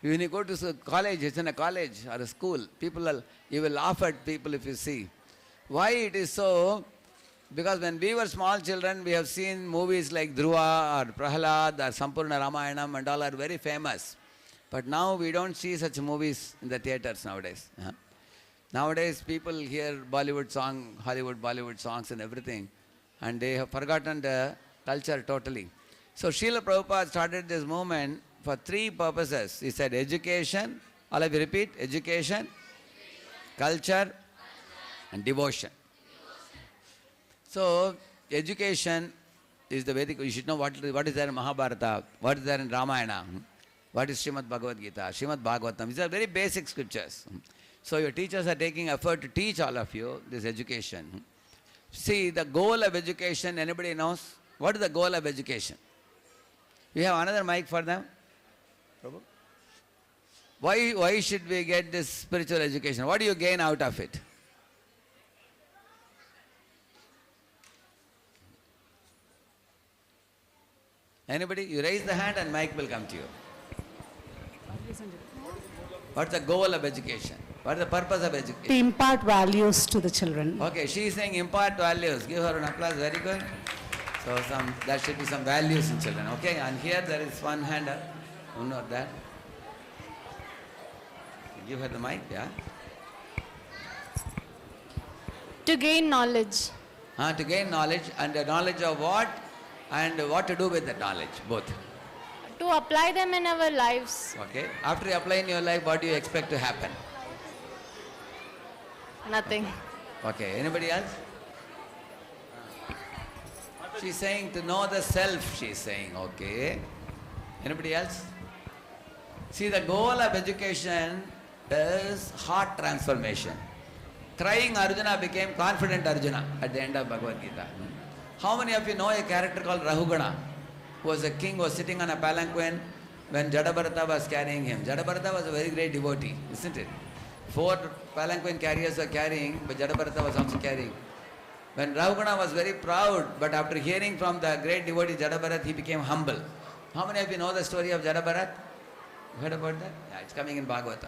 When you go to college, it's in a college or a school, you will laugh at people if you see. Why it is so? Because when we were small children, we have seen movies like Dhruva or Prahalad or Sampurna Ramayanam and all are very famous. But now we don't see such movies in the theatres nowadays. Nowadays people hear Bollywood song, Bollywood songs and everything, and they have forgotten the culture totally. So Srila Prabhupada started this movement for 3 purposes. He said education, all of you repeat, education, culture and devotion. So education is the Vedic, you should know what is there in Mahabharata, what is there in Ramayana, what is Srimad Bhagavad Gita, Srimad Bhagavatam. These are very basic scriptures. So your teachers are taking effort to teach all of you this education. See, the goal of education, anybody knows? What is the goal of education? We have another mic for them. Prabhu? Why should we get this spiritual education? What do you gain out of it? Anybody? You raise the hand and mic will come to you. What's the goal of education? What is the purpose of To education? impart values to the children. Okay, she is saying impart values. Give her an applause. Very good. So there should be some values in children. Okay, and here there is one hand up. Who knows that? Give her the mic, yeah. To gain knowledge. To gain knowledge, and the knowledge of what? And what to do with that knowledge, both. To apply them in our lives. Okay. After you apply in your life, what do you expect to happen? Nothing. Okay. Anybody else? She's saying to know the self, she's saying. Okay. Anybody else? See, the goal of education is heart transformation. Crying Arjuna became confident Arjuna at the end of Bhagavad Gita. How many of you know a character called Rahugana, who was a king, was sitting on a palanquin when Jadabharata was carrying him? Jadabharata was a very great devotee, isn't it? 4 palanquin carriers were carrying, but Jadabharata was also carrying. When Rahugana was very proud, but after hearing from the great devotee Jadabharat, he became humble. How many of you know the story of Jadabharat? Heard about that? Yeah, it's coming in Bhagavata.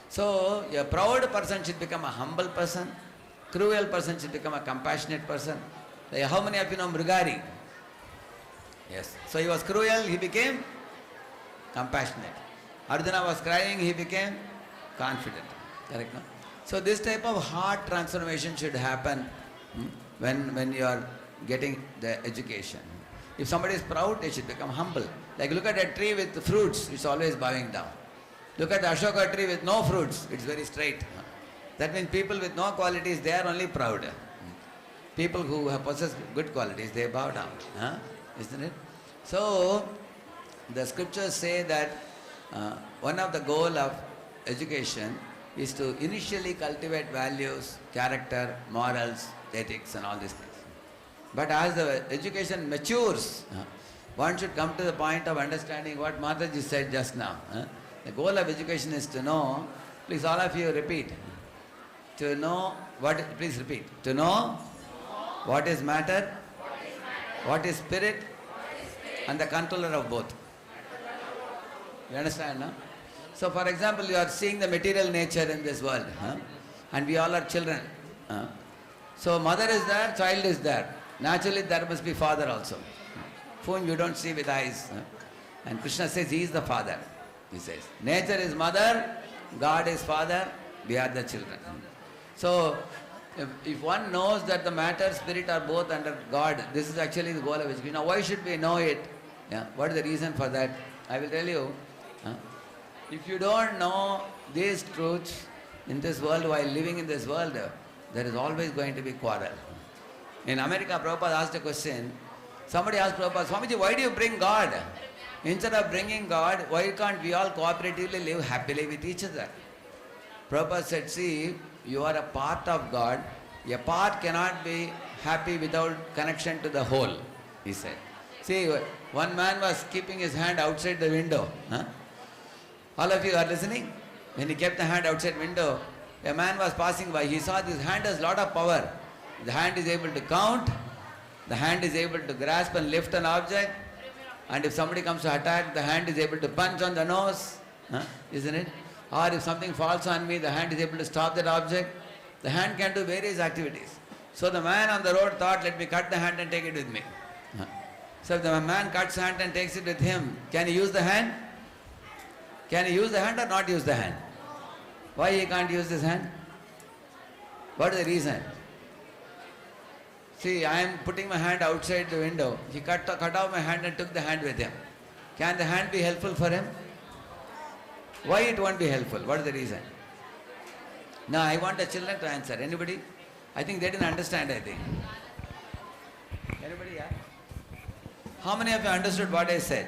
So, a proud person should become a humble person. Cruel person should become a compassionate person. Like, how many of you know Mrigari? Yes. So he was cruel, he became compassionate. Arjuna was crying, he became confident. Correct, no? So this type of heart transformation should happen when you are getting the education. If somebody is proud, they should become humble. Like look at a tree with fruits, it's always bowing down. Look at the Ashoka tree with no fruits, it's very straight. That means people with no qualities, they are only proud. People who have possessed good qualities, they bow down. Isn't it? So, the scriptures say that one of the goal of education is to initially cultivate values, character, morals, ethics and all these things. But as the education matures, one should come to the point of understanding what Mataji said just now. The goal of education is to know, please all of you repeat, to know what, please repeat, to know what is matter, what is spirit, and the controller of both. You understand, no? So for example, you are seeing the material nature in this world, and we all are children. So mother is there, child is there. Naturally there must be father also, whom you don't see with eyes. And Krishna says he is the father. He says, nature is mother, God is father, we are the children. So if one knows that the matter, spirit are both under God, this is actually the goal of education. Now why should we know it? What is the reason for that? I will tell you. If you don't know these truths in this world, while living in this world, there is always going to be quarrel. In America, Prabhupada asked a question. Somebody asked Prabhupada, Swamiji, why do you bring God? Instead of bringing God, why can't we all cooperatively live happily with each other? Prabhupada said, see, you are a part of God. A part cannot be happy without connection to the whole, he said. See, one man was keeping his hand outside the window. All of you are listening? When he kept the hand outside window, a man was passing by. He saw this hand has lot of power. The hand is able to count. The hand is able to grasp and lift an object. And if somebody comes to attack, the hand is able to punch on the nose. Isn't it? Or if something falls on me, the hand is able to stop that object. The hand can do various activities. So the man on the road thought, let me cut the hand and take it with me. So if the man cuts the hand and takes it with him, can he use the hand? Can he use the hand or not use the hand? Why he can't use this hand? What is the reason? See, I am putting my hand outside the window. He cut off my hand and took the hand with him. Can the hand be helpful for him? Why it won't be helpful? What is the reason? Now I want the children to answer. Anybody? I think they didn't understand, I think. Anybody? Yeah? How many of you understood what I said?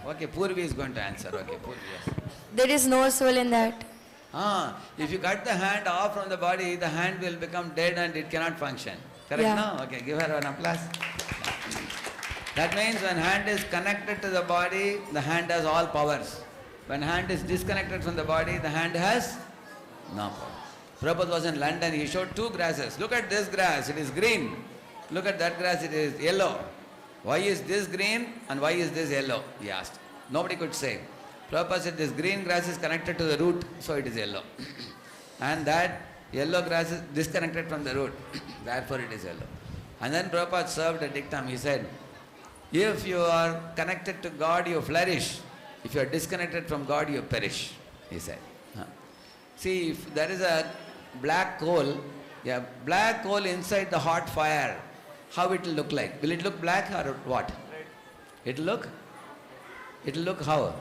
Okay, Purvi is going to answer. Okay, Purvi, yes. There is no soul in that. If you cut the hand off from the body, the hand will become dead and it cannot function. Correct? Yeah. No? Okay, give her an applause. That means when hand is connected to the body, the hand has all powers. When hand is disconnected from the body, the hand has no power. Prabhupada was in London, he showed 2 grasses. Look at this grass, it is green. Look at that grass, it is yellow. Why is this green and why is this yellow? He asked. Nobody could say. Prabhupada said this green grass is connected to the root, so it is yellow. And that yellow grass is disconnected from the root, therefore it is yellow. And then Prabhupada served a dictum. He said, if you are connected to God, you flourish. If you are disconnected from God, you perish, he said. See, if there is a black coal, black coal inside the hot fire, how it will look like? Will it look black or what? It will look how?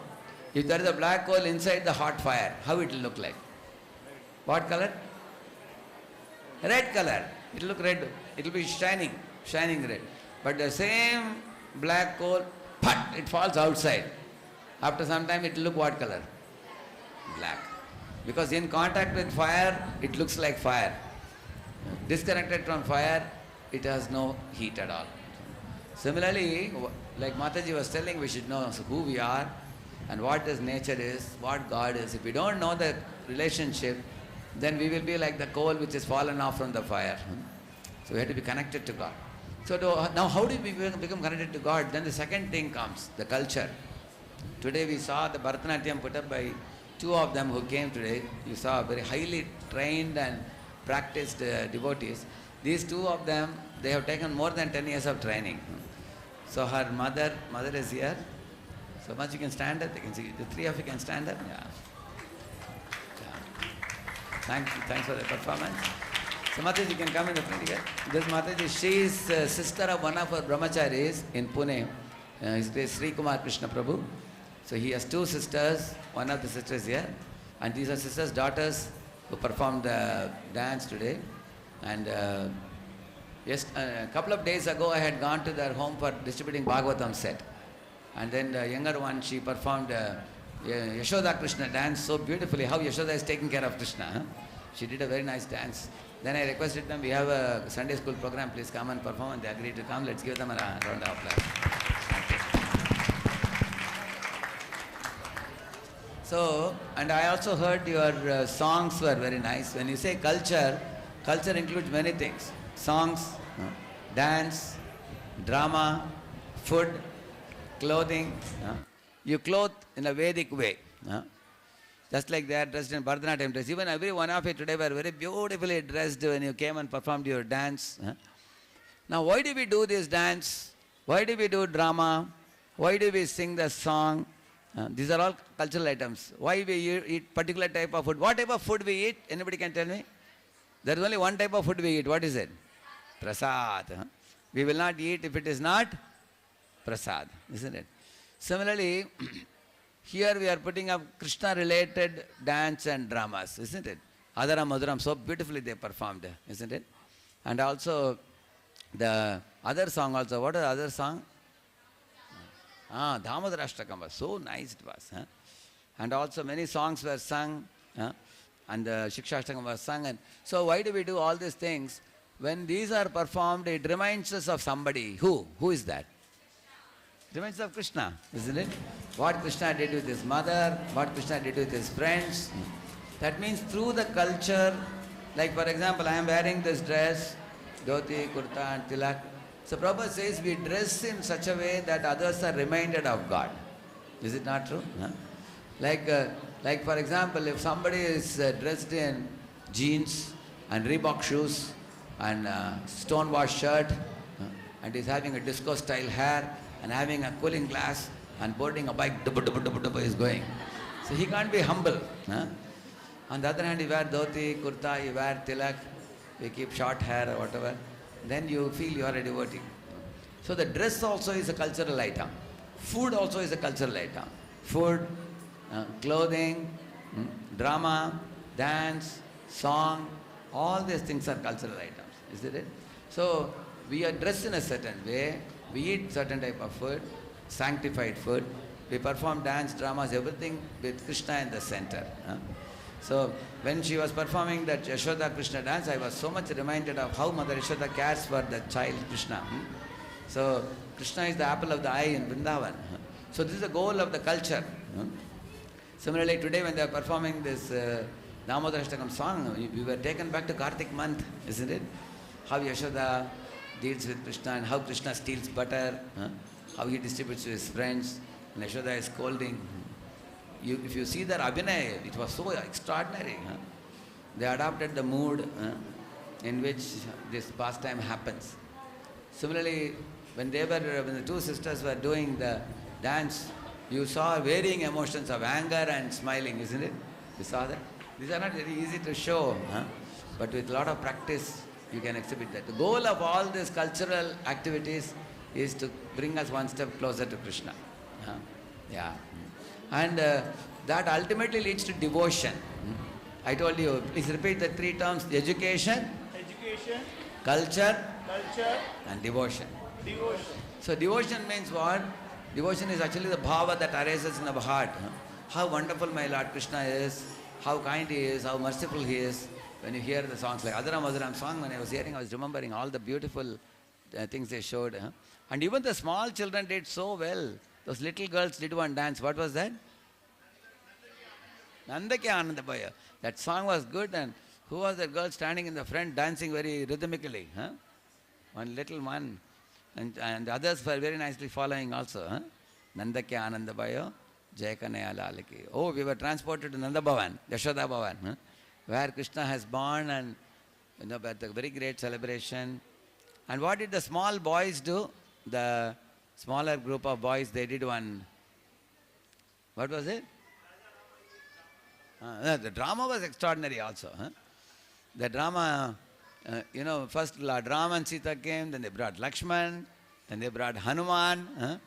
If there is a black coal inside the hot fire, how it will look like? What color? Red color. It will look red. It will be shining red. But the same black coal, it falls outside. After some time it will look what color? Black. Because in contact with fire, it looks like fire. Disconnected from fire, it has no heat at all. Similarly, like Mataji was telling, we should know who we are and what this nature is, what God is. If we don't know the relationship, then we will be like the coal which is fallen off from the fire. So we have to be connected to God. So now how do we become connected to God? Then the second thing comes, the culture. Today we saw the Bharatanatyam put up by two of them who came today. You saw very highly trained and practiced devotees. These two of them, they have taken more than 10 years of training. So her mother is here. So much you can stand up. You can see the three of you can stand up. Yeah. Thanks for the performance. So Mataji, you can come in the front here. This Mataji, she is sister of one of our brahmacharis in Pune. His name is Sri Kumar Krishna Prabhu. So he has two sisters, one of the sisters here. And these are sisters' daughters who performed the dance today. And yes, a couple of days ago I had gone to their home for distributing Bhagavatam set. And then the younger one, she performed Yashoda Krishna dance so beautifully. How Yashoda is taking care of Krishna. Huh? She did a very nice dance. Then I requested them, we have a Sunday school program, please come and perform. And they agreed to come. Let's give them a round of applause. So, and I also heard your songs were very nice. When you say culture, culture includes many things. Songs, dance, drama, food, clothing. You clothe in a Vedic way. Just like they are dressed in Bharatanatyam dress. Even every one of you today were very beautifully dressed when you came and performed your dance. Now why do we do this dance? Why do we do drama? Why do we sing the song? These are all cultural items. Why we eat particular type of food? What type of food we eat? Anybody can tell me? There is only one type of food we eat. What is it? Prasad. We will not eat if it is not prasad, isn't it? Similarly, here we are putting up Krishna-related dance and dramas, isn't it? Adaram Maduram, so beautifully they performed, isn't it? And also, the other song also, what is the other song? Damodarashtakam was so nice it was. And also many songs were sung, and the Shikshashtakam was sung. And so why do we do all these things? When these are performed, it reminds us of somebody. Who? Who is that? It reminds us of Krishna, isn't it? What Krishna did with his mother, what Krishna did with his friends. That means through the culture, like for example, I am wearing this dress, dhoti, kurta and tilak. So Prabhupada says we dress in such a way that others are reminded of God. Is it not true? Like for example, if somebody is dressed in jeans and Reebok shoes and stone-washed shirt and is having a disco-style hair and having a cooling glass and boarding a bike, is going. So he can't be humble. On the other hand, you wear dhoti, kurta, you wear tilak, you keep short hair or whatever, then you feel you are a devotee. So the dress also is a cultural item. Food also is a cultural item. Food, clothing, drama, dance, song, all these things are cultural items, isn't it? So we are dressed in a certain way, we eat certain type of food, sanctified food, we perform dance, dramas, everything with Krishna in the center. So when she was performing that Yashoda Krishna dance, I was so much reminded of how Mother Yashoda cares for the child Krishna. So Krishna is the apple of the eye in Vrindavan. So this is the goal of the culture. Similarly, today when they are performing this Damodarashtakam song, we were taken back to Kartik month, isn't it? How Yashoda deals with Krishna and how Krishna steals butter, how he distributes to his friends. And Yashoda is scolding. If you see their abhinay, it was so extraordinary. They adopted the mood in which this pastime happens. Similarly, when the two sisters were doing the dance, you saw varying emotions of anger and smiling, isn't it? You saw that? These are not very easy to show, but with a lot of practice, you can exhibit that. The goal of all these cultural activities is to bring us one step closer to Krishna. Yeah. And that ultimately leads to devotion. I told you, please repeat the three terms: education, culture, and devotion. So devotion means what? Devotion is actually the bhava that arises in our heart. How wonderful my Lord Krishna is, how kind he is, how merciful he is. When you hear the songs like Adaram Adaram song, when I was hearing, I was remembering all the beautiful things they showed. And even the small children did so well. Those little girls did one dance. What was that? Nandakya Anandabhaya. That song was good, and who was that girl standing in the front dancing very rhythmically? One little one. And others were very nicely following also. Nandakya Anandabhaya, Jayakanaya Lalaki. Oh, we were transported to Nanda Bhavan, Yashoda Bhavan, where Krishna has born, and at a very great celebration. And what did the small boys do? The smaller group of boys, they did one. What was it? The drama was extraordinary also. The drama, first Lord Ram and Sita came, then they brought Lakshman, then they brought Hanuman,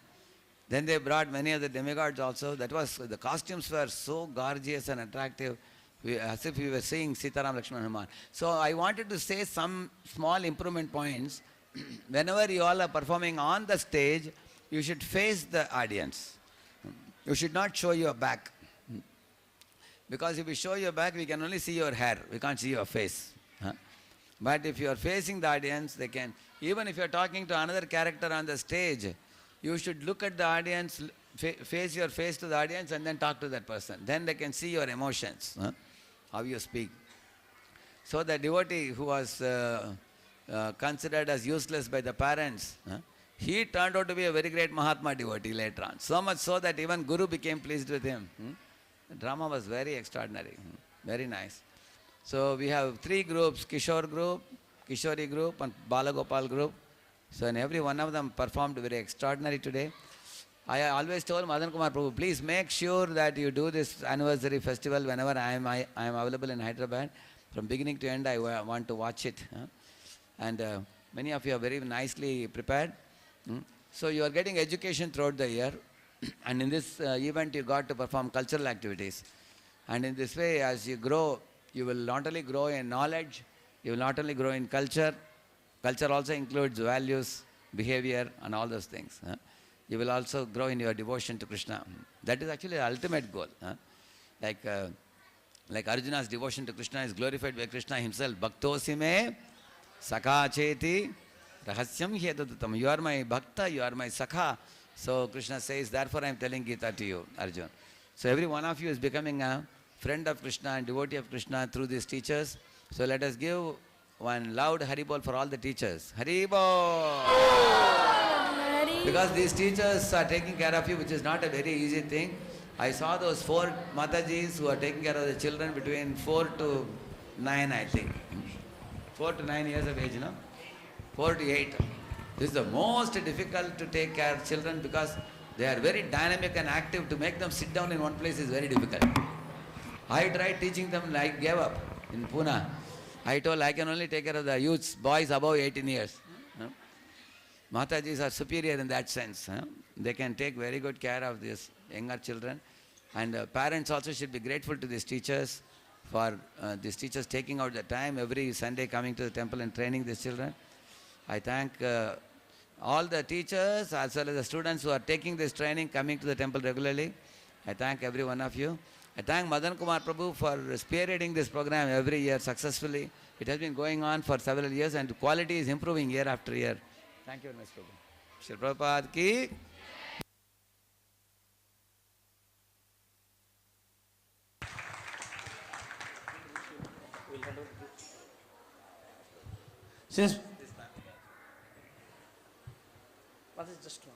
then they brought many of the demigods also. The costumes were so gorgeous and attractive, as if we were seeing Sita Ram, Lakshman, Hanuman. So I wanted to say some small improvement points. Whenever you all are performing on the stage, you should face the audience. You should not show your back. Because if you show your back, we can only see your hair. We can't see your face. But if you are facing the audience, they can. Even if you are talking to another character on the stage, you should look at the audience, face your face to the audience, and then talk to that person. Then they can see your emotions, how you speak. So the devotee who was considered as useless by the parents, he turned out to be a very great Mahatma devotee later on. So much so that even Guru became pleased with him. The drama was very extraordinary, very nice. So we have three groups: Kishore group, Kishori group, and Balagopal group. So and every one of them performed very extraordinary today. I always told Madan Kumar Prabhu, please make sure that you do this anniversary festival whenever I am available in Hyderabad. From beginning to end, I want to watch it. And many of you are very nicely prepared. So you are getting education throughout the year. And in this event, you got to perform cultural activities. And in this way, as you grow, you will not only grow in knowledge, you will not only grow in culture. Culture also includes values, behavior, and all those things. You will also grow in your devotion to Krishna. That is actually the ultimate goal. Like Arjuna's devotion to Krishna is glorified by Krishna himself. Bhaktosi me sakha cheti rahasyam hyedadutam. You are my bhakta, you are my sakha. So Krishna says, therefore I am telling Gita to you, Arjuna. So every one of you is becoming a friend of Krishna and devotee of Krishna through these teachers. So let us give one loud Haribol for all the teachers. Haribol! Because these teachers are taking care of you, which is not a very easy thing. I saw those 4 Matajis who are taking care of the children between 4 to 9, I think. 4 to 9 years of age, 4 to 8. This is the most difficult to take care of children because they are very dynamic and active. To make them sit down in one place is very difficult. I tried teaching them, I gave up in Pune. I told I can only take care of the youths, boys above 18 years. Matajis are superior in that sense. They can take very good care of these younger children. And parents also should be grateful to these teachers for these teachers taking out the time every Sunday coming to the temple and training these children. I thank all the teachers as well as the students who are taking this training, coming to the temple regularly. I thank every one of you. I thank Madan Kumar Prabhu for spearheading this program every year successfully. It has been going on for several years and quality is improving year after year. Thank you very much, Prabhu. Shri Prabhupada ki. What is just one?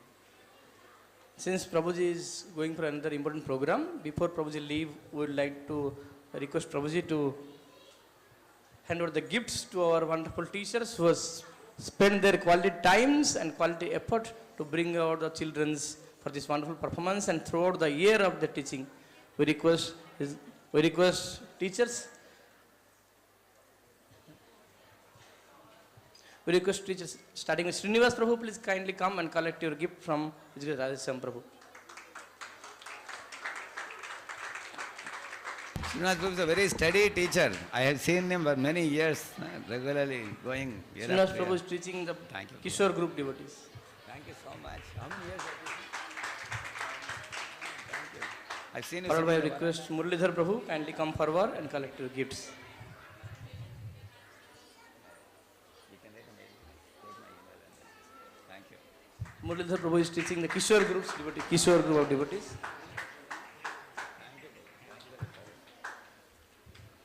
Since Prabhuji is going for another important program, before Prabhuji leave, we would like to request Prabhuji to hand over the gifts to our wonderful teachers who has spent their quality times and quality effort to bring out the children for this wonderful performance and throughout the year of the teaching. We request teachers. We request teachers, starting with Srinivas Prabhu, please kindly come and collect your gift from Radheshyam Prabhu. Srinivas Prabhu is a very steady teacher. I have seen him for many years, regularly going. Srinivas Prabhu is teaching the Kishore group devotees. Thank you so much. How many years have you? Thank you. I've seen you. Followed by request Muralidhar Prabhu, kindly come forward and collect your gifts. Muralidhar Prabhu is teaching the Kishore groups, Kishore group of devotees.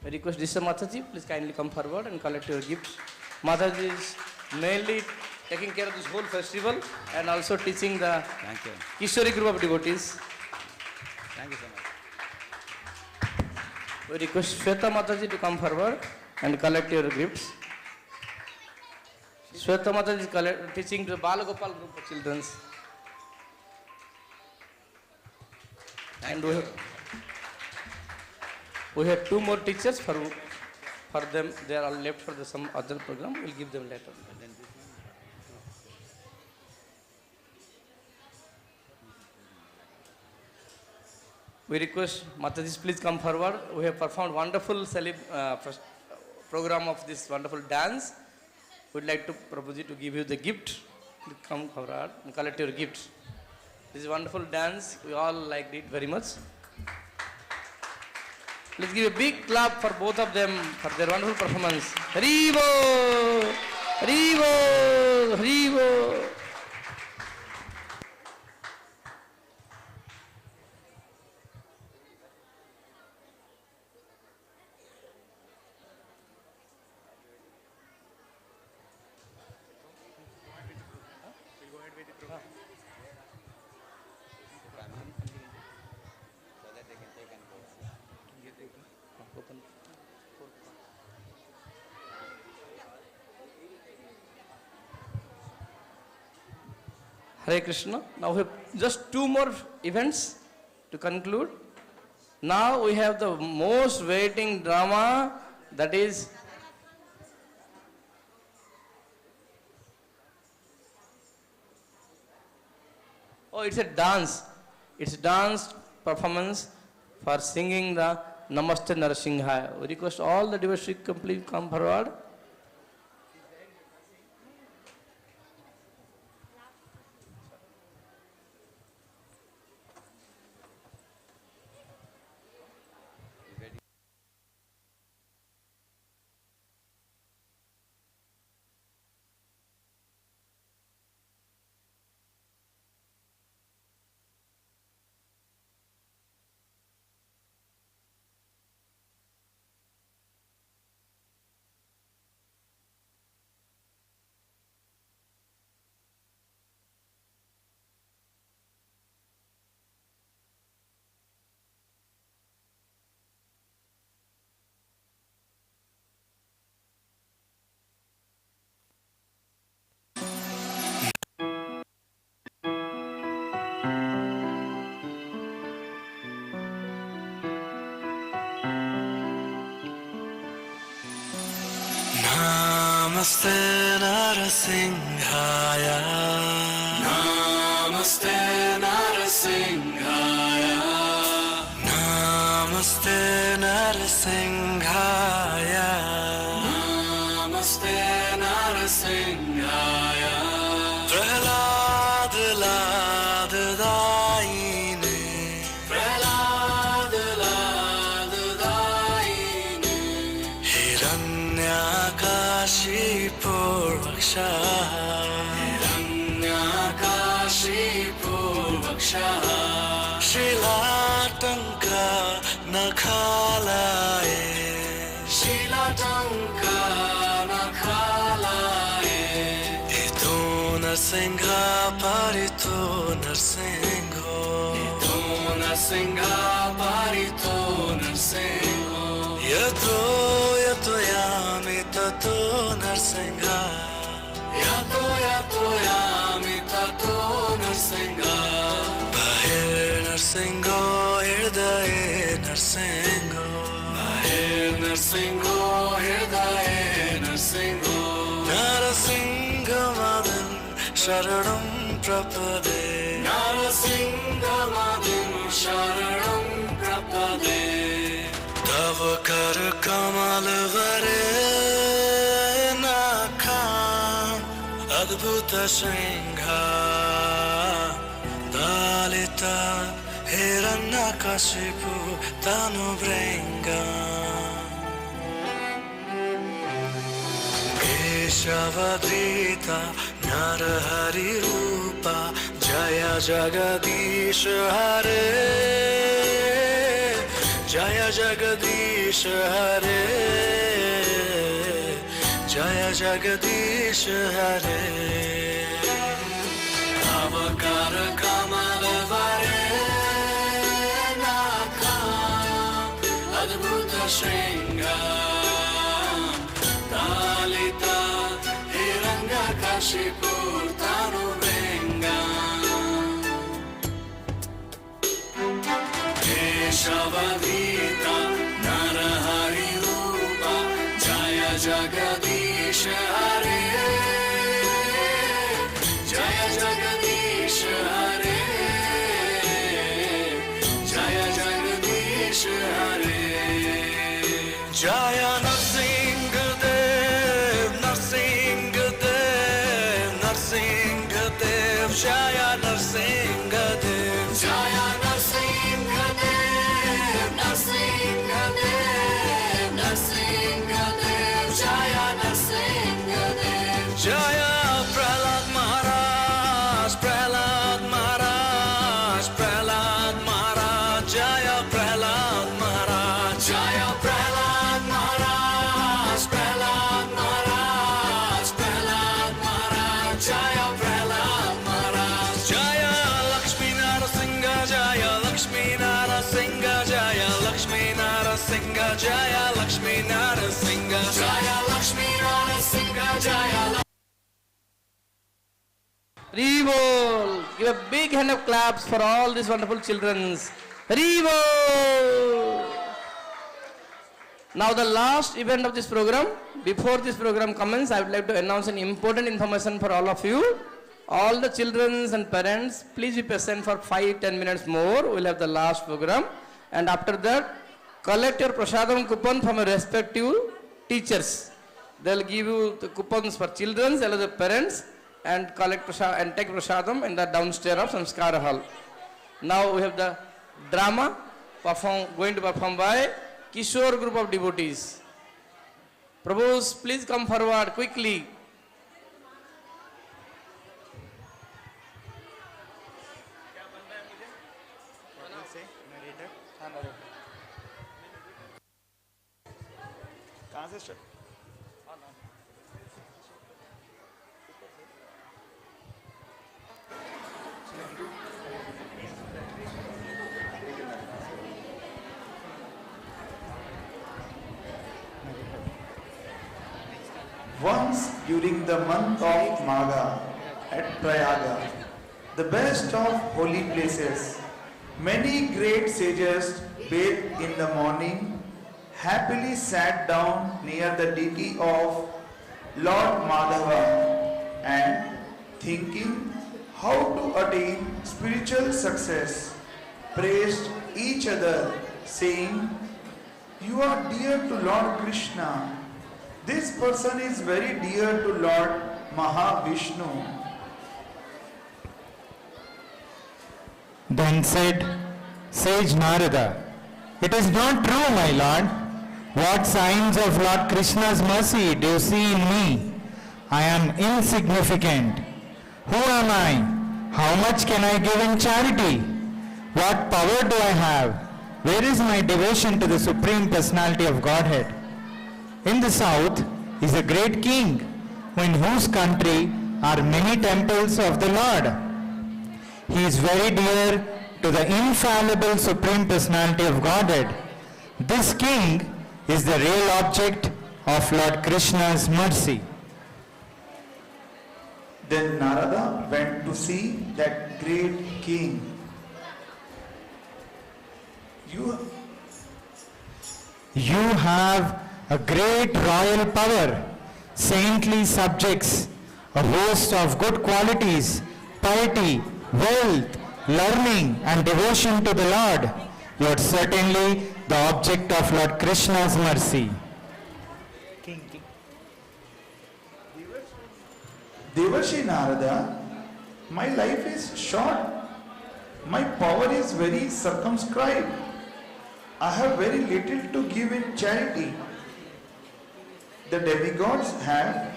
I request Disha Mataji, please kindly come forward and collect your gifts. Mataji is mainly taking care of this whole festival and also teaching the Kishore group of devotees. Thank you so much. We request Shweta Mataji to come forward and collect your gifts. Shweta Mataji is teaching the Balagopal group of children. And we have two more teachers for them. They are all left for some other program. We'll give them later. We request Mataji, please come forward. We have performed wonderful program of this wonderful dance. We'd like to Prabhuji to give you the gift. Come forward and collect your gift. This is wonderful dance. We all liked it very much. Let's give a big clap for both of them for their wonderful performance. Haribo! Haribo! Haribo! Hare Krishna. Now we have just two more events to conclude. Now we have the most waiting drama, that is it's a dance. It's dance performance for singing the Namaste Narasimhaya. We request all the devotees complete come forward. Namaste Narasimhaya. Namaste Narasimhaya. Namaste Narasimhaya. Namaste Narasimhaya. Prahlad Lad Daine. Prahlad Lad Daine. Hiranyakashi Purvaksha. Hiranyakashi Purvaksha. Shilatanka Nakhalaye. Shilatanka Nakhalaye. Ito Narsingha Parito Narsingo. Narsinga Parito Narsingo Yato Yato Yami Tato Narsinga Yato Yato Yami Tato Narsinga Bahir Narsingo Hirdaye Narsingo Bahir Narsingo Hirdaye Narsingo Narsinga Madin Sharanam Prapade Narsinga Madin Sharanam Prapade Tav kar kamal vare nakhan Adbhuta Singha Dalita Hiranyakashipu Tanu Vrenga Keshavadrita Narahari Rupa Jaya Jagadish Hare Jaya Jagadish Hare Jaya Jagadish Hare Avakar Kamal Vare Nakam Adbhuta Shringa Dalita Hiranyakashipu Tanu Vrenga Keshavadita Narahari Rupa Jaya Jagadish Hare Jaya Jagadish Hare Jaya Jagadish Hare Jaya Narsingh Dev Narsingh Dev Narsingh Dev Jaya Narsingh Dev Jaya Narsingh Dev Narsingh Dev Narsingh Dev Jaya Narsingh Dev Jaya Prahlad Maharaj Prahlad Maharaj Prahlad Maharaj Jaya Prahlad Maharaj Jaya Prahlad Maharaj Prahlad Maharaj Prahlad Maharaj Jaya Prahlad Maharaj Jaya Lakshmi Narasingha Jaya Lakshmi Narasingha Jaya Lakshmi Narasingha Jaya Lakshmi Narasingha Jaya Lakshmi Narasingha Jaya Haribol! Give a big hand of claps for all these wonderful children. Haribol! Now the last event of this program. Before this program commences, I would like to announce an important information for all of you. All the children and parents, please be present for 5-10 minutes more. We'll have the last program. And after that, collect your prasadam coupon from your respective teachers. They'll give you the coupons for children, as well as the parents, and collect and take prasadam in the downstairs of Samskara Hall. Now we have the drama going to perform by Kishore group of devotees. Prabhus, please come forward quickly. Once during the month of Magha at Prayaga, the best of holy places, many great sages bathed in the morning, happily sat down near the deity of Lord Madhava and, thinking how to attain spiritual success, praised each other, saying, "You are dear to Lord Krishna. This person is very dear to Lord Mahavishnu." Then said sage Narada, "It is not true, my lord. What signs of Lord Krishna's mercy do you see in me? I am insignificant. Who am I? How much can I give in charity? What power do I have? Where is my devotion to the Supreme Personality of Godhead? In the south is a great king, in whose country are many temples of the Lord. He is very dear to the infallible Supreme Personality of Godhead. This king is the real object of Lord Krishna's mercy. Then Narada went to see that great king. You have a great royal power, saintly subjects, a host of good qualities, piety, wealth, learning and devotion to the Lord. You are certainly the object of Lord Krishna's mercy. Devashi Narada, my life is short. My power is very circumscribed. I have very little to give in charity. The demigods have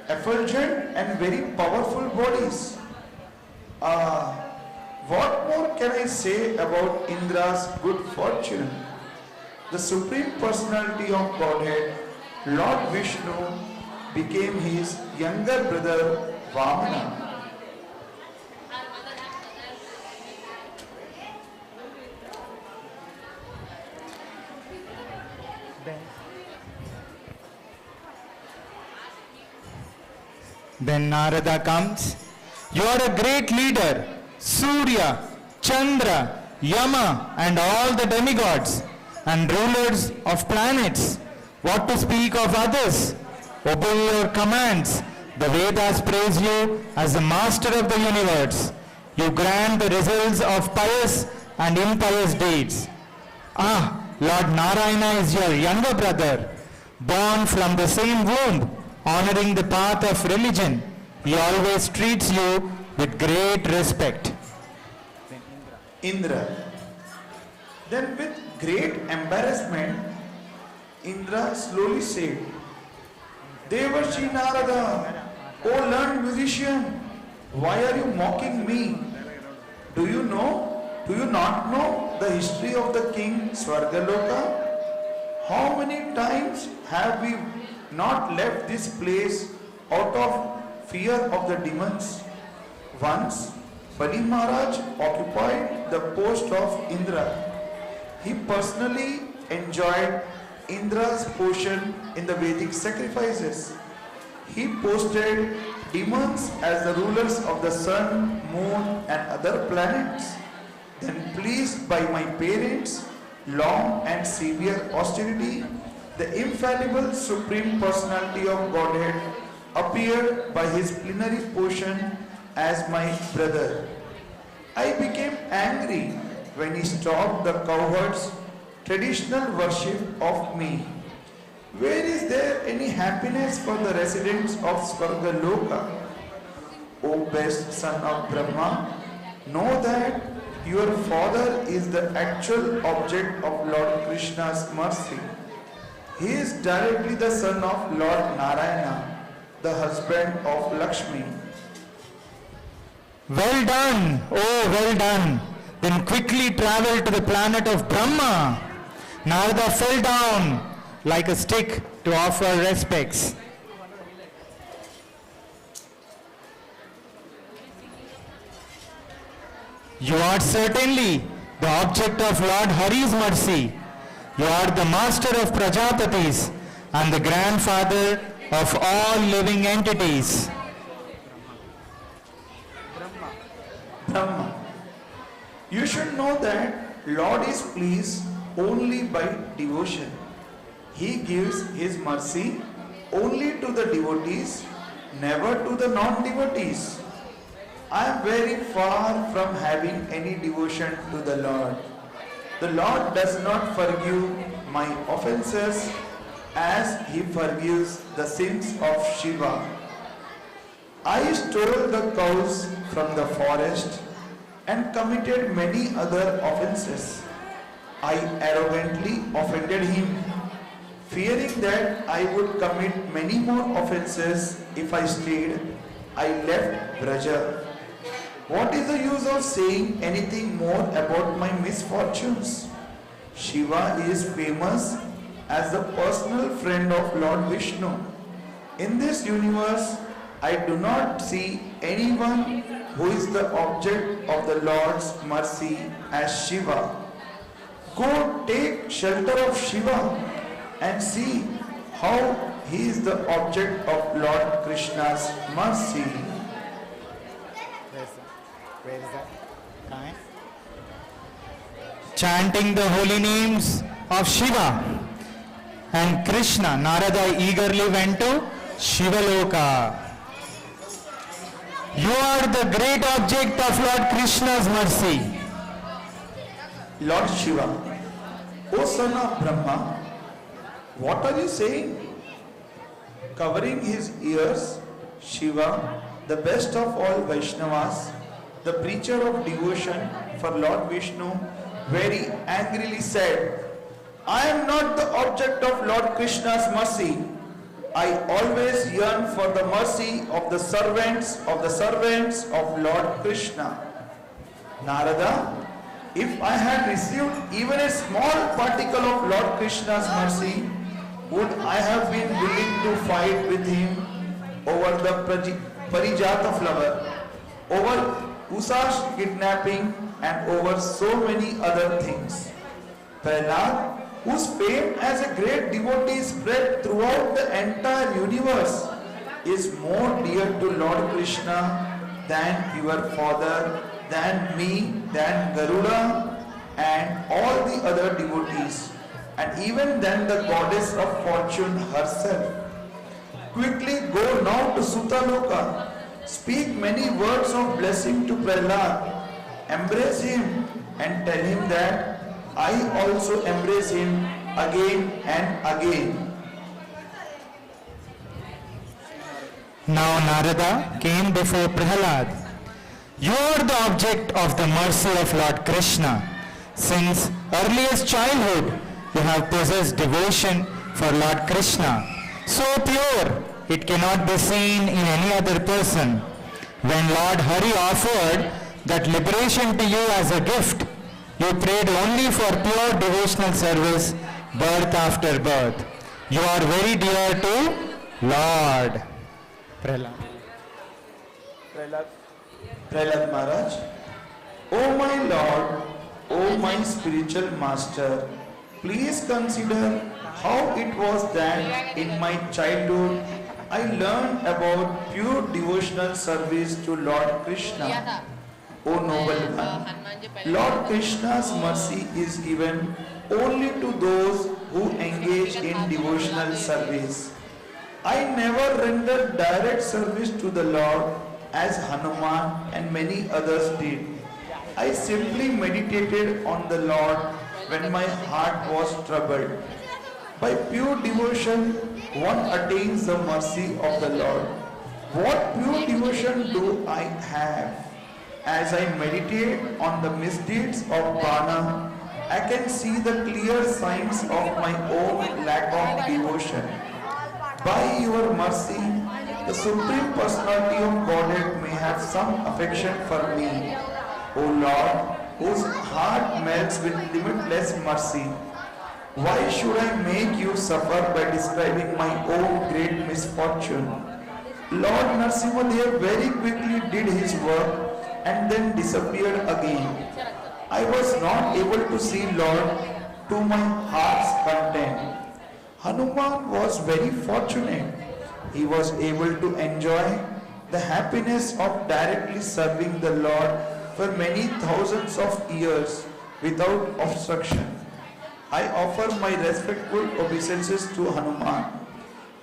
effulgent and very powerful bodies. What more can I say about Indra's good fortune? The Supreme Personality of Godhead, Lord Vishnu, became his younger brother Vamana. Then Narada comes. You are a great leader, Surya, Chandra, Yama and all the demigods and rulers of planets. What to speak of others? Obey your commands. The Vedas praise you as the master of the universe. You grant the results of pious and impious deeds. Lord Narayana is your younger brother, born from the same womb, honoring the path of religion. He always treats you with great respect. Indra. Then with great embarrassment, Indra slowly said, Devashi Narada, O learned musician, why are you mocking me? Do you not know the history of the king Svargaloka? How many times have we not left this place out of fear of the demons? Once, Bali Maharaj occupied the post of Indra. He personally enjoyed Indra's portion in the Vedic sacrifices. He posted demons as the rulers of the sun, moon and other planets. Then, pleased by my parents' long and severe austerity, the infallible Supreme Personality of Godhead appeared by his plenary portion as my brother. I became angry when he stopped the cowherds' traditional worship of me. Where is there any happiness for the residents of Svargaloka? O best son of Brahma, know that your father is the actual object of Lord Krishna's mercy. He is directly the son of Lord Narayana, the husband of Lakshmi. Well done, oh well done. Then quickly travel to the planet of Brahma. Narada fell down like a stick to offer respects. You are certainly the object of Lord Hari's mercy. You are the master of Prajapatis and the grandfather of all living entities. Brahma. You should know that Lord is pleased only by devotion. He gives his mercy only to the devotees, never to the non-devotees. I am very far from having any devotion to the Lord. The Lord does not forgive my offenses as he forgives the sins of Shiva. I stole the cows from the forest and committed many other offenses. I arrogantly offended him, fearing that I would commit many more offenses if I stayed. I left Braja. What is the use of saying anything more about my misfortunes? Shiva is famous as the personal friend of Lord Vishnu. In this universe, I do not see anyone who is the object of the Lord's mercy as Shiva. Go take shelter of Shiva and see how he is the object of Lord Krishna's mercy. Where is that? Chanting the holy names of Shiva and Krishna, Narada eagerly went to Shivaloka. You are the great object of Lord Krishna's mercy. Lord Shiva, O son of Brahma, what are you saying? Covering his ears, Shiva, the best of all Vaishnavas, the preacher of devotion for Lord Vishnu, very angrily said, I am not the object of Lord Krishna's mercy. I always yearn for the mercy of the servants of Lord Krishna. Narada, if I had received even a small particle of Lord Krishna's mercy, would I have been willing to fight with him over the Parijata flower, over Usa's kidnapping, and over so many other things? Prahlad, whose fame as a great devotee spread throughout the entire universe, is more dear to Lord Krishna than your father, than me, than Garuda, and all the other devotees, and even than the goddess of fortune herself. Quickly go now to Sutaloka, speak many words of blessing to Prahlad, embrace him and tell him that I also embrace him again and again. Now Narada came before Prahlad. You are the object of the mercy of Lord Krishna. Since earliest childhood, you have possessed devotion for Lord Krishna, so pure it cannot be seen in any other person. When Lord Hari offered that liberation to you as a gift, you prayed only for pure devotional service, birth after birth. You are very dear to Lord. Prahlad Maharaj, O my Lord, O my spiritual master, please consider how it was that in my childhood I learned about pure devotional service to Lord Krishna. O noble one, Lord Krishna's mercy is given only to those who engage in devotional service. I never rendered direct service to the Lord as Hanuman and many others did. I simply meditated on the Lord when my heart was troubled. By pure devotion, one attains the mercy of the Lord. What pure devotion do I have? As I meditate on the misdeeds of Bana, I can see the clear signs of my own lack of devotion. By your mercy, the Supreme Personality of Godhead may have some affection for me. O Lord, whose heart melts with limitless mercy, why should I make you suffer by describing my own great misfortune? Lord Narasimhadev very quickly did his work and then disappeared again. I was not able to see Lord to my heart's content. Hanuman was very fortunate. He was able to enjoy the happiness of directly serving the Lord for many thousands of years without obstruction. I offer my respectful obeisances to Hanuman.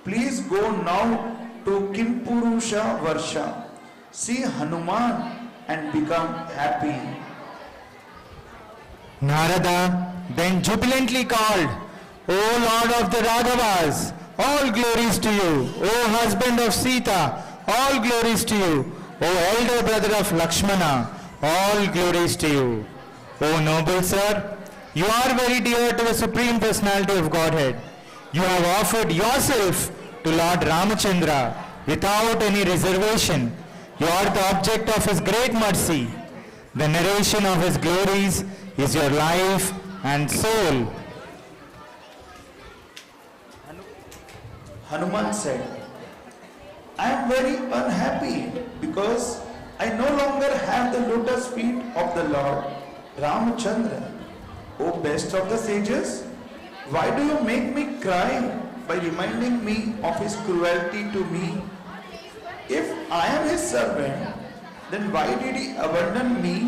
Please go now to Kimpurusha Varsha. See Hanuman and become happy. Narada then jubilantly called, O Lord of the Raghavas, all glories to you. O husband of Sita, all glories to you. O elder brother of Lakshmana, all glories to you. O noble sir, you are very dear to the Supreme Personality of Godhead. You have offered yourself to Lord Ramachandra without any reservation. You are the object of his great mercy. The narration of his glories is your life and soul. Hanuman said, I am very unhappy because I no longer have the lotus feet of the Lord Ramachandra. O best of the sages, why do you make me cry by reminding me of his cruelty to me? If I am his servant, then why did he abandon me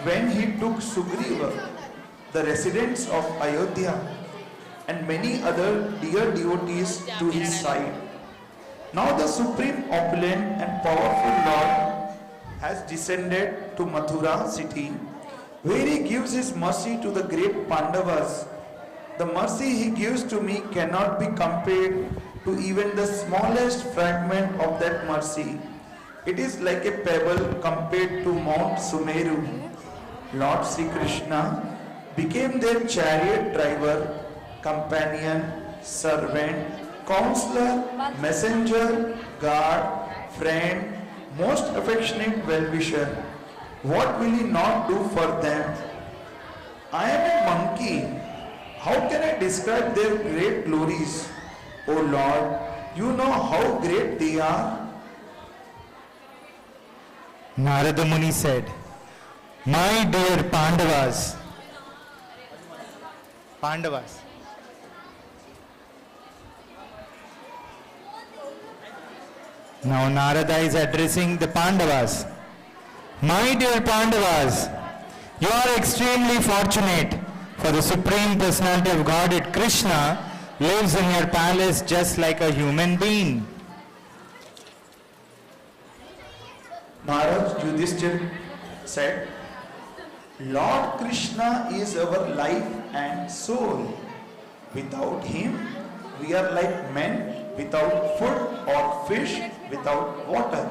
when he took Sugriva, the residents of Ayodhya, and many other dear devotees to his side? Now the supreme opulent and powerful Lord has descended to Mathura city, where he gives his mercy to the great Pandavas. The mercy he gives to me cannot be compared to even the smallest fragment of that mercy. It is like a pebble compared to Mount Sumeru. Lord Sri Krishna became their chariot driver, companion, servant, counselor, messenger, guard, friend, most affectionate well-wisher. What will he not do for them? I am a monkey. How can I describe their great glories? O Lord, you know how great they are. Narada Muni said, my dear Pandavas, Now Narada is addressing the Pandavas. My dear Pandavas, you are extremely fortunate, for the Supreme Personality of Godhead Krishna lives in your palace just like a human being. Maharaj Yudhishthir said, Lord Krishna is our life and soul. Without him, we are like men without food or fish without water.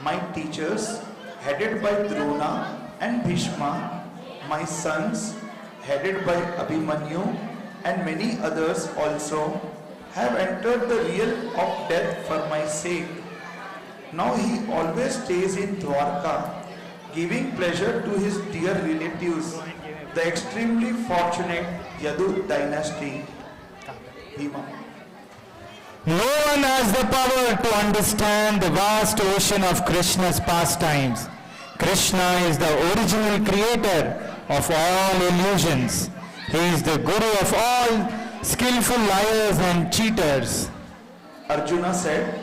My teachers, headed by Drona and Bhishma, my sons, headed by Abhimanyu, and many others also, have entered the realm of death for my sake. Now he always stays in Dwarka, giving pleasure to his dear relatives, the extremely fortunate Yadu dynasty. Bhima. No one has the power to understand the vast ocean of Krishna's pastimes. Krishna is the original creator of all illusions. He is the guru of all skillful liars and cheaters. Arjuna said,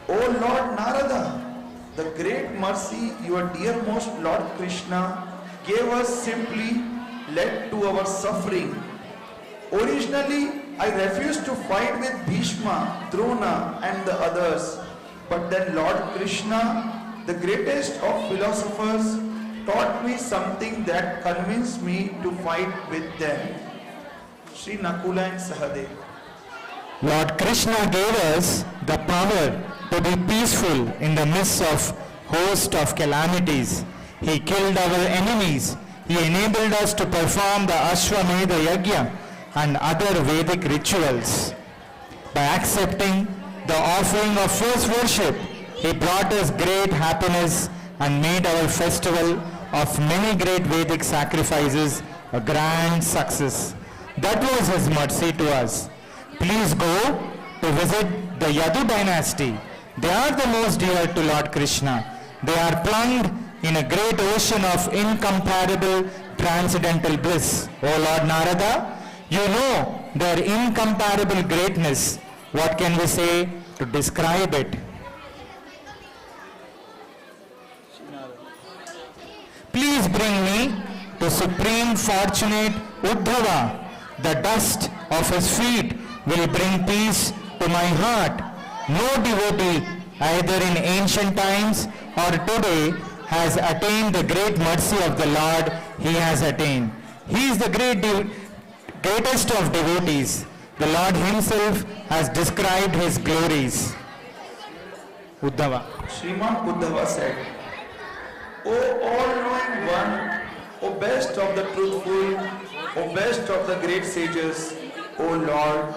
O Lord Narada, the great mercy your dearmost Lord Krishna gave us simply led to our suffering. Originally, I refused to fight with Bhishma, Drona and the others. But then Lord Krishna, the greatest of philosophers, taught me something that convinced me to fight with them. Sri Nakula and Sahadev. Lord Krishna gave us the power to be peaceful in the midst of host of calamities. He killed our enemies. He enabled us to perform the Ashwamedha Yajna and other Vedic rituals. By accepting the offering of first worship, he brought us great happiness and made our festival of many great Vedic sacrifices a grand success. That was his mercy to us. Please go to visit the Yadu dynasty. They are the most dear to Lord Krishna. They are plunged in a great ocean of incomparable transcendental bliss. O Lord Narada, you know their incomparable greatness. What can we say to describe it? Please bring me to Supreme Fortunate Uddhava. The dust of his feet will bring peace to my heart. No devotee, either in ancient times or today, has attained the great mercy of the Lord he has attained. He is the greatest of devotees. The Lord himself has described his glories. Uddhava. Sriman Uddhava said, O all-knowing one, O best of the truthful, O best of the great sages, O Lord,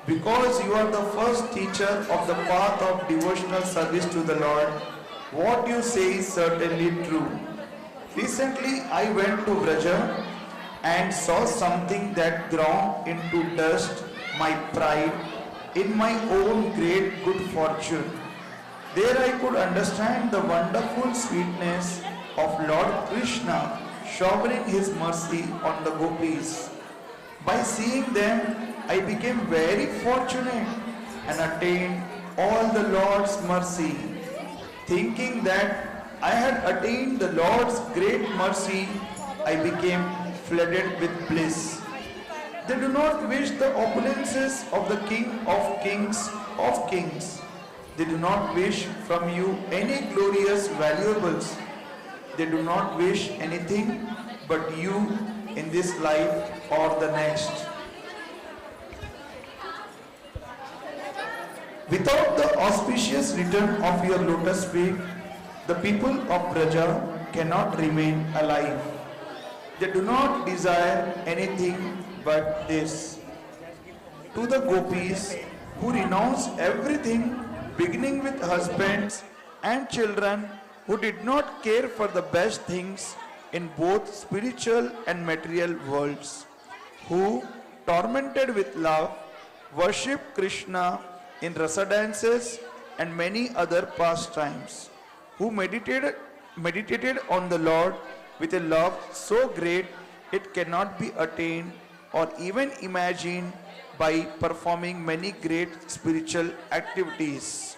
because you are the first teacher of the path of devotional service to the Lord, what you say is certainly true. Recently I went to Vraja and saw something that ground into dust my pride in my own great good fortune. There I could understand the wonderful sweetness of Lord Krishna showering his mercy on the gopis. By seeing them, I became very fortunate and attained all the Lord's mercy. Thinking that I had attained the Lord's great mercy, I became flooded with bliss. They do not wish the opulences of the King of Kings of Kings. They do not wish from you any glorious valuables. They do not wish anything but you in this life or the next. Without the auspicious return of your lotus feet, the people of Braja cannot remain alive. They do not desire anything but this. To the gopis who renounce everything, beginning with husbands and children, who did not care for the best things in both spiritual and material worlds, who, tormented with love, worship Krishna in rasa dances and many other pastimes, who meditated on the Lord with a love so great it cannot be attained or even imagined by performing many great spiritual activities.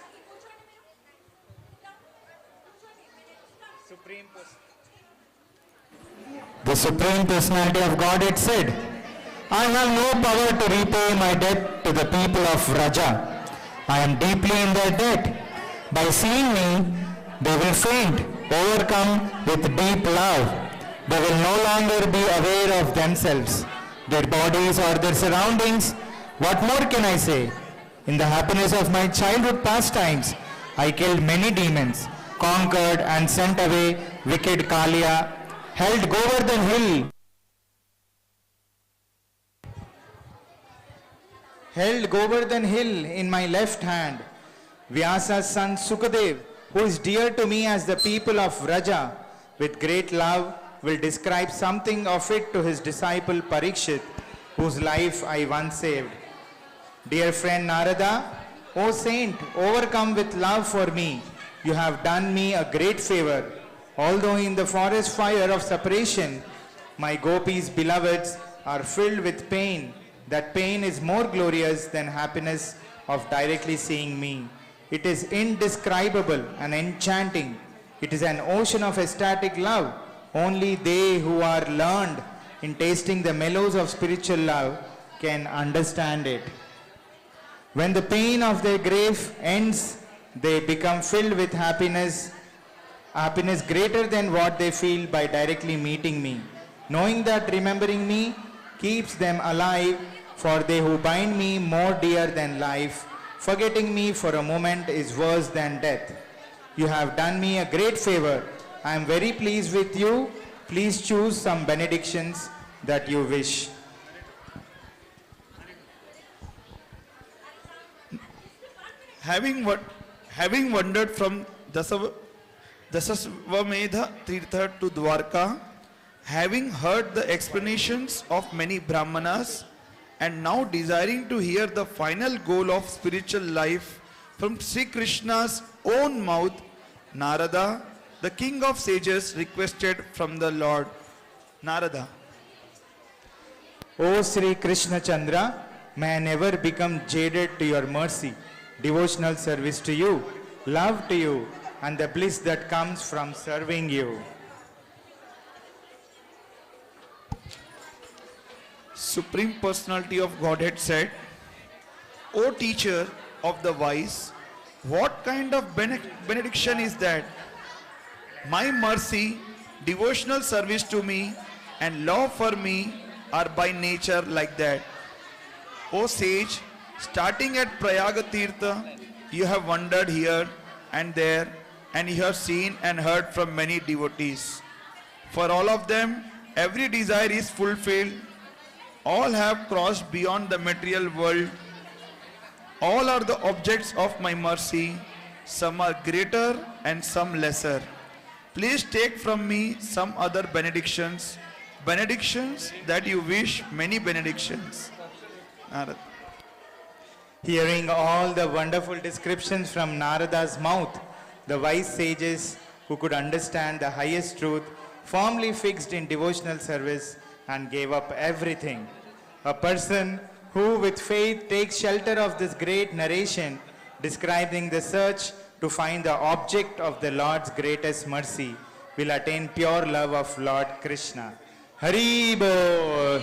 The Supreme Personality of Godhead said, I have no power to repay my debt to the people of Raja. I am deeply in their debt. By seeing me, they will faint, overcome with deep love. They will no longer be aware of themselves, their bodies or their surroundings. What more can I say? In the happiness of my childhood pastimes, I killed many demons, conquered and sent away wicked Kalia, held Govardhan Hill. Held Govardhan Hill in my left hand. Vyasa's son Sukadev, who is dear to me as the people of Vraja, with great love will describe something of it to his disciple Parikshit, whose life I once saved. Dear friend Narada, O saint, overcome with love for me, you have done me a great favor. Although in the forest fire of separation, my gopis' beloveds are filled with pain, that pain is more glorious than happiness of directly seeing me. It is indescribable and enchanting. It is an ocean of ecstatic love. Only they who are learned in tasting the mellows of spiritual love can understand it. When the pain of their grief ends, they become filled with happiness greater than what they feel by directly meeting me. Knowing that remembering me keeps them alive, for they who bind me more dear than life, forgetting me for a moment is worse than death. You have done me a great favor. I am very pleased with you. Please choose some benedictions that you wish. Having wandered from Dasavamedha Tirtha to Dwarka, having heard the explanations of many Brahmanas, and now desiring to hear the final goal of spiritual life from Sri Krishna's own mouth, Narada, the king of sages, requested from the Lord. Narada. O Sri Krishna Chandra, may I never become jaded to your mercy, devotional service to you, love to you, and the bliss that comes from serving you. Supreme Personality of Godhead said, O teacher of the wise, what kind of benediction is that? My mercy, devotional service to me, and love for me are by nature like that. O sage, starting at Prayaga Tirtha, you have wandered here and there, and you have seen and heard from many devotees. For all of them, every desire is fulfilled. All have crossed beyond the material world. All are the objects of my mercy. Some are greater and some lesser. Please take from me some other benedictions. Benedictions that you wish, many benedictions. Hearing all the wonderful descriptions from Narada's mouth, the wise sages who could understand the highest truth, firmly fixed in devotional service and gave up everything. A person who with faith takes shelter of this great narration describing the search to find the object of the Lord's greatest mercy will attain pure love of Lord Krishna. Hari Bol.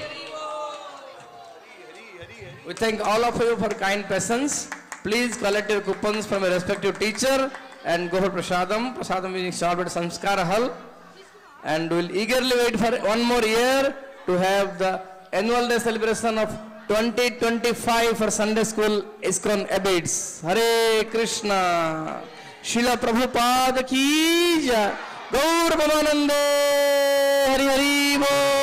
We thank all of you for kind presence. Please collect your coupons from your respective teacher and go for prasadam. Prasadam being served at Samskara Hall. And we will eagerly wait for one more year to have the annual day celebration of 2025 for Sunday School ISKCON Abids. Hare Krishna. Srila Prabhupada ki jai. Gaur Bhavanande. Hari Hari Bol.